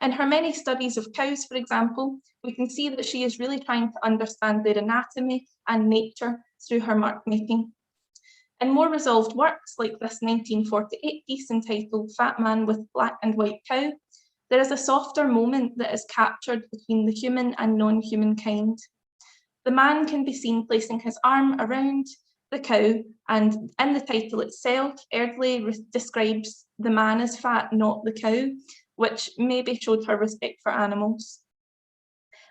Speaker 14: In her many studies of cows, for example, we can see that she is really trying to understand their anatomy and nature through her mark making. In more resolved works like this 1948 piece entitled Fat Man with Black and White Cow, there is a softer moment that is captured between the human and non-human kind. The man can be seen placing his arm around the cow, and in the title itself, Eardley describes the man as fat, not the cow, which maybe showed her respect for animals.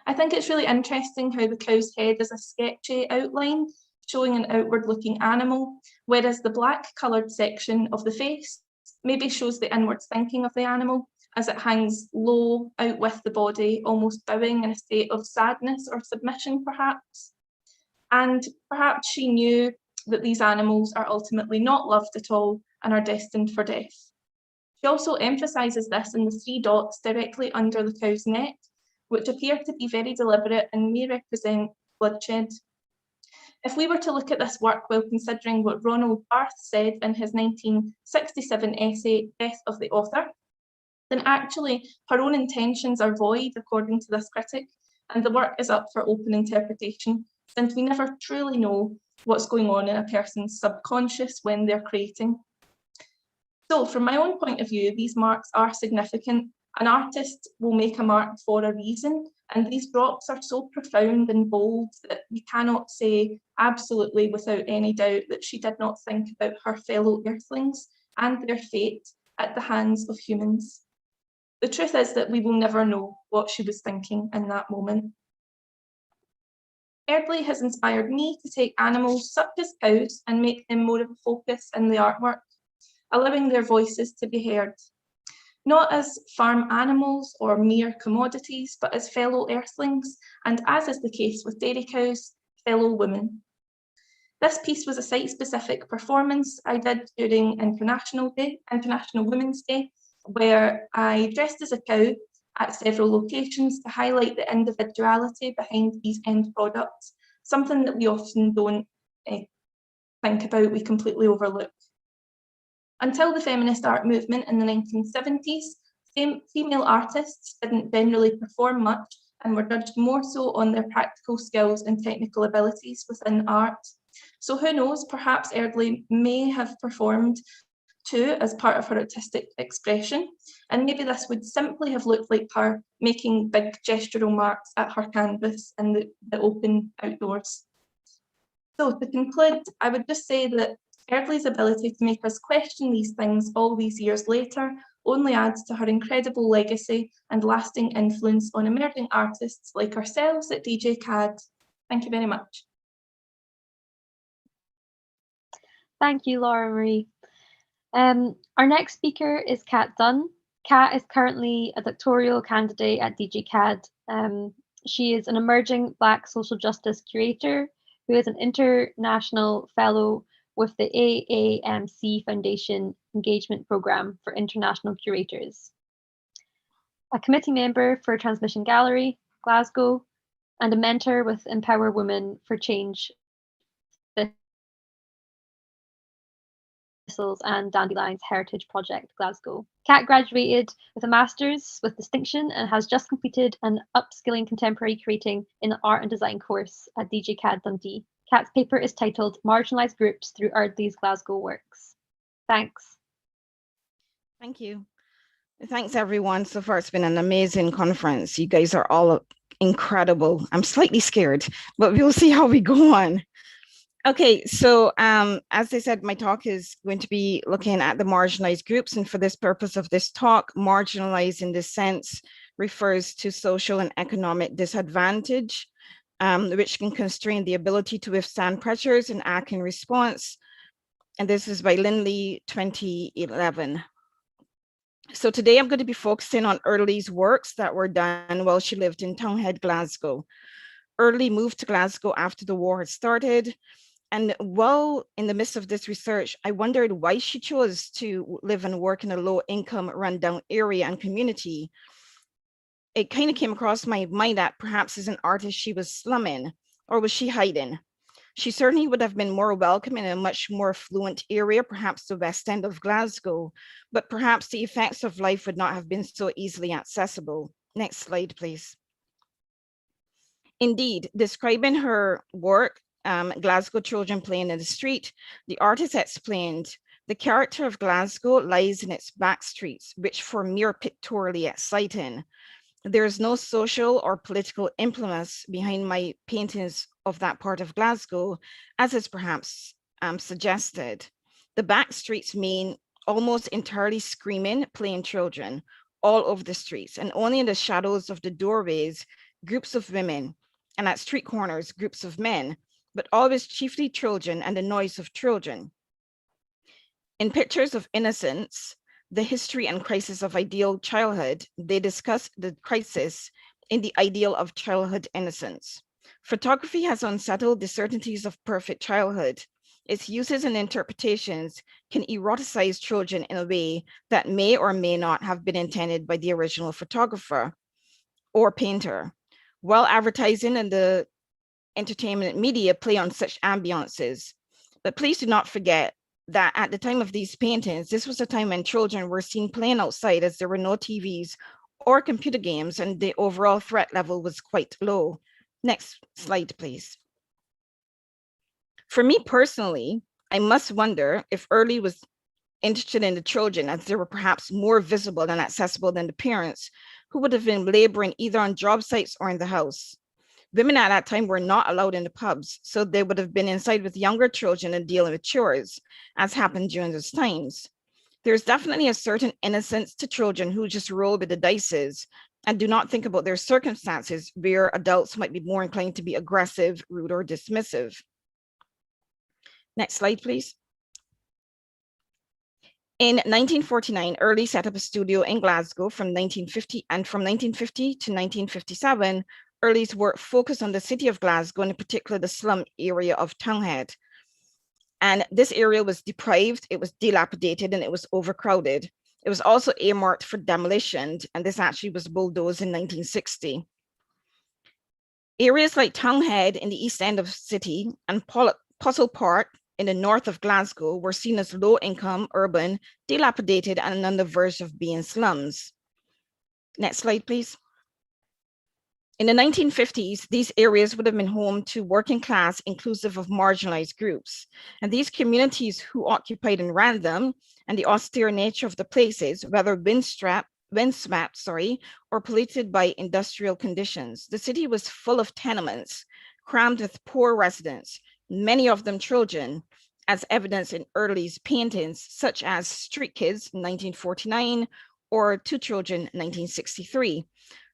Speaker 14: I think it's really interesting how the cow's head is a sketchy outline, showing an outward-looking animal, whereas the black-coloured section of the face maybe shows the inwards thinking of the animal, as it hangs low out with the body, almost bowing in a state of sadness or submission, perhaps. And perhaps she knew that these animals are ultimately not loved at all and are destined for death. She also emphasises this in the 3 dots directly under the cow's neck, which appear to be very deliberate and may represent bloodshed. If we were to look at this work while considering what Ronald Barth said in his 1967 essay, Death of the Author, then actually her own intentions are void, according to this critic, and the work is up for open interpretation, since we never truly know what's going on in a person's subconscious when they're creating. So from my own point of view, these marks are significant. An artist will make a mark for a reason, and these drops are so profound and bold that we cannot say absolutely without any doubt that she did not think about her fellow earthlings and their fate at the hands of humans. The truth is that we will never know what she was thinking in that moment. Eardley has inspired me to take animals such as cows and make them more of a focus in the artwork, allowing their voices to be heard. Not as farm animals or mere commodities, but as fellow earthlings, and as is the case with dairy cows, fellow women. This piece was a site-specific performance I did during International Women's Day, where I dressed as a cow at several locations to highlight the individuality behind these end products, something that we often don't think about, we completely overlook. Until the feminist art movement in the 1970s, female artists didn't generally perform much and were judged more so on their practical skills and technical abilities within art. So who knows, perhaps Eardley may have performed too as part of her artistic expression, and maybe this would simply have looked like her making big gestural marks at her canvas in the open outdoors. So to conclude, I would just say that Eardley's ability to make us question these things all these years later only adds to her incredible legacy and lasting influence on emerging artists like ourselves at DJ CAD. Thank you very much.
Speaker 2: Thank you, Laura Marie. Our next speaker is Kat Dunn. Kat is currently a doctoral candidate at DG CAD. She is an emerging Black social justice curator who is an international fellow with the AAMC Foundation Engagement Programme for International Curators, a committee member for Transmission Gallery, Glasgow, and a mentor with Empower Women for Change and Dandelion's Heritage Project, Glasgow. Kat graduated with a Master's with distinction and has just completed an upskilling contemporary curating in the art and design course at DG CAD Dundee. Kat's paper is titled Marginalised Groups Through Eardley's Glasgow Works. Thanks.
Speaker 15: Thank you. Thanks everyone. So far it's been an amazing conference. You guys are all incredible. I'm slightly scared, but we'll see how we go on. Okay, so as I said, my talk is going to be looking at the marginalized groups. And for this purpose of this talk, marginalized in this sense refers to social and economic disadvantage, which can constrain the ability to withstand pressures and act in response. And this is by Lindley, 2011. So today I'm going to be focusing on Eardley's works that were done while she lived in Townhead, Glasgow. Eardley moved to Glasgow after the war had started. And while in the midst of this research, I wondered why she chose to live and work in a low-income, rundown area and community. It kind of came across my mind that perhaps as an artist, she was slumming, or was she hiding? She certainly would have been more welcome in a much more affluent area, perhaps the West End of Glasgow, but perhaps the effects of life would not have been so easily accessible. Next slide, please. Indeed, describing her work, Glasgow Children Playing in the Street, the artist explained, the character of Glasgow lies in its back streets, which for me are pictorially exciting. There is no social or political implements behind my paintings of that part of Glasgow, as is perhaps suggested. The back streets mean almost entirely screaming, playing children all over the streets, and only in the shadows of the doorways, groups of women, and at street corners, groups of men, but always chiefly children and the noise of children. In Pictures of Innocence, the history and crisis of ideal childhood, they discuss the crisis in the ideal of childhood innocence. Photography has unsettled the certainties of perfect childhood. Its uses and interpretations can eroticize children in a way that may or may not have been intended by the original photographer or painter, while advertising and the entertainment media play on such ambiances. But please do not forget that at the time of these paintings, this was a time when children were seen playing outside as there were no TVs or computer games and the overall threat level was quite low. Next slide, please. For me personally, I must wonder if Eardley was interested in the children as they were perhaps more visible and accessible than the parents who would have been laboring either on job sites or in the house. Women at that time were not allowed in the pubs, so they would have been inside with younger children and dealing with chores, as happened during those times. There's definitely a certain innocence to children who just roll with the dices and do not think about their circumstances, where adults might be more inclined to be aggressive, rude, or dismissive. Next slide, please. In 1949, Eardley set up a studio in Glasgow from 1950, and from 1950 to 1957, Eardley's work focused on the city of Glasgow, and in particular the slum area of Townhead. And this area was deprived, it was dilapidated, and it was overcrowded. It was also earmarked for demolition, and this actually was bulldozed in 1960. Areas like Townhead in the east end of the city and Postle Park in the north of Glasgow were seen as low-income, urban, dilapidated, and on the verge of being slums. Next slide, please. In the 1950s, these areas would have been home to working class, inclusive of marginalized groups. And these communities who occupied and ran them, and the austere nature of the places, whether windswept, or polluted by industrial conditions. The city was full of tenements, crammed with poor residents, many of them children, as evidenced in Eardley's paintings, such as Street Kids, 1949, or Two Children, 1963.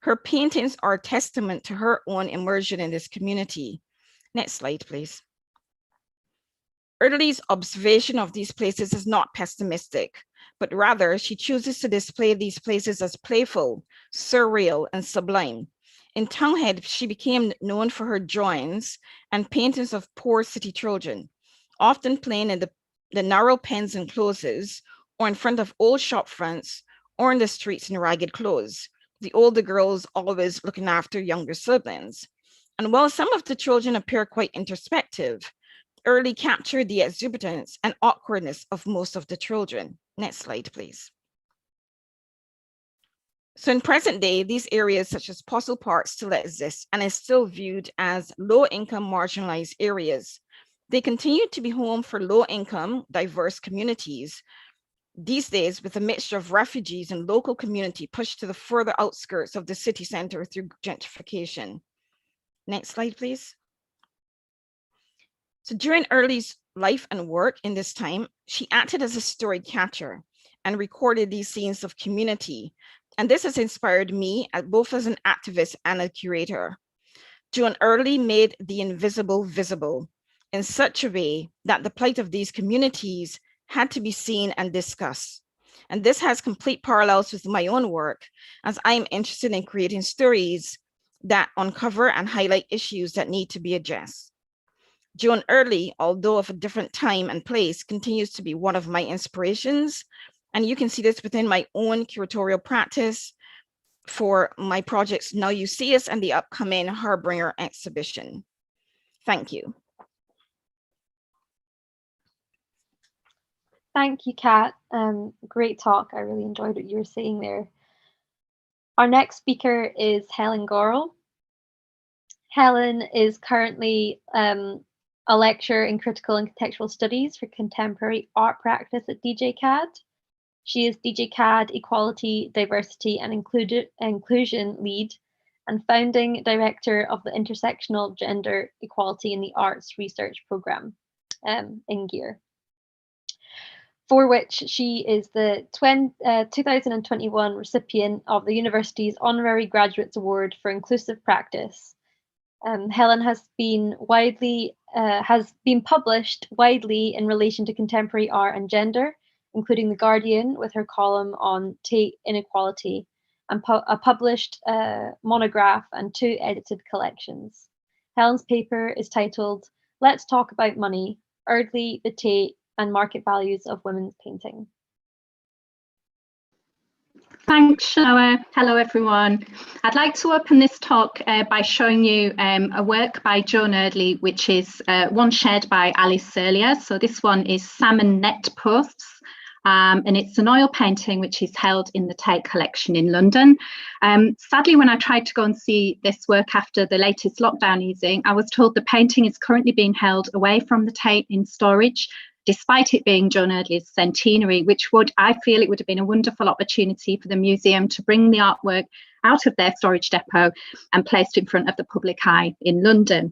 Speaker 15: Her paintings are a testament to her own immersion in this community. Next slide, please. Eardley's observation of these places is not pessimistic, but rather she chooses to display these places as playful, surreal, and sublime. In Townhead, she became known for her drawings and paintings of poor city children, often playing in the narrow pens and closes, or in front of old shop fronts, or in the streets in ragged clothes, the older girls always looking after younger siblings. And while some of the children appear quite introspective, Eardley captured the exuberance and awkwardness of most of the children. Next slide, please. So in present day, these areas such as Postle Park still exist and is still viewed as low-income marginalized areas. They continue to be home for low-income, diverse communities. These days, with a mixture of refugees and local community pushed to the further outskirts of the city center through gentrification. Next slide, please. So during Eardley's life and work in this time, she acted as a story catcher and recorded these scenes of community. And this has inspired me both as an activist and a curator. Joan Eardley made the invisible visible in such a way that the plight of these communities had to be seen and discussed. And this has complete parallels with my own work, as I'm interested in creating stories that uncover and highlight issues that need to be addressed. Joan Eardley, although of a different time and place, continues to be one of my inspirations. And you can see this within my own curatorial practice for my projects Now You See Us and the upcoming Harbinger exhibition. Thank you.
Speaker 2: Thank you, Kat. Great talk. I really enjoyed what you were saying there. Our next speaker is Helen Gorrell. Helen is currently a lecturer in critical and contextual studies for contemporary art practice at DJCAD. She is DJCAD Equality, Diversity and Inclusion Lead and founding director of the Intersectional Gender Equality in the Arts Research Programme in GEAR, for which she is the 2021 recipient of the university's Honorary Graduates Award for Inclusive Practice. Helen has been published widely in relation to contemporary art and gender, including The Guardian with her column on Tate inequality, and a published monograph and 2 edited collections. Helen's paper is titled Let's Talk About Money, Eardley, the Tate, and Market Values of Women's Painting.
Speaker 1: Thanks, Shanoa. Hello, everyone. I'd like to open this talk by showing you a work by Joan Eardley, which is one shared by Alice earlier. So this one is Salmon Net Posts, and it's an oil painting which is held in the Tate collection in London. Sadly, when I tried to go and see this work after the latest lockdown easing, I was told the painting is currently being held away from the Tate in storage, despite it being Joan Eardley's centenary, which I feel it would have been a wonderful opportunity for the museum to bring the artwork out of their storage depot and placed in front of the public eye in London.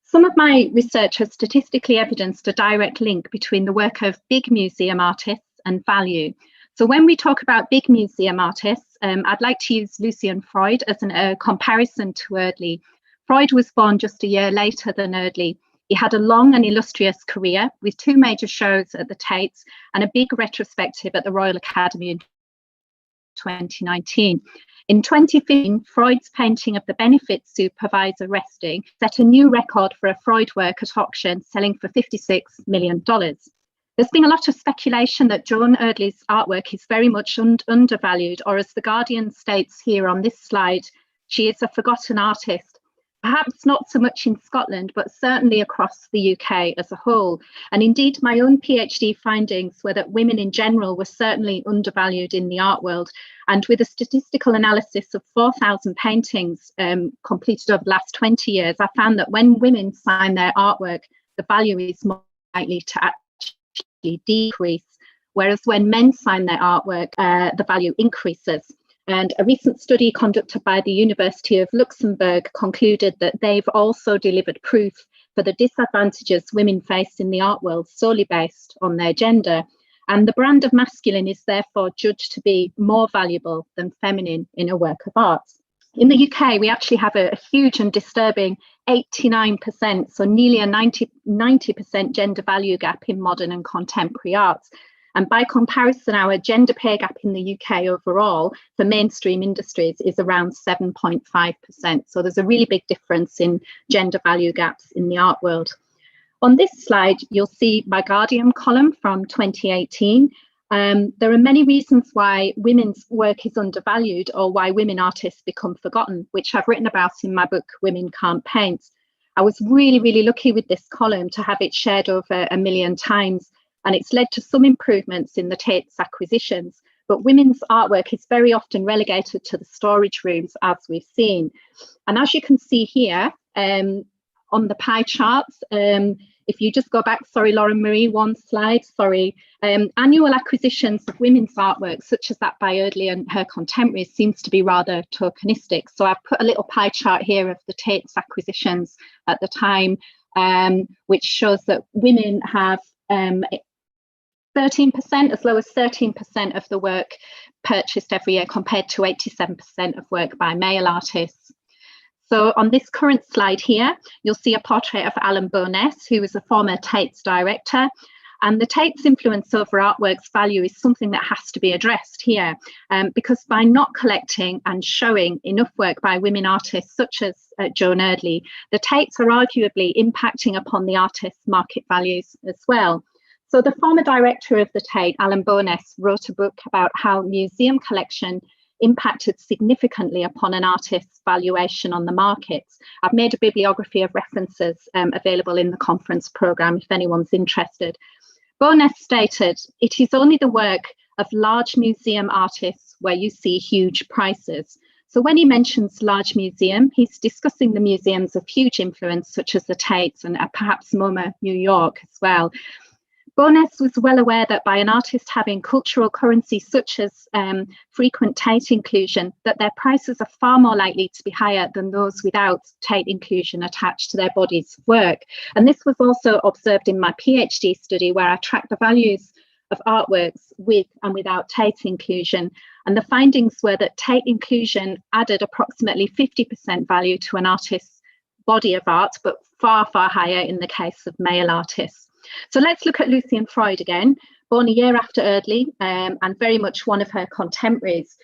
Speaker 1: Some of my research has statistically evidenced a direct link between the work of big museum artists and value. So when we talk about big museum artists, I'd like to use Lucian Freud as a comparison to Eardley. Freud was born just a year later than Eardley. He had a long and illustrious career with 2 major shows at the Tates and a big retrospective at the Royal Academy in 2019. In 2015, Freud's painting of the benefit supervisor resting set a new record for a Freud work at auction, selling for $56 million. There's been a lot of speculation that Joan Eardley's artwork is very much undervalued, or as The Guardian states here on this slide, she is a forgotten artist. Perhaps not so much in Scotland, but certainly across the UK as a whole. And indeed, my own PhD findings were that women in general were certainly undervalued in the art world. And with a statistical analysis of 4,000 paintings completed over the last 20 years, I found that when women sign their artwork, the value is more likely to actually decrease, whereas when men sign their artwork, the value increases. And a recent study conducted by the University of Luxembourg concluded that they've also delivered proof for the disadvantages women face in the art world solely based on their gender. And the brand of masculine is therefore judged to be more valuable than feminine in a work of art. In the UK, we actually have a huge and disturbing 89%, so nearly a 90% gender value gap in modern and contemporary art. And by comparison, our gender pay gap in the UK overall for mainstream industries is around 7.5%. So there's a really big difference in gender value gaps in the art world. On this slide, you'll see my Guardian column from 2018. There are many reasons why women's work is undervalued or why women artists become forgotten, which I've written about in my book, Women Can't Paint. I was really, really lucky with this column to have it shared over 1 million times, and it's led to some improvements in the Tate's acquisitions. But women's artwork is very often relegated to the storage rooms, as we've seen. And as you can see here on the pie charts, if you just go back, sorry, Lauren Marie, one slide, sorry. Annual acquisitions of women's artwork, such as that by Eardley and her contemporaries, seems to be rather tokenistic. So I've put a little pie chart here of the Tate's acquisitions at the time, which shows that women have 13%, as low as 13% of the work purchased every year, compared to 87% of work by male artists. So on this current slide here, you'll see a portrait of Alan Bowness, who was a former Tate's director. And the Tate's influence over artwork's value is something that has to be addressed here, because by not collecting and showing enough work by women artists such as Joan Eardley, the Tate's are arguably impacting upon the artist's market values as well. So the former director of the Tate, Alan Bowness, wrote a book about how museum collection impacted significantly upon an artist's valuation on the markets. I've made a bibliography of references available in the conference programme if anyone's interested. Bowness stated, "It is only the work of large museum artists where you see huge prices." So when he mentions large museum, he's discussing the museums of huge influence, such as the Tate's and perhaps MoMA, New York as well. Bowness was well aware that by an artist having cultural currency such as frequent Tate inclusion, that their prices are far more likely to be higher than those without Tate inclusion attached to their body's work. And this was also observed in my PhD study, where I tracked the values of artworks with and without Tate inclusion. And the findings were that Tate inclusion added approximately 50% value to an artist's body of art, but far, far higher in the case of male artists. So let's look at Lucian Freud again, born a year after Eardley and very much one of her contemporaries.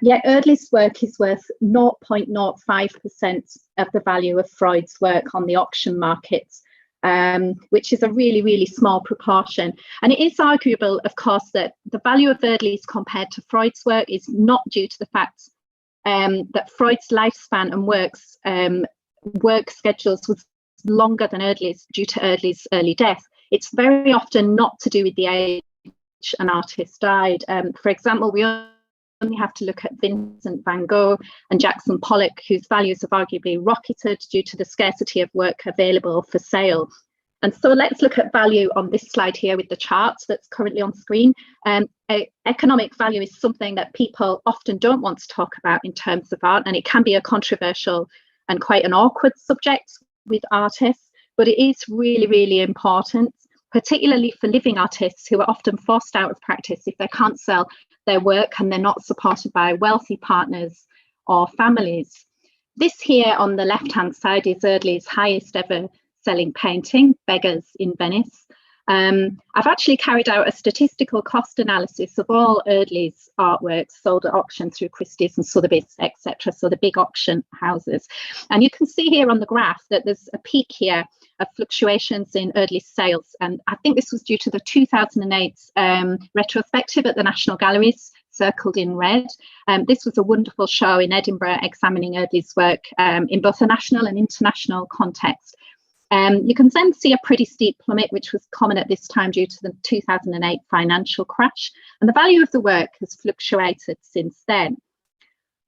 Speaker 1: Yet Eardley's work is worth 0.05% of the value of Freud's work on the auction markets, which is a really, really small proportion. And it is arguable, of course, that the value of Eardley's compared to Freud's work is not due to the fact that Freud's lifespan and work schedules was longer than Eardley's due to Eardley's early death. It's very often not to do with the age an artist died. For example, we only have to look at Vincent van Gogh and Jackson Pollock, whose values have arguably rocketed due to the scarcity of work available for sale. And so let's look at value on this slide here with the chart that's currently on screen. Economic value is something that people often don't want to talk about in terms of art, and it can be a controversial and quite an awkward subject with artists. But it is really, really important, particularly for living artists who are often forced out of practice if they can't sell their work and they're not supported by wealthy partners or families. This here on the left-hand side is Eardley's highest ever selling painting, Beggars in Venice. I've actually carried out a statistical cost analysis of all Eardley's artworks sold at auction through Christie's and Sotheby's, etc., so the big auction houses. And you can see here on the graph that there's a peak here of fluctuations in Eardley's sales. And I think this was due to the 2008 retrospective at the National Galleries, circled in red. This was a wonderful show in Edinburgh examining Eardley's work in both a national and international context. You can then see a pretty steep plummet, which was common at this time due to the 2008 financial crash. And the value of the work has fluctuated since then.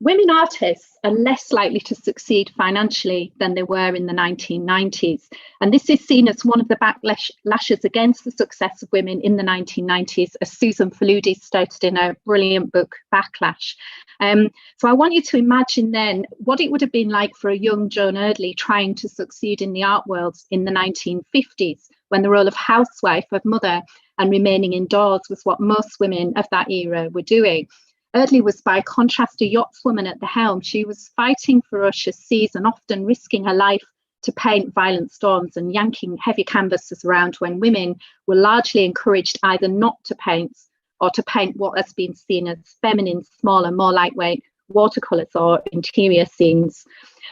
Speaker 1: Women artists are less likely to succeed financially than they were in the 1990s. And this is seen as one of the backlashes against the success of women in the 1990s, as Susan Faludi stated in her brilliant book, Backlash. So I want you to imagine then what it would have been like for a young Joan Eardley trying to succeed in the art world in the 1950s, when the role of housewife, of mother, and remaining indoors was what most women of that era were doing. Eardley was, by contrast, a yachtswoman at the helm. She was fighting ferocious seas and often risking her life to paint violent storms and yanking heavy canvases around, when women were largely encouraged either not to paint or to paint what has been seen as feminine, smaller, more lightweight watercolours or interior scenes.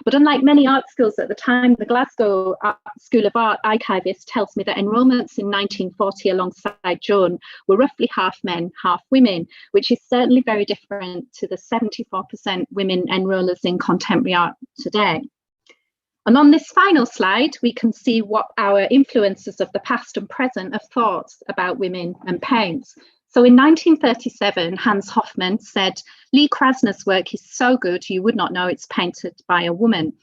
Speaker 1: But unlike many art schools at the time, the Glasgow School of Art archivist tells me that enrolments in 1940 alongside Joan were roughly half men, half women, which is certainly very different to the 74% women enrollers in contemporary art today. And on this final slide, we can see what our influencers of the past and present have thought about women and paint. So in 1937, Hans Hofmann said, "Lee Krasner's work is so good you would not know it's painted by a woman."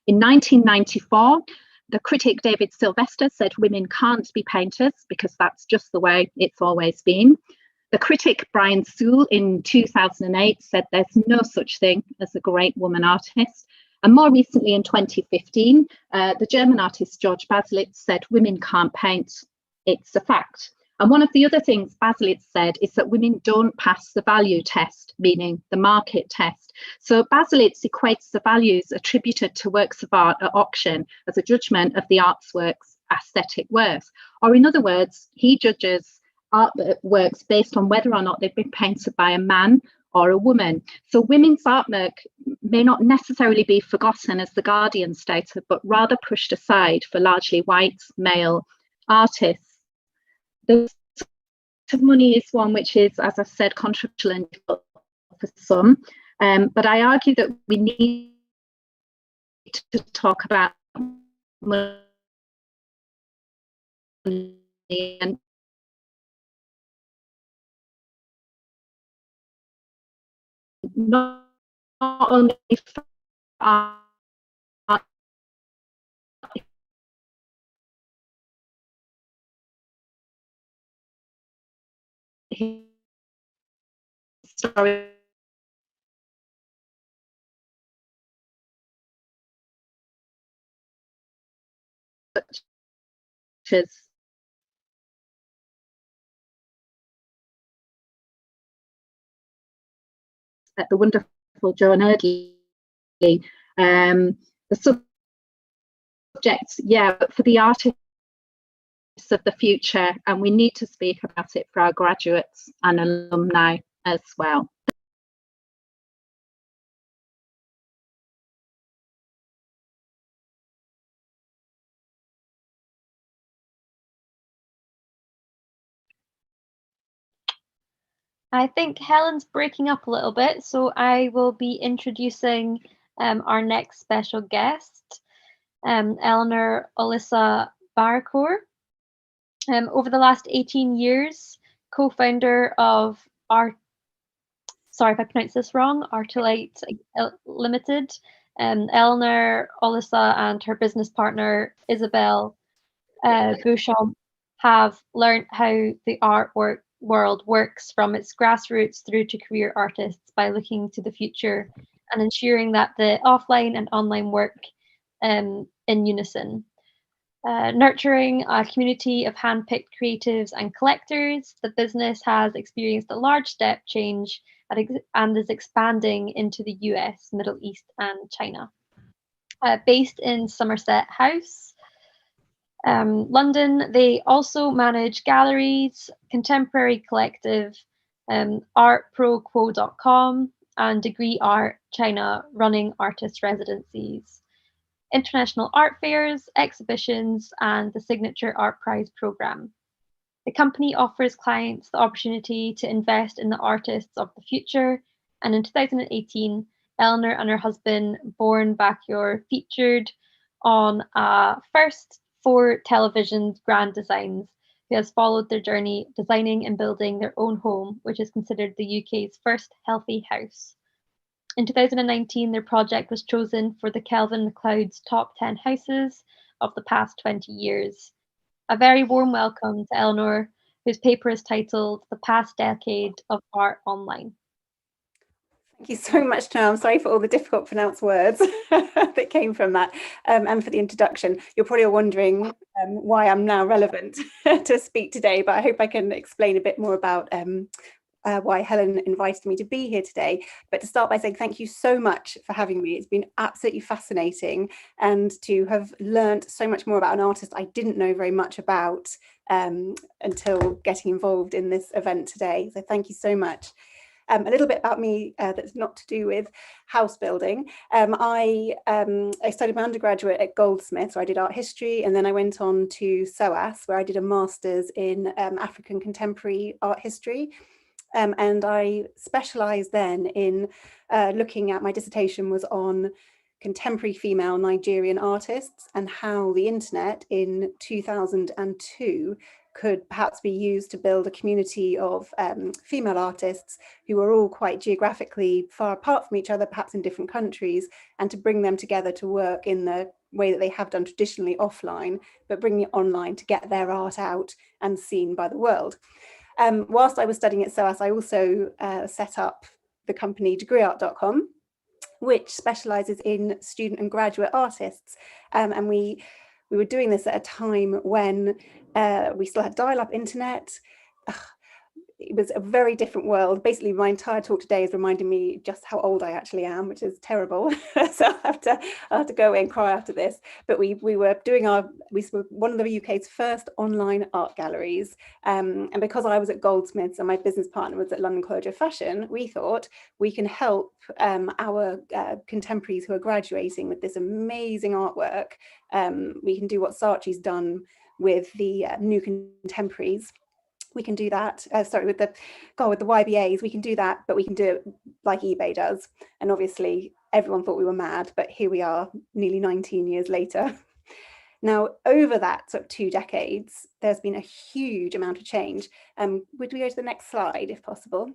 Speaker 1: In 1994, the critic David Sylvester said women can't be painters because that's just the way it's always been. The critic Brian Sewell in 2008 said there's no such thing as a great woman artist. And more recently in 2015, the German artist George Baselitz said women can't paint, it's a fact. And one of the other things Baselitz said is that women don't pass the value test, meaning the market test. So Baselitz equates the values attributed to works of art at auction as a judgment of the artwork's aesthetic worth. Or in other words, he judges artworks based on whether or not they've been painted by a man or a woman. So women's artwork may not necessarily be forgotten, as The Guardian stated, but rather pushed aside for largely white male artists. The of money is one which is, as I said, controversial and difficult for some, but I argue that we need to talk about money and not only for art, story such as the wonderful Joan Eardley, the subjects, yeah, but for the artists of the future, and we need to speak about it for our graduates and alumni as well.
Speaker 2: I think Helen's breaking up a little bit, so I will be introducing our next special guest, Eleanor Alyssa Baracour. Over the last 18 years, co-founder of sorry if I pronounce this wrong, Artolite Limited, Eleanor Alyssa and her business partner, Isabel Beauchamp, have learned how the artwork world works from its grassroots through to career artists by looking to the future and ensuring that the offline and online work in unison. Nurturing a community of hand-picked creatives and collectors, the business has experienced a large step change and is expanding into the US, Middle East, and China. Based in Somerset House, London, they also manage galleries, Contemporary Collective, artproquo.com, and Degree Art China, running artist residencies, international art fairs, exhibitions, and the Signature Art Prize program. The company offers clients the opportunity to invest in the artists of the future, and in 2018, Eleanor and her husband, Born Bacchior, featured on first 4 television grand designs, who has followed their journey designing and building their own home, which is considered the UK's first healthy house. In 2019, their project was chosen for the Kelvin MacLeod's Top 10 Houses of the Past 20 Years. A very warm welcome to Eleanor, whose paper is titled The Past Decade of Art Online.
Speaker 16: Thank you so much, Joan. I'm sorry for all the difficult pronounced words that came from that, and for the introduction. You're probably wondering why I'm now relevant to speak today, but I hope I can explain a bit more about why Helen invited me to be here today. But to start by saying thank you so much for having me. It's been absolutely fascinating, and to have learned so much more about an artist I didn't know very much about until getting involved in this event today. So thank you so much. A little bit about me that's not to do with house building. I studied my undergraduate at Goldsmiths, where I did art history, and then I went on to SOAS, where I did a master's in African contemporary art history. And I specialised then in looking at, my dissertation was on contemporary female Nigerian artists and how the internet in 2002 could perhaps be used to build a community of female artists who are all quite geographically far apart from each other, perhaps in different countries, and to bring them together to work in the way that they have done traditionally offline, but bringing it online to get their art out and seen by the world. Whilst I was studying at SOAS, I also set up the company degreeart.com, which specialises in student and graduate artists. And we were doing this at a time when we still had dial-up internet. It was a very different world. Basically, my entire talk today is reminding me just how old I actually am, which is terrible. So I'll have to go away and cry after this. But we were one of the UK's first online art galleries. And because I was at Goldsmiths and my business partner was at London College of Fashion, we thought we can help our contemporaries who are graduating with this amazing artwork. We can do what Saatchi's done with the new contemporaries. We can do that, with the YBAs, we can do that, but we can do it like eBay does. And obviously everyone thought we were mad, but here we are nearly 19 years later. Now, over that sort of 2 decades, there's been a huge amount of change. Would we go to the next slide if possible?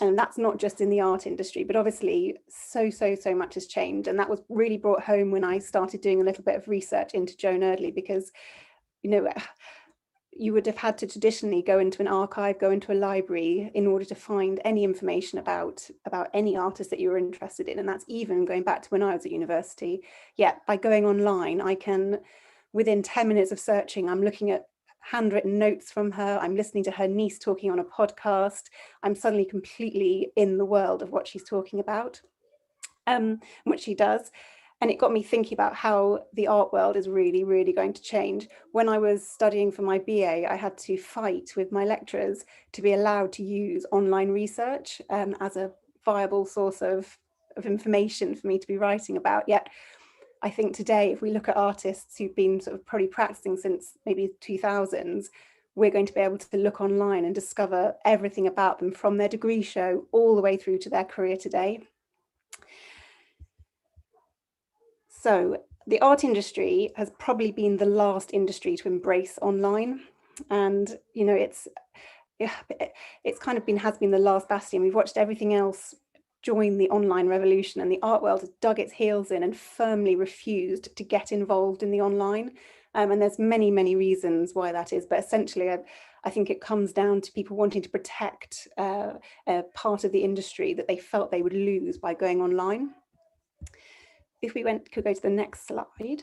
Speaker 16: And that's not just in the art industry, but obviously so much has changed. And that was really brought home when I started doing a little bit of research into Joan Eardley, because, you know, you would have had to traditionally go into an archive, go into a library in order to find any information about any artist that you were interested in. And that's even going back to when I was at university. Yet by going online, I can, within 10 minutes of searching, I'm looking at handwritten notes from her, I'm listening to her niece talking on a podcast, I'm suddenly completely in the world of what she's talking about, what she does. And it got me thinking about how the art world is really, really going to change. When I was studying for my BA, I had to fight with my lecturers to be allowed to use online research as a viable source of information for me to be writing about. Yet I think today, if we look at artists who've been sort of probably practicing since maybe 2000s, we're going to be able to look online and discover everything about them, from their degree show all the way through to their career today. So the art industry has probably been the last industry to embrace online. And, you know, it's kind of has been the last bastion. We've watched everything else join the online revolution, and the art world has dug its heels in and firmly refused to get involved in the online. And there's many reasons why that is. But essentially, I think it comes down to people wanting to protect a part of the industry that they felt they would lose by going online. If we could go to the next slide.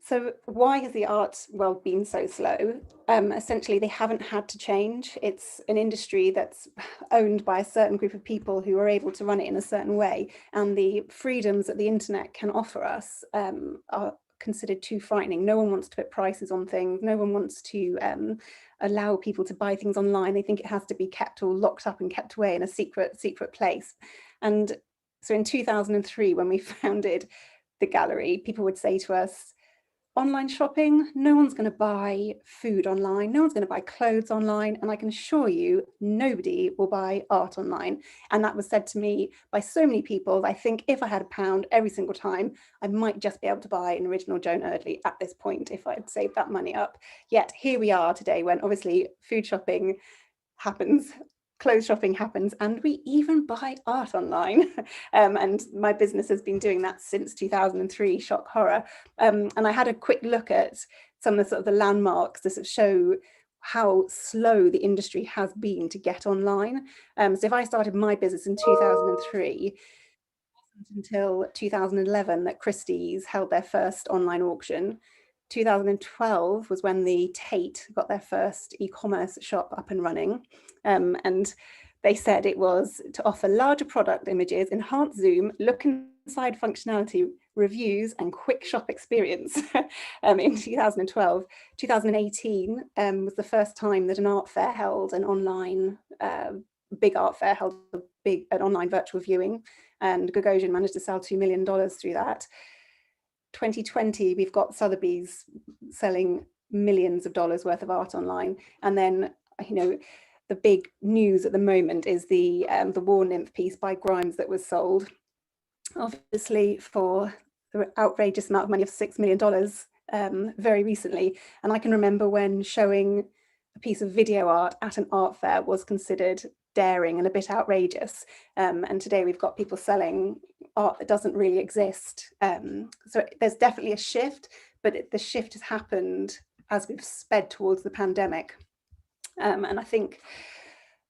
Speaker 16: So why has the art world been so slow? Essentially, they haven't had to change. It's an industry that's owned by a certain group of people who are able to run it in a certain way. And the freedoms that the internet can offer us are considered too frightening. No one wants to put prices on things. No one wants to allow people to buy things online. They think it has to be kept all locked up and kept away in a secret place. And so in 2003, when we founded the gallery, people would say to us, online shopping, no one's going to buy food online, no one's going to buy clothes online, and I can assure you nobody will buy art online. And that was said to me by so many people. I think if I had £1 every single time, I might just be able to buy an original Joan Eardley at this point if I'd saved that money up. Yet here we are today, when obviously food shopping happens clothes shopping happens, and we even buy art online. And my business has been doing that since 2003, shock horror. And I had a quick look at some of the sort of the landmarks that sort of show how slow the industry has been to get online. So if I started my business in 2003, until 2011 that Christie's held their first online auction. 2012 was when the Tate got their first e-commerce shop up and running. And they said it was to offer larger product images, enhanced zoom, look inside functionality, reviews, and quick shop experience in 2012. 2018 was the first time that an art fair held an online, big art fair held an online virtual viewing, and Gagosian managed to sell $2 million through that. 2020, we've got Sotheby's selling millions of dollars worth of art online. And then, you know, the big news at the moment is the War Nymph piece by Grimes that was sold, obviously for the outrageous amount of money of $6 million very recently. And I can remember when showing a piece of video art at an art fair was considered daring and a bit outrageous. And today we've got people selling art that doesn't really exist. So there's definitely a shift, but the shift has happened as we've sped towards the pandemic. And I think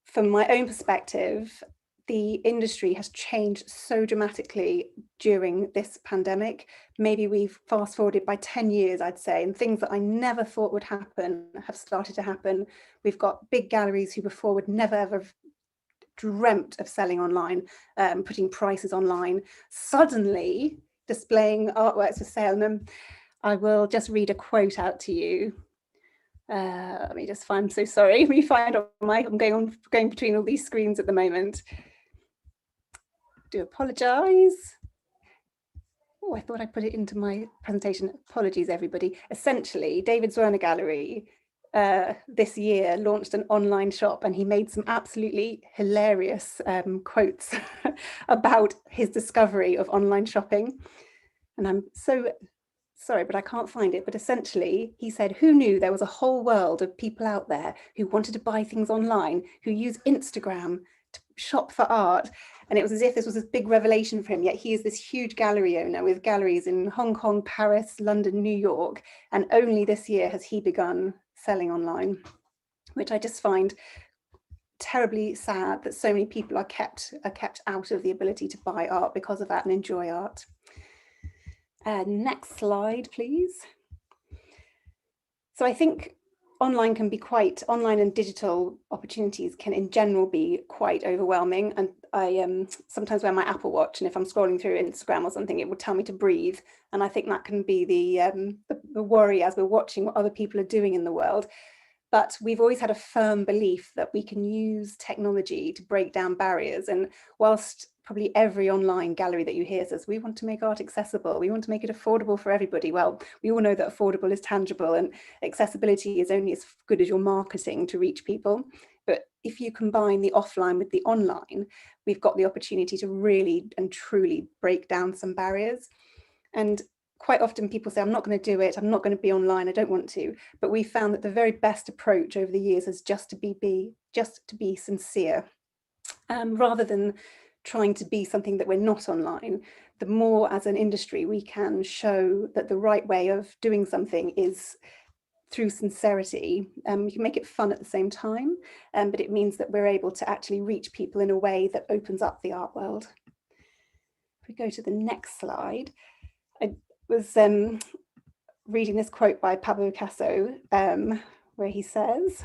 Speaker 16: from my own perspective, the industry has changed so dramatically during this pandemic. Maybe we've fast forwarded by 10 years, I'd say, and things that I never thought would happen have started to happen. We've got big galleries who before would never ever have dreamt of selling online, putting prices online, suddenly displaying artworks for sale. And I will just read a quote out to you. Let me just find, I'm so sorry. Let me find I'm going between all these screens at the moment. Do apologize. Oh, I thought I put it into my presentation. Apologies, everybody. Essentially, David Zwirner Gallery this year launched an online shop, and he made some absolutely hilarious quotes about his discovery of online shopping. And I'm so sorry, but I can't find it. But essentially, he said, who knew there was a whole world of people out there who wanted to buy things online, who use Instagram to shop for art? And it was as if this was a big revelation for him, yet he is this huge gallery owner with galleries in Hong Kong, Paris, London, New York. And only this year has he begun selling online, which I just find terribly sad that so many people are kept out of the ability to buy art because of that and enjoy art. Next slide, please. So I think online and digital opportunities can in general be quite overwhelming. And I sometimes wear my Apple Watch, and if I'm scrolling through Instagram or something, it will tell me to breathe. And I think that can be the worry as we're watching what other people are doing in the world. But we've always had a firm belief that we can use technology to break down barriers. And whilst probably every online gallery that you hear says, we want to make art accessible, we want to make it affordable for everybody. Well, we all know that affordable is tangible, and accessibility is only as good as your marketing to reach people. But if you combine the offline with the online, we've got the opportunity to really and truly break down some barriers. And quite often people say, I'm not going to do it, I'm not going to be online, I don't want to. But we found that the very best approach over the years is just to be sincere, rather than trying to be something that we're not online. The more as an industry we can show that the right way of doing something is through sincerity. We can make it fun at the same time, but it means that we're able to actually reach people in a way that opens up the art world. If we go to the next slide, I was reading this quote by Pablo Picasso, where he says,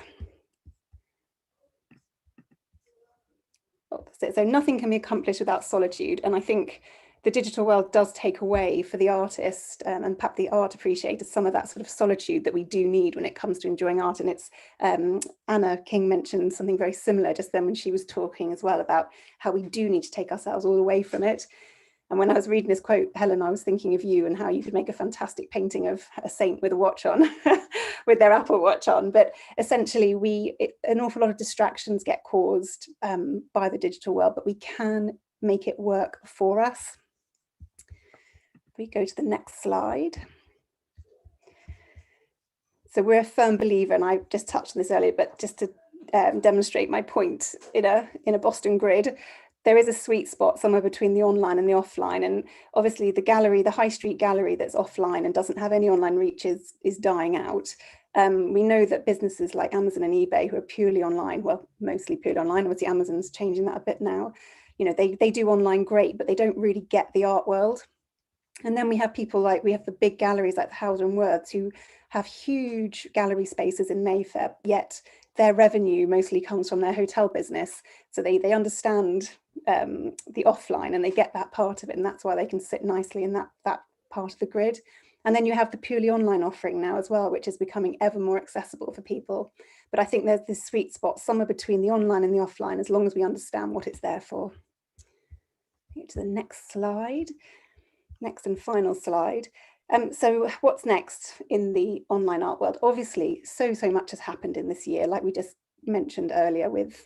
Speaker 16: so nothing can be accomplished without solitude. And I think the digital world does take away for the artist and perhaps the art appreciator some of that sort of solitude that we do need when it comes to enjoying art. And it's Anna King mentioned something very similar just then when she was talking as well about how we do need to take ourselves all away from it. And when I was reading this quote, Helen, I was thinking of you and how you could make a fantastic painting of a saint with a watch on, with their Apple Watch on. But essentially, an awful lot of distractions get caused by the digital world, but we can make it work for us. If we go to the next slide. So we're a firm believer, and I just touched on this earlier, but just to demonstrate my point in a Boston grid. There is a sweet spot somewhere between the online and the offline, and obviously the high street gallery that's offline and doesn't have any online reach is dying out. We know that businesses like Amazon and eBay, who are purely online, well, mostly purely online, obviously Amazon's changing that a bit now, you know, they do online great, but they don't really get the art world. And then we have people like, we have the big galleries like the Howden Worths, who have huge gallery spaces in Mayfair, yet their revenue mostly comes from their hotel business. So they understand the offline, and they get that part of it, and that's why they can sit nicely in that part of the grid. And then you have the purely online offering now as well, which is becoming ever more accessible for people. But I think there's this sweet spot somewhere between the online and the offline, as long as we understand what it's there for. Go to the next slide, next and final slide. So what's next in the online art world? Obviously, so much has happened in this year, like we just mentioned earlier, with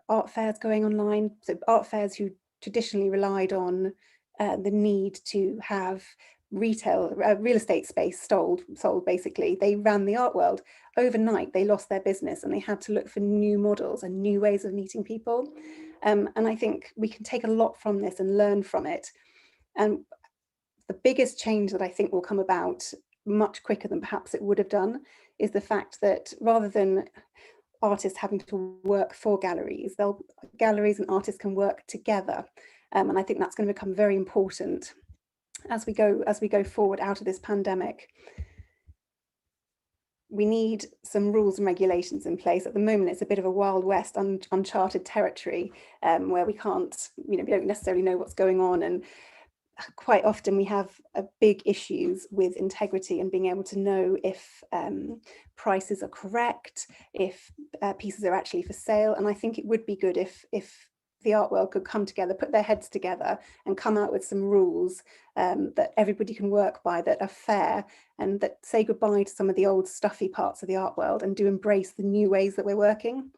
Speaker 16: art fairs going online. So art fairs who traditionally relied on the need to have real estate space sold basically, they ran the art world. Overnight, they lost their business and they had to look for new models and new ways of meeting people. And I think we can take a lot from this and learn from it. And the biggest change that I think will come about much quicker than perhaps it would have done is the fact that rather than artists having to work for galleries, galleries and artists can work together. And I think that's going to become very important as we go forward out of this pandemic. We need some rules and regulations in place. At the moment, it's a bit of a Wild West, uncharted territory, where we can't, you know, we don't necessarily know what's going on, and quite often we have big issues with integrity and being able to know if prices are correct, if pieces are actually for sale. And I think it would be good if the art world could come together, put their heads together and come out with some rules that everybody can work by, that are fair, and that say goodbye to some of the old stuffy parts of the art world and do embrace the new ways that we're working.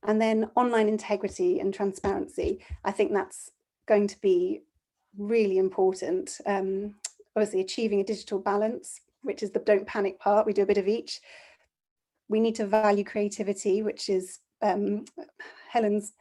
Speaker 16: And then online integrity and transparency, I think that's going to be really important. Obviously achieving a digital balance, which is the don't panic part, we do a bit of each. We need to value creativity, which is Helen's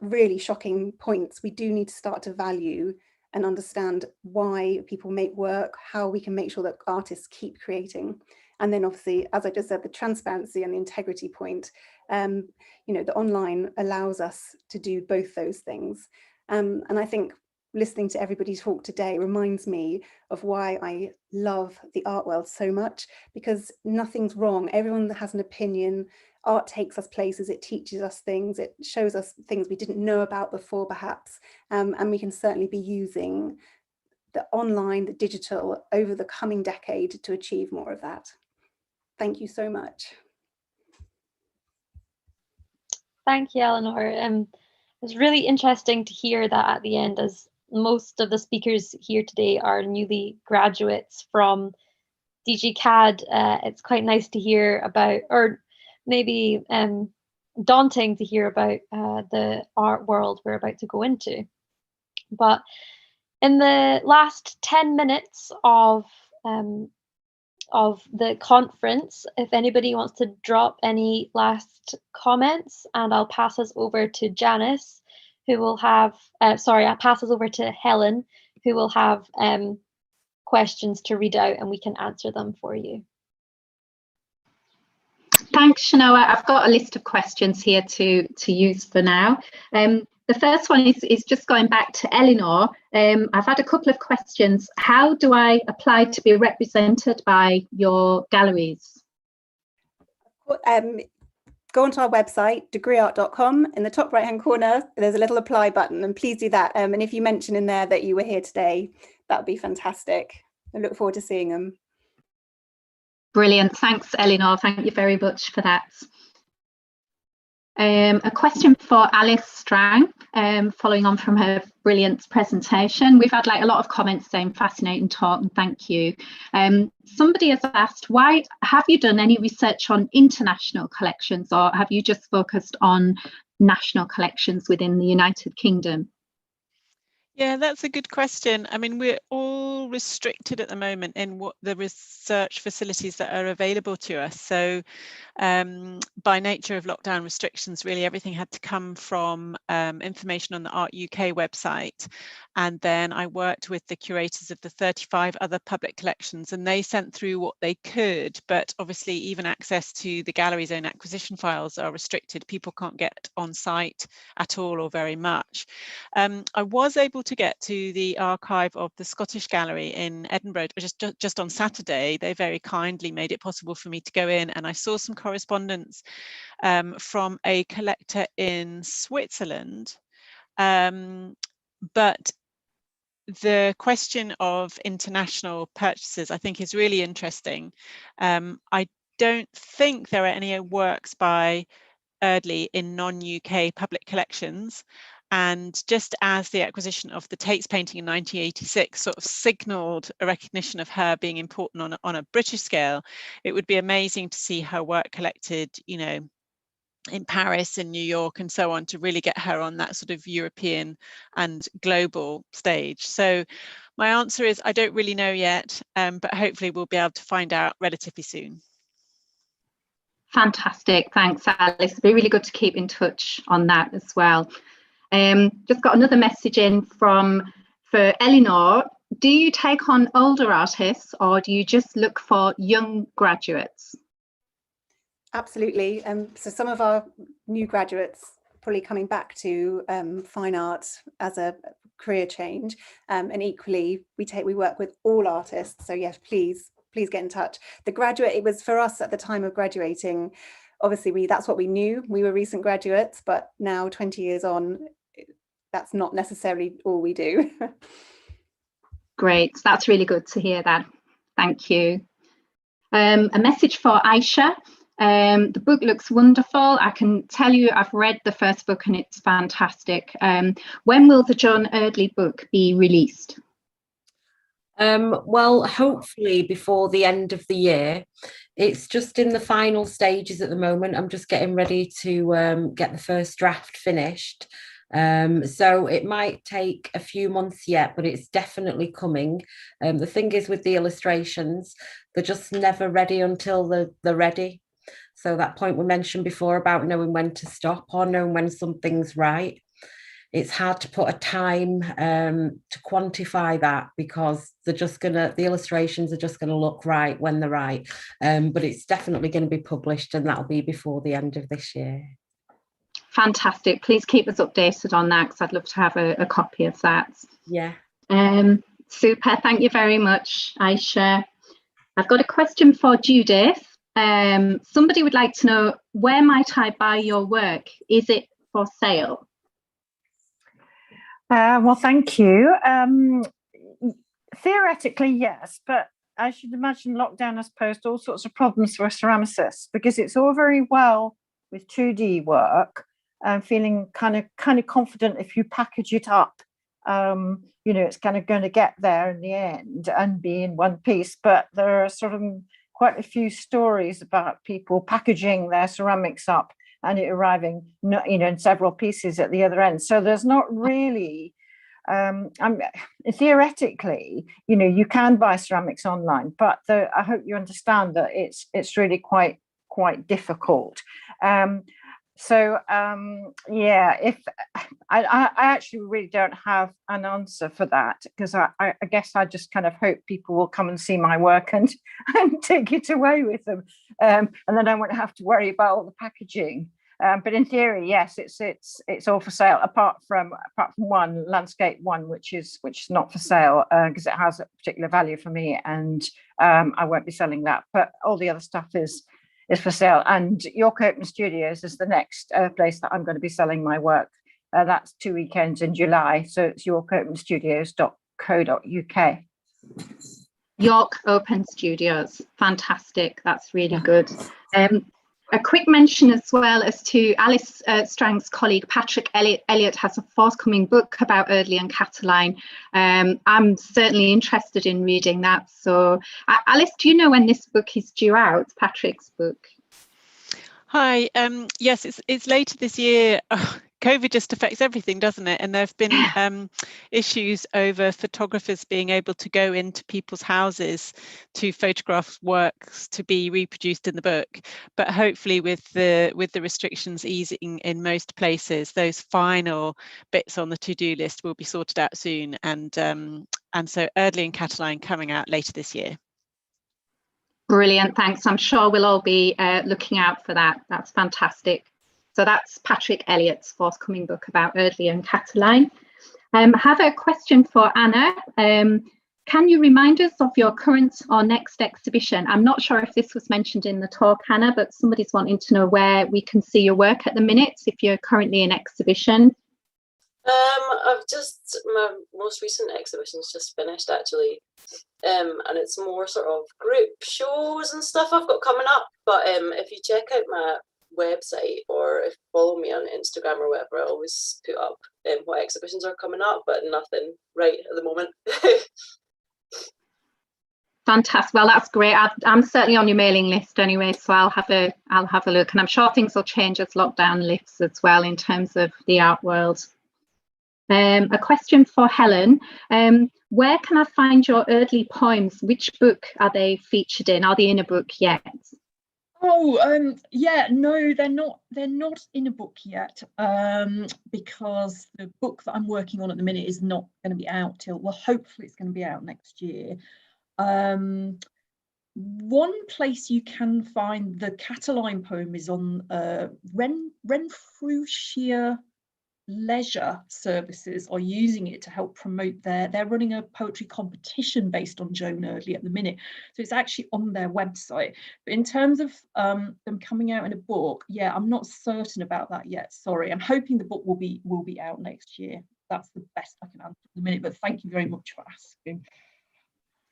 Speaker 16: really shocking points. We do need to start to value and understand why people make work, how we can make sure that artists keep creating. And then obviously, as I just said, the transparency and the integrity point, you know, the online allows us to do both those things. And I think listening to everybody talk today reminds me of why I love the art world so much, because nothing's wrong. Everyone has an opinion. Art takes us places, it teaches us things, it shows us things we didn't know about before perhaps, and we can certainly be using the online, the digital over the coming decade to achieve more of that. Thank you so much.
Speaker 2: Thank you, Eleanor. It was really interesting to hear that at the end, as most of the speakers here today are newly graduates from DG CAD. It's quite nice to hear about, or maybe daunting to hear about the art world we're about to go into. But in the last 10 minutes of the conference, if anybody wants to drop any last comments, and I'll pass us over to Janice, who will have, I'll pass us over to Helen, who will have questions to read out and we can answer them for you.
Speaker 1: Thanks, Shanoa. I've got a list of questions here to use for now. The first one is just going back to Eleanor. I've had a couple of questions. How do I apply to be represented by your galleries?
Speaker 16: Go onto our website, degreeart.com. In the top right hand corner, there's a little apply button, and please do that. And if you mention in there that you were here today, that would be fantastic. I look forward to seeing them.
Speaker 1: Brilliant. Thanks, Eleanor. Thank you very much for that. A question for Alice Strang, following on from her brilliant presentation. We've had a lot of comments saying fascinating talk and thank you. Somebody has asked, why have you done any research on international collections, or have you just focused on national collections within the United Kingdom?
Speaker 4: Yeah, that's a good question. I mean, we're all restricted at the moment in what the research facilities that are available to us. So by nature of lockdown restrictions, really everything had to come from information on the Art UK website. And then I worked with the curators of the 35 other public collections, and they sent through what they could, but obviously even access to the gallery's own acquisition files are restricted. People can't get on site at all or very much. I was able to get to the archive of the Scottish Gallery in Edinburgh just on Saturday. They very kindly made it possible for me to go in, and I saw some correspondence from a collector in Switzerland. But the question of international purchases, I think, is really interesting. I don't think there are any works by Eardley in non-UK public collections. And just as the acquisition of the Tate's painting in 1986 sort of signaled a recognition of her being important on a British scale, it would be amazing to see her work collected, you know, in Paris and New York and so on, to really get her on that sort of European and global stage. So my answer is I don't really know yet, but hopefully we'll be able to find out relatively soon.
Speaker 1: Fantastic, thanks Alice. It'd be really good to keep in touch on that as well. Just got another message in for Eleanor. Do you take on older artists, or do you just look for young graduates?
Speaker 16: Absolutely. So some of our new graduates probably coming back to fine art as a career change, and equally we work with all artists. So yes, please get in touch. The graduate, it was for us at the time of graduating. Obviously, that's what we knew. We were recent graduates, but now 20 years on, that's not necessarily all we do.
Speaker 1: Great, that's really good to hear that. Thank you. A message for Aisha. The book looks wonderful. I can tell you I've read the first book and it's fantastic. When will the Joan Eardley book be released?
Speaker 5: Well, hopefully before the end of the year. It's just in the final stages at the moment. I'm just getting ready to get the first draft finished. So it might take a few months yet, but it's definitely coming. The thing is with the illustrations, they're just never ready until they're ready. So that point we mentioned before about knowing when to stop or knowing when something's right. It's hard to put a time to quantify that, because the illustrations are just gonna look right when they're right. But it's definitely going to be published, and that'll be before the end of this year.
Speaker 1: Fantastic. Please keep us updated on that, because I'd love to have a copy of that.
Speaker 5: Yeah.
Speaker 1: Super. Thank you very much, Aisha. I've got a question for Judith. Somebody would like to know, where might I buy your work? Is it for sale?
Speaker 7: Well, thank you. Theoretically, yes, but I should imagine lockdown has posed all sorts of problems for ceramicists, because it's all very well with 2D work and feeling kind of confident if you package it up, you know, it's kind of going to get there in the end and be in one piece. But there are sort of quite a few stories about people packaging their ceramics up and it arriving, you know, in several pieces at the other end. So there's not really, theoretically, you know, you can buy ceramics online, but I hope you understand that it's really quite difficult. Yeah, if I actually really don't have an answer for that, because I guess I just kind of hope people will come and see my work and take it away with them, and then I won't have to worry about all the packaging. But in theory, yes, it's all for sale, apart from one landscape one, which is not for sale, because it has a particular value for me, and I won't be selling that. But all the other stuff is for sale. And York Open Studios is the next place that I'm going to be selling my work. That's 2 weekends in July. So it's yorkopenstudios.co.uk.
Speaker 1: York Open Studios, fantastic. That's really good. A quick mention as well as to Alice Strang's colleague Patrick Elliott has a forthcoming book about Eardley and Cataline. I'm certainly interested in reading that. So Alice, do you know when this book is due out, Patrick's book?
Speaker 4: Hi, yes, it's later this year. COVID just affects everything, doesn't it? And there have been issues over photographers being able to go into people's houses to photograph works to be reproduced in the book. But hopefully with the restrictions easing in most places, those final bits on the to-do list will be sorted out soon. And so Eardley and Cataline coming out later this year.
Speaker 1: Brilliant, thanks. I'm sure we'll all be looking out for that. That's fantastic. So that's Patrick Elliott's forthcoming book about Eardley and Cataline. I have a question for Anna. Can you remind us of your current or next exhibition? I'm not sure if this was mentioned in the talk, Anna, but somebody's wanting to know where we can see your work at the minute, if you're currently in exhibition.
Speaker 11: My most recent exhibition's just finished actually, and it's more sort of group shows and stuff I've got coming up. But if you check out my website or if you follow me on Instagram or whatever, I always put up what exhibitions are coming up, but nothing right at the moment.
Speaker 1: Fantastic. Well, that's great. I'm certainly on your mailing list anyway, so I'll have a look, and I'm sure things will change as lockdown lifts as well in terms of the art world. A question for Helen. Where can I find your Eardley poems? Which book are they featured in? Are they in a book yet?
Speaker 8: Oh, yeah, no, they're not in a book yet, because the book that I'm working on at the minute is not going to be out till, well, hopefully it's going to be out next year. One place you can find the Cataline poem is on Renfrewshire Leisure Services are using it to help promote they're running a poetry competition based on Joan Eardley at the minute, so it's actually on their website. But in terms of them coming out in a book, yeah, I'm not certain about that yet, sorry. I'm hoping the book will be out next year. That's the best I can answer at the minute, but thank you very much for asking.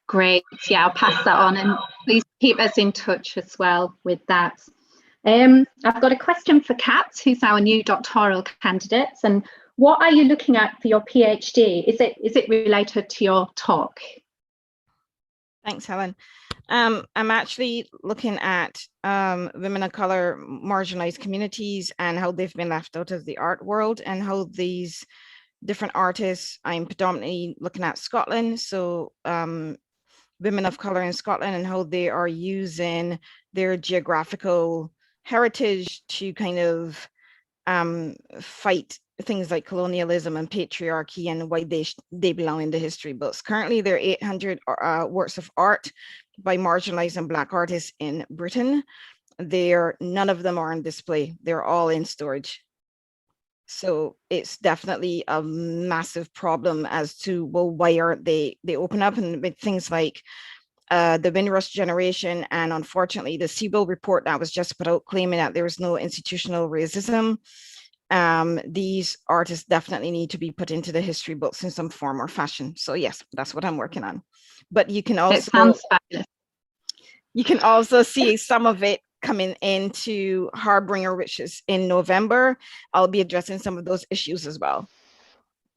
Speaker 1: Great, yeah, I'll pass that on, and please keep us in touch as well with that. I've got a question for Kat, who's our new doctoral candidate. And what are you looking at for your PhD? Is it related to your talk?
Speaker 15: Thanks, Helen. I'm actually looking at women of colour, marginalised communities, and how they've been left out of the art world, and how these different artists, I'm predominantly looking at Scotland, so women of colour in Scotland, and how they are using their geographical heritage to kind of fight things like colonialism and patriarchy, and why they belong in the history books. Currently, there are 800 works of art by marginalized and Black artists in Britain. None of them are on display. They're all in storage. So it's definitely a massive problem as to, well, why aren't they open up? And with things like the Windrush generation, and unfortunately the Siebel report that was just put out claiming that there was no institutional racism, these artists definitely need to be put into the history books in some form or fashion. So yes, that's what I'm working on. But you can also,
Speaker 1: it sounds fabulous.
Speaker 15: You can also see some of it coming into Harbinger, which is in November. I'll be addressing some of those issues as well.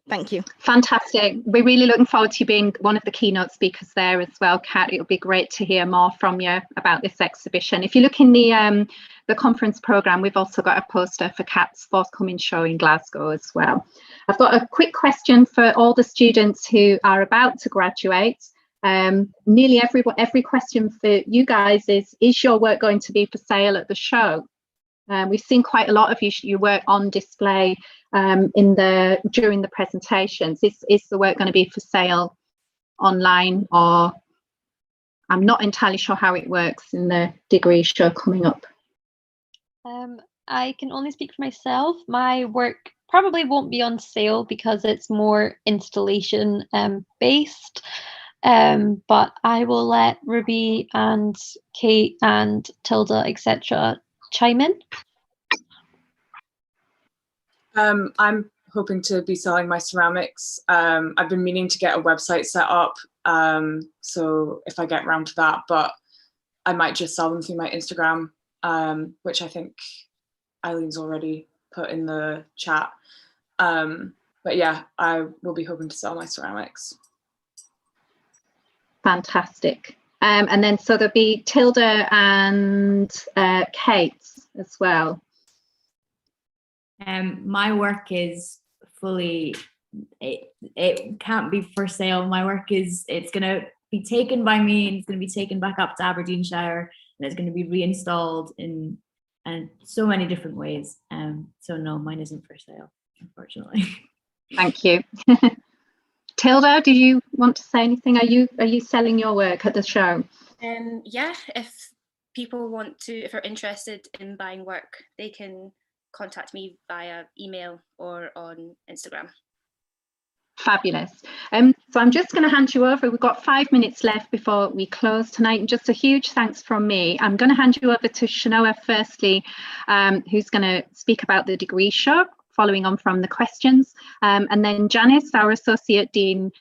Speaker 15: Thank you.
Speaker 1: Fantastic. We're really looking forward to you being one of the keynote speakers there as well, Kat. It'll be great to hear more from you about this exhibition. If you look in the conference programme, we've also got a poster for Kat's forthcoming show in Glasgow as well. I've got a quick question for all the students who are about to graduate. Nearly every question for you guys is your work going to be for sale at the show? We've seen quite a lot of your work on display during the presentations. Is the work going to be for sale online, or I'm not entirely sure how it works in the degree show coming up?
Speaker 2: I can only speak for myself. My work probably won't be on sale because it's more installation based. But I will let Ruby and Kate and Tilda, etc., chime in.
Speaker 6: I'm hoping to be selling my ceramics. I've been meaning to get a website set up, so if I get around to that, but I might just sell them through my Instagram, which I think Eileen's already put in the chat. But yeah, I will be hoping to sell my ceramics.
Speaker 1: Fantastic. And then so there'll be Tilda and Kate as well.
Speaker 9: My work is fully, it can't be for sale. My work is, it's going to be taken by me, and it's going to be taken back up to Aberdeenshire, and it's going to be reinstalled in so many different ways. So no, mine isn't for sale, unfortunately.
Speaker 1: Thank you. Tilda, do you want to say anything? Are you selling your work at the show?
Speaker 13: Yeah, if people want to, if they're interested in buying work, they can contact me via email or on Instagram.
Speaker 1: Fabulous. So I'm just going to hand you over. We've got 5 minutes left before we close tonight, and just a huge thanks from me. I'm going to hand you over to Shanoa firstly, who's going to speak about the degree show, following on from the questions, and then Janice, our Associate Dean,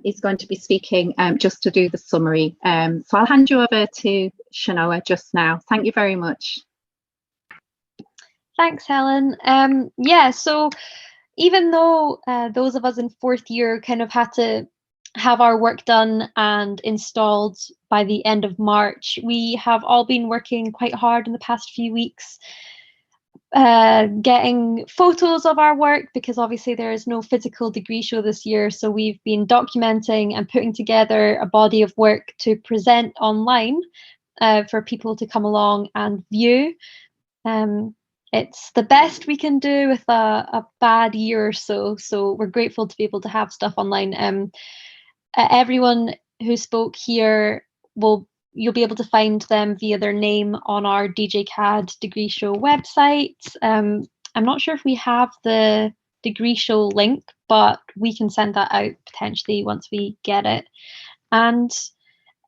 Speaker 1: is going to be speaking just to do the summary. So I'll hand you over to Shanoa just now. Thank you very much.
Speaker 2: Thanks, Helen. Yeah, so even though those of us in fourth year kind of had to have our work done and installed by the end of March, we have all been working quite hard in the past few weeks, getting photos of our work, because obviously there is no physical degree show this year. So we've been documenting and putting together a body of work to present online for people to come along and view. It's the best we can do with a bad year or so. So we're grateful to be able to have stuff online. Everyone who spoke here, you'll be able to find them via their name on our DJ CAD degree show website. I'm not sure if we have the degree show link, but we can send that out potentially once we get it. And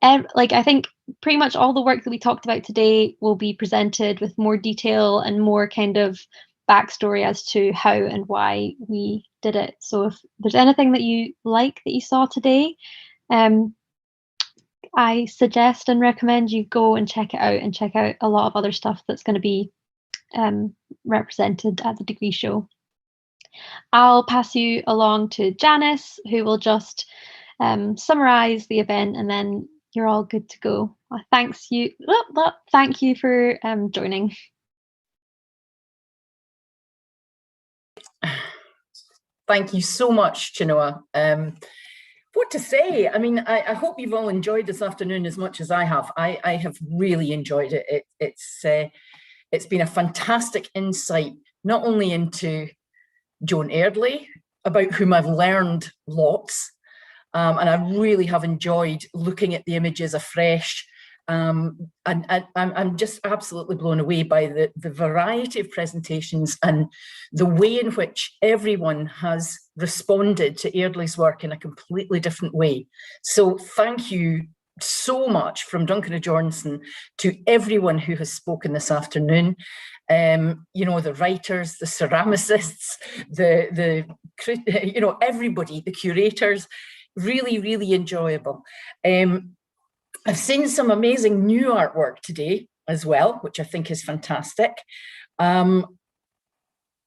Speaker 2: I think pretty much all the work that we talked about today will be presented with more detail and more kind of backstory as to how and why we did it. So if there's anything that you like that you saw today, I suggest and recommend you go and check it out, and check out a lot of other stuff that's going to be represented at the degree show. I'll pass you along to Janice, who will just summarize the event, and then you're all good to go. Thank you for joining.
Speaker 3: Thank you so much, Chinoa. What to say? I mean, I hope you've all enjoyed this afternoon as much as I have. I have really enjoyed it. It's been a fantastic insight, not only into Joan Eardley, about whom I've learned lots, and I really have enjoyed looking at the images afresh. And I'm just absolutely blown away by the variety of presentations and the way in which everyone has responded to Eardley's work in a completely different way. So thank you so much from Duncan and Jordanson to everyone who has spoken this afternoon. You know, the writers, the ceramicists, everybody, the curators, really, really enjoyable. I've seen some amazing new artwork today as well, which I think is fantastic. I've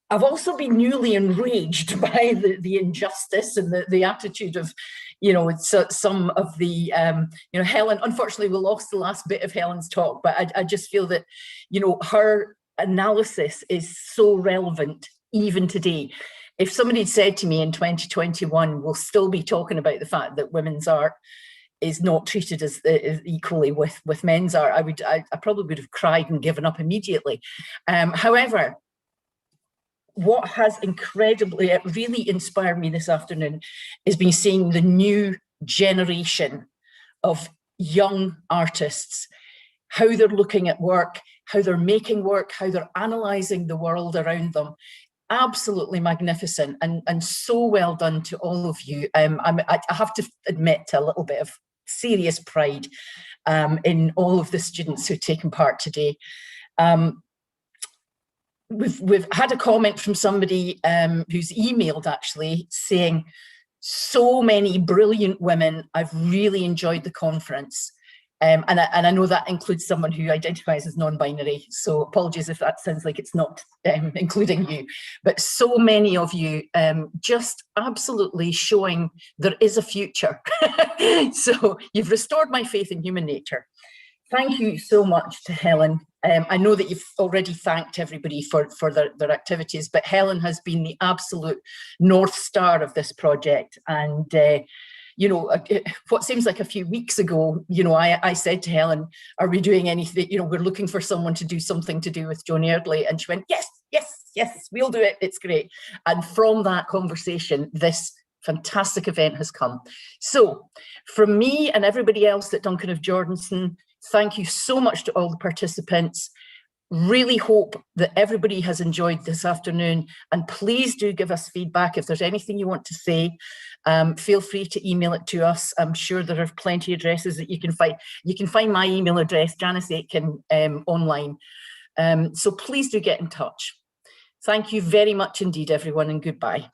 Speaker 3: also been newly enraged by the injustice and the attitude of, some of the, Helen, unfortunately we lost the last bit of Helen's talk, but I just feel that, her analysis is so relevant even today. If somebody had said to me in 2021, we'll still be talking about the fact that women's art is not treated as equally with men's art, I probably would have cried and given up immediately. However, what has really inspired me this afternoon is been seeing the new generation of young artists, how they're looking at work, how they're making work, how they're analysing the world around them. Absolutely magnificent, and so well done to all of you. I have to admit to a little bit of serious pride in all of the students who've taken part today. We've had a comment from somebody who's emailed actually saying, so many brilliant women, I've really enjoyed the conference. And I know that includes someone who identifies as non-binary, so apologies if that sounds like it's not including you, but so many of you just absolutely showing there is a future. So you've restored my faith in human nature. Thank you so much to Helen. I know that you've already thanked everybody for their activities, but Helen has been the absolute North Star of this project. And you know, what seems like a few weeks ago, you know, I said to Helen, are we doing anything? You know, we're looking for someone to do something to do with Joan Eardley. And she went, yes, yes, yes, we'll do it. It's great. And from that conversation, this fantastic event has come. So from me and everybody else at Duncan of Jordanstone, thank you so much to all the participants. Really hope that everybody has enjoyed this afternoon, and please do give us feedback if there's anything you want to say. Feel free to email it to us. I'm sure there are plenty of addresses that you can find. You can find my email address, Janice Aitken, online. So please do get in touch. Thank you very much indeed, everyone, and goodbye.